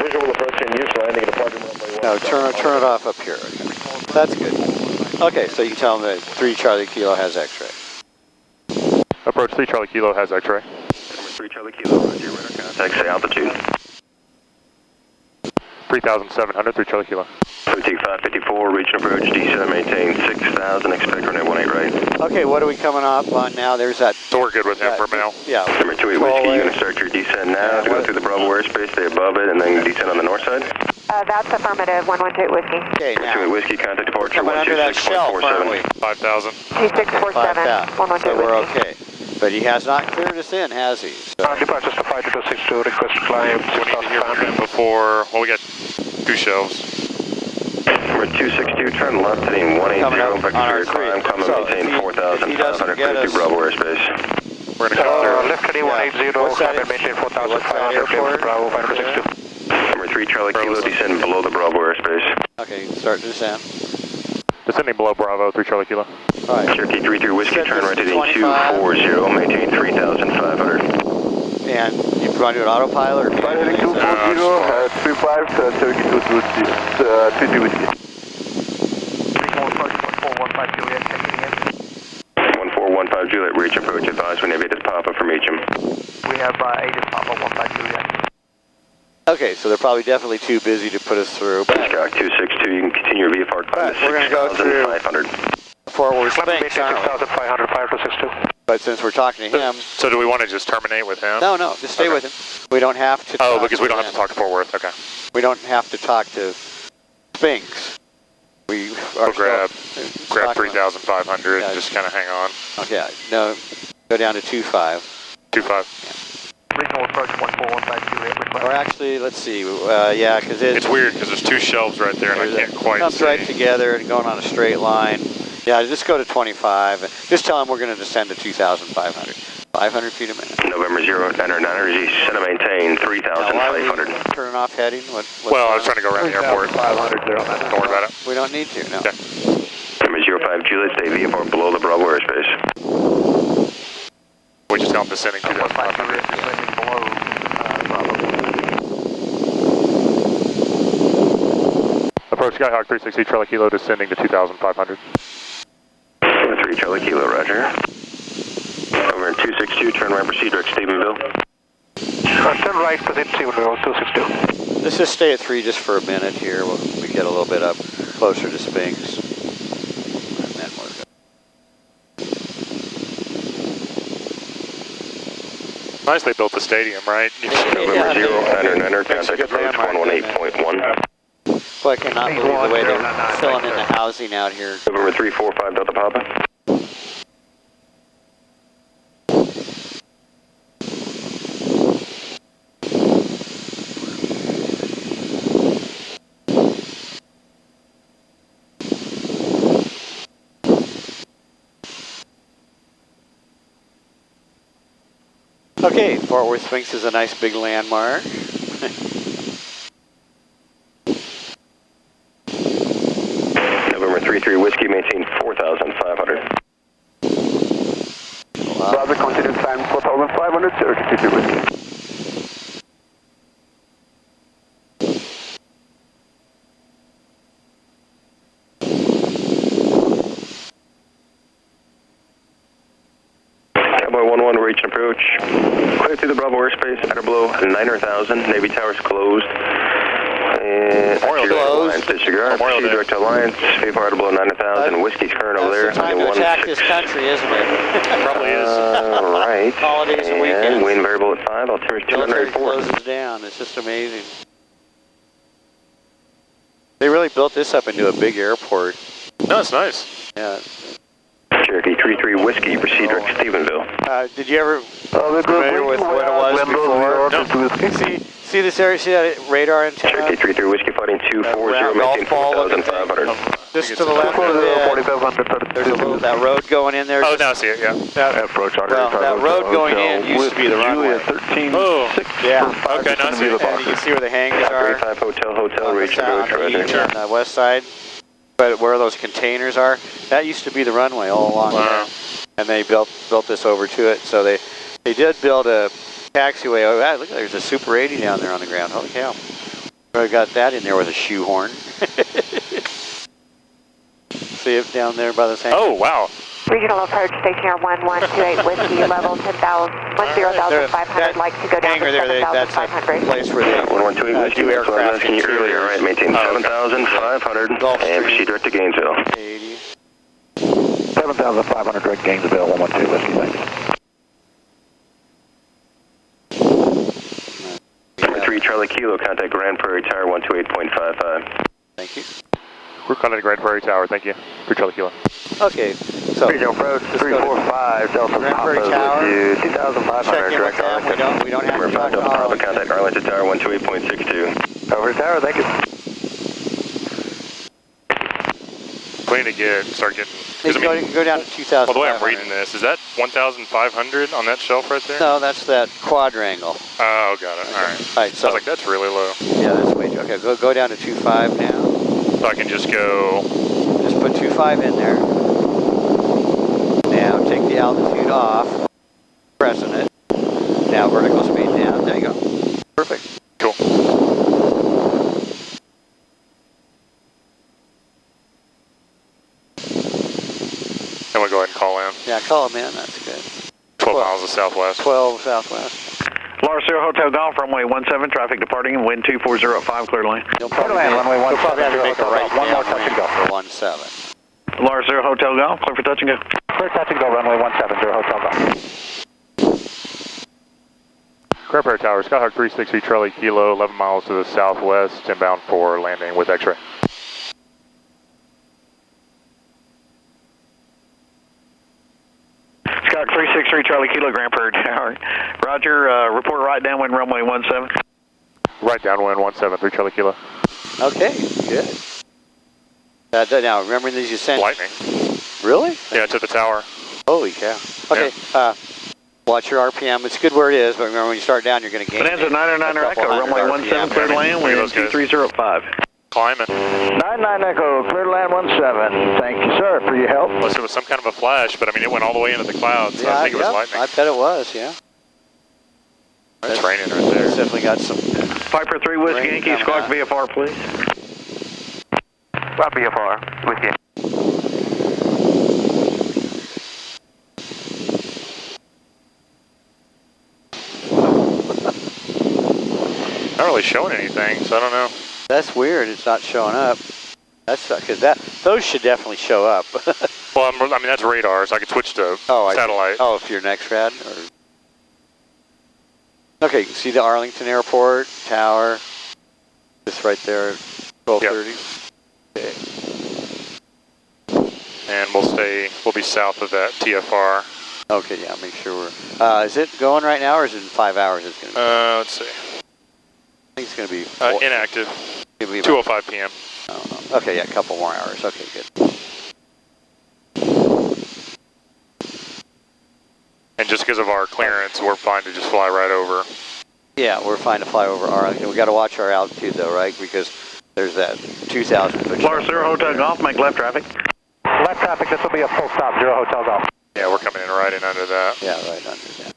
Visual approach in use, landing at departure runway 17. No, turn it off up here. Okay. That's good. Okay, so you tell them that 3 Charlie Kilo has X-ray. Approach 3 Charlie Kilo has X-ray. Number 3 Charlie Kilo, roger, radar contact, say altitude. 3,700, 3 Charlie Kilo. Boutique 554, reach and approach, descent, maintain 6,000, expect runway 18 right. Okay, what are we coming up on now? There's that... So we're good with him for now. Yeah. Number 28 Whiskey, you're going to start your descent now, to go through the Bravo airspace, stay above it, and then descend on the north side. That's affirmative, 118 Whiskey. Okay, now. 28 Whiskey, contact departure, Coming under that shelf, aren't we? 5,000. 2647, 118 So we're okay. But he has not cleared us in, has he? So. Departure to 5262, request climb. We need to hear from him before, well, we got 2 shelves. Number 262, turn left heading 180, vector climb, climb and maintain 4,500 feet through Bravo airspace. We're going to come through. Left heading 180, climb and maintain 4,500 feet Bravo 562. Number 3 Charlie Kilo, descend below the Bravo airspace. Okay, start to descend. Descending below Bravo, 3 Charlie Kilo. All right. Cherokee 33 Whiskey, turn right heading 240, maintain 3,500. And you want to do an autopilot or... Right heading 240, 35, Cherokee 223 Whiskey. 1415 Juliet, checking in. 1415 Juliet, reach approach, advise when you have ATIS Papa from HM. We have ATIS Papa 15 Juliet. Okay, so they're probably definitely too busy to put us through. Skyhawk 262, you can continue your VFR climb to 6,500. Fort Worth Space, 6,500, 5262. But since we're talking to him... So do we want to just terminate with him? No, just stay with him. We don't have to because we don't have to talk to Fort Worth, okay. We don't have to talk to Sphinx. We We'll grab 3,500 yeah, and just kind of hang on. Okay, no, go down to 2.5. 2.5. Regional approach 14152. Or actually, let's see, yeah, because it's weird because there's two shelves right there and I can't quite comes see. right together and going on a straight line. Yeah, just go to 25. Just tell them we're going to descend to 2,500. 500 feet a minute. November 099, send and maintain 3,500. Turning off heading? Well, I was trying to go around the airport. 500, Don't worry about it. We don't need to, no. Okay. November 05 Juliet, stay VFR below the Bravo airspace. We just tell them descending 2,500. Approach Skyhawk 360 Charlie Kilo descending to 2,500. 3 Charlie Kilo, roger. Over in 262, turn right, proceed direct Stephenville. Turn right, proceed Stephenville, 262. Let's just stay at 3 just for a minute here. We get a little bit up closer to Sphinx. And then we're good. Nice they built the stadium, right? November 099, contact approach 118.1. Well, I cannot believe the way they're filling in the housing out here. November 345 Delta Papa. Okay, Fort Worth Sphinx is a nice big landmark. November 33 Whiskey, maintain 4,500. Wow. Roger, continue time 4,500, Cherokee 33 Whiskey. Cowboy 11, reach and approach. Clear through the Bravo airspace, at or below 9,000. Navy Towers closed. And Closed. Disregard. Proceed direct to Alliance. VFR at or below 9,000. Whiskey's current over there. That's the time to attack this country, isn't it? Probably is. Right. Holidays and weekends. And wind variable at 5. Altimeter Military 284. closes down. It's just amazing. They really built this up into a big airport. No, it's nice. Yeah. Cherokee 33 Whiskey, proceed direct to Stephenville. Did you ever familiar with what it was before? No. See this area? See that radar antenna? Cherokee 33 Whiskey, fighting 240, maintain 4,500. Just to the left of it, there's a little, that road going in there. Oh, now I see it, yeah. Approach that road going in used to be the runway. 13, Oh, yeah. Okay, now I see it. And you can see where the hangars are. 35 Hotel, reach and on approach, the east and the west side. But where those containers are, that used to be the runway all along there. And they built this over to it. So they did build a taxiway. Oh, look, there's a Super 80 down there on the ground. Holy cow. I got that in there with a shoehorn. See it down there by the same. Oh, wow. Regional approach, stationary 1128, Whiskey, level 10,500, like to go down to 7,500. Place where they 1128 Whiskey, do aircraft earlier, right, maintain 7,500 and proceed direct to Gainesville. 80. 7,500 direct Gainesville, 112 Whiskey, thanks. 3 Charlie Kilo, contact Grand Prairie Tower 128.55. Thank you. We're calling the Grand Prairie Tower, thank you. 3 Charlie Kilo. Okay, so Regional approach 345 Delta Grand Prairie Tower. 2,500 direct we don't have to talk to Papa, contact Arlington Tower 128.62. Over to tower, thank you. We need to start getting... Go down to 2,000. Well, the way I'm reading this, is that 1,500 on that shelf right there? No, that's that quadrangle. Oh, got it. All right. All right, so I was like, that's really low. Yeah, that's way too. Okay, go down to 2.5 now. So I can just go... Just put 2.5 in there. Now take the altitude off. Pressing it. Now vertical speed down. There you go. Perfect. Cool. And we'll go ahead and call in. Yeah, call them in. That's good. 12 miles of southwest. 12 southwest. Lars Zero Hotel Golf, runway 17, traffic departing, wind 24 at 5, clear lane. You'll probably have to make a right one more touch and go for 17. Lars Zero Hotel Golf, clear for touch and go. Clear touch and go, runway 17, Hotel Golf. Grand Prairie Tower, Skyhawk 360 Charlie Kilo, 11 miles to the southwest, inbound for landing with X-ray. Roger. Report right downwind runway 17. Right downwind 17, 3 Charlie Kilo. Okay, good. Now, remember these you sent? Lightning. Really? Yeah, to the tower. Holy cow. Okay, yeah. Watch your RPM. It's good where it is, but remember when you start down, you're going to gain. Bonanza 909 Echo, runway 17, clear to land, wind 2305. Climbing. 99 Echo, clear to land 17. Thank you, sir, for your help. Unless it was some kind of a flash, but I mean, it went all the way into the clouds, so I think it was lightning. I bet it was, yeah. It's raining right there. It's definitely got some. Piper 3 Whiskey Yankee, squawk VFR, please. Squawk VFR, Whiskey Yankee. Not really showing anything, so I don't know. That's weird. It's not showing up. That's because those should definitely show up. Well, I mean that's radar, so I could switch to satellite. If you're next rad. Okay, you can see the Arlington Airport tower. Just right there, 1230. Yep. Okay. And we'll be south of that TFR. Okay, yeah. Make sure we're. Is it going right now, or is it in 5 hours? It's gonna be. Let's see. I think it's going to be inactive. 2:05 p.m. Oh, okay, yeah, a couple more hours. Okay, good. And just because of our clearance, we're fine to just fly right over. Yeah, we're fine to fly over Arlington. We got to watch our altitude though, right? Because there's that 2,000 foot. Florida 0 Hotel Golf, make left traffic. Left traffic. This will be a full stop. 0 Hotel Golf. Yeah, we're coming in right in under that. Yeah, right under that.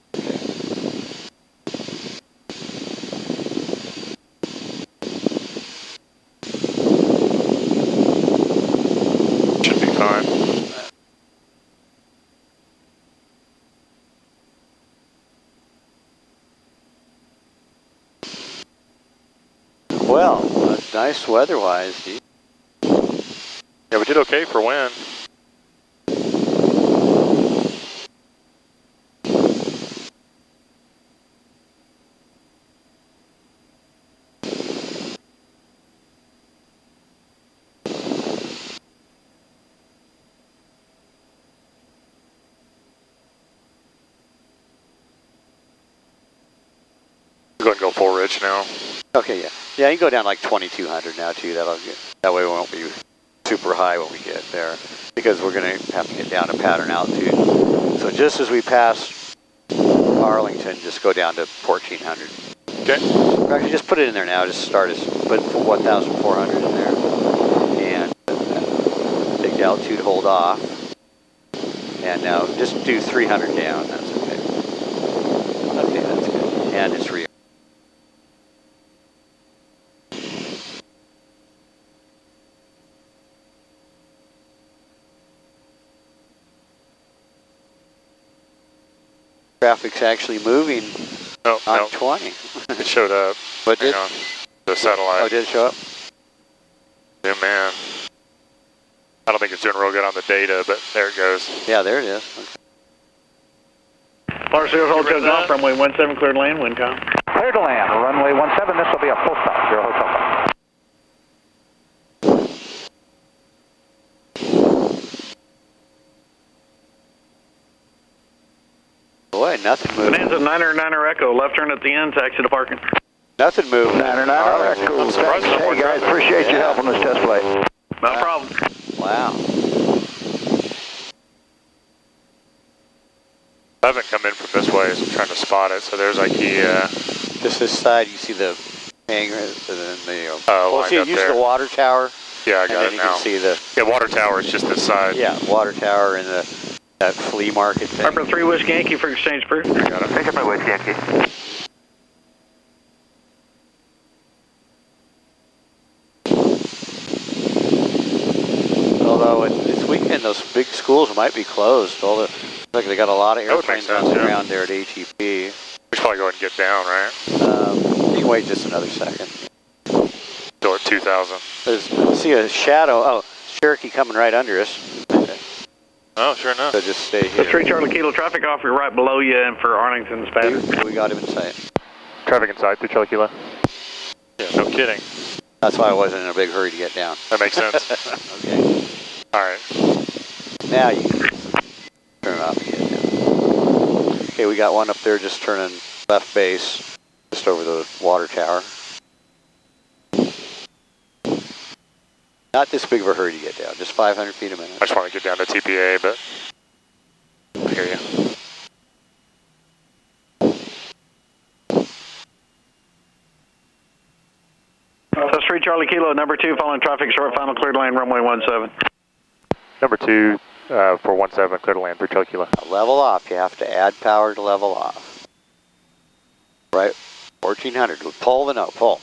Fine. Well, that's nice weather-wise. Yeah, we did okay for wind. Go ahead and go full ridge now. Okay, yeah. Yeah, you can go down like 2,200 now too. That way we won't be super high when we get there, because we're going to have to get down to pattern altitude. So just as we pass Arlington, just go down to 1,400. Okay. Actually, just put it in there now. Just start us, put 1,400 in there, and take the altitude, hold off, and now just do 300 down. That's okay. Okay, that's good. And it's real. Traffic's actually moving on 20. It showed up. What did? The satellite. Oh, did it show up? Yeah, man. I don't think it's doing real good on the data, but there it goes. Yeah, there it is. Florida 0 Hotel Golf, runway 17, clear to land, wind calm. Clear to land, runway 17. This will be a full stop. 0 Hotel Golf. Boy, nothing moving. Bonanza 909 Echo, left turn at the end, taxi to parking. Nothing moving. 909 Echo. I'm surprised. Hey guys, appreciate your help on this test flight. No problem. Wow. I haven't come in from this way, so I'm trying to spot it. So there's IKEA. Just this side, you see the hangar, and then the. See, use the water tower. Yeah, I got it you now. Can see the. Yeah, water tower is just this side. Yeah, water tower and that flea market thing. Piper 3 Whiskey Yankee for exchange proof. I got it. Pick up my Whiskey Yankee. Although this weekend, those big schools might be closed. Look, they got a lot of airplanes on the ground there at ATP. We should probably go ahead and get down, right? You can wait just another second. Still at 2,000. See a shadow. Oh, Cherokee coming right under us. Oh, sure enough. So just stay here. Let's 3 Charlie Kilo, traffic offer right below you and for Arlington's pattern. We got him in sight. Traffic in sight, 3 Charlie Kilo. Yeah, no kidding. That's why I wasn't in a big hurry to get down. That makes sense. Okay. All right. Now you can turn it off and get down. Okay, we got one up there just turning left base, just over the water tower. Not this big of a hurry to get down, just 500 feet a minute. I just want to get down to TPA, but I hear you. So 3 Charlie Kilo, number 2, following traffic short, final cleared lane, runway 17. Number 2, 417, clear to land, 3 Charlie Kilo. Level off, you have to add power to level off. Right, 1400, pull the nose, pull.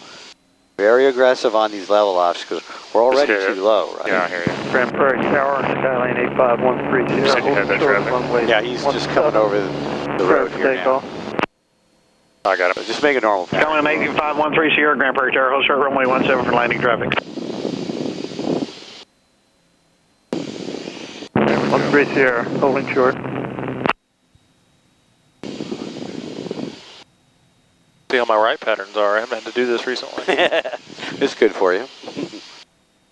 Very aggressive on these level offs because we're already too low, right? Yeah, I hear you. Grand Prairie Tower, Skylane 85130. You said you had that traffic? Yeah, he's just coming over the road here now. I got it. Just make it normal. Skylane 85130 Sierra, Grand Prairie Tower, hold short, runway 17 for landing traffic. 13 Sierra, holding short. See how my right patterns are. I haven't had to do this recently. It's good for you.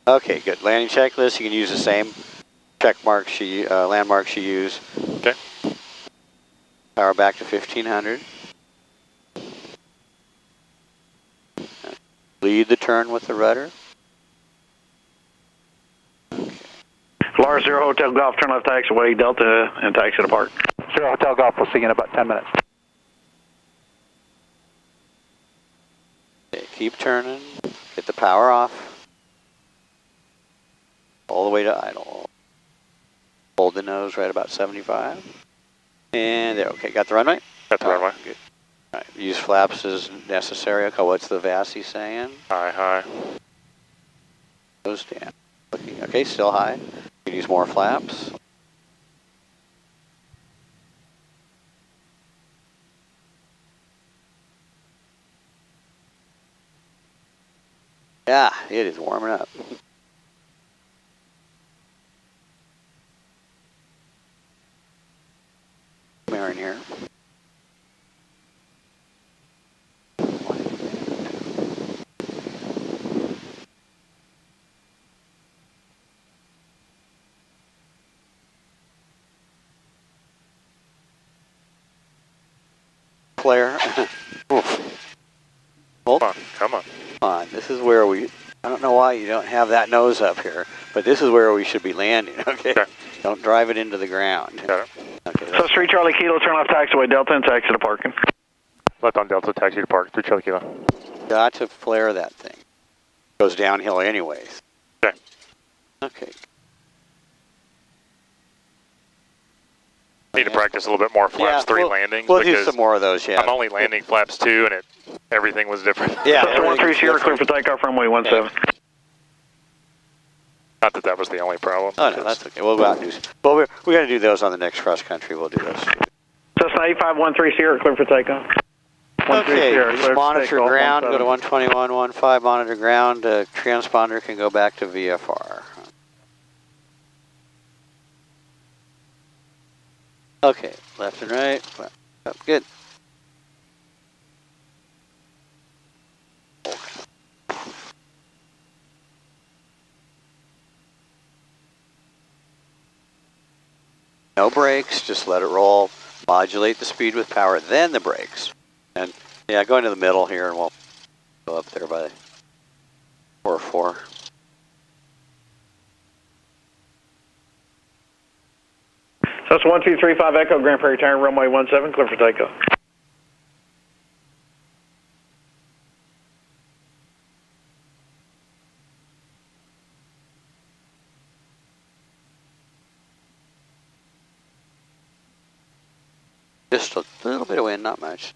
Okay, good. Landing checklist. You can use the same check marks, landmarks you use. Okay. Power back to 1500. Lead the turn with the rudder. Florida 0 Hotel Golf, turn left taxiway, Delta, and taxi to park. 0 Hotel Golf, we'll see you in about 10 minutes. Okay, keep turning. Get the power off. All the way to idle. Hold the nose right about 75. And there, okay, got the runway? Got the runway. Good. All right, use flaps as necessary. Okay, what's the VASI saying? High. Goes down. Looking, okay, still high. You can use more flaps. Yeah, it is warming up. Marin here. Flare. Hold on. Come on. This is where I don't know why you don't have that nose up here, but this is where we should be landing, okay? Don't drive it into the ground. Got it. Okay, so 3 Charlie Kilo, turn left taxiway, Delta, and taxi to parking. Left on Delta, taxi to park, 3 Charlie Kilo. Got to flare that thing. Goes downhill anyways. Okay. Okay. Need to practice a little bit more flaps 3 landings. We'll do some more of those, yeah. I'm only landing flaps 2 and everything was different. Yeah. So 13 Sierra, clear for takeoff, runway 17. Not that was the only problem. Oh, no, that's okay. We'll go out and do some. Well, we're going to do those on the next cross country. We'll do those. Cessna 8513 Sierra, clear for takeoff. Okay, just monitor ground, go to 121.15, monitor ground, transponder can go back to VFR. Okay, left and right, up, good. No brakes, just let it roll, modulate the speed with power, then the brakes. And yeah, go into the middle here and we'll go up there by 4-4. So it's 1235 Echo, Grand Prairie Tower, runway 17, clear for takeoff. Just a little bit of wind, not much.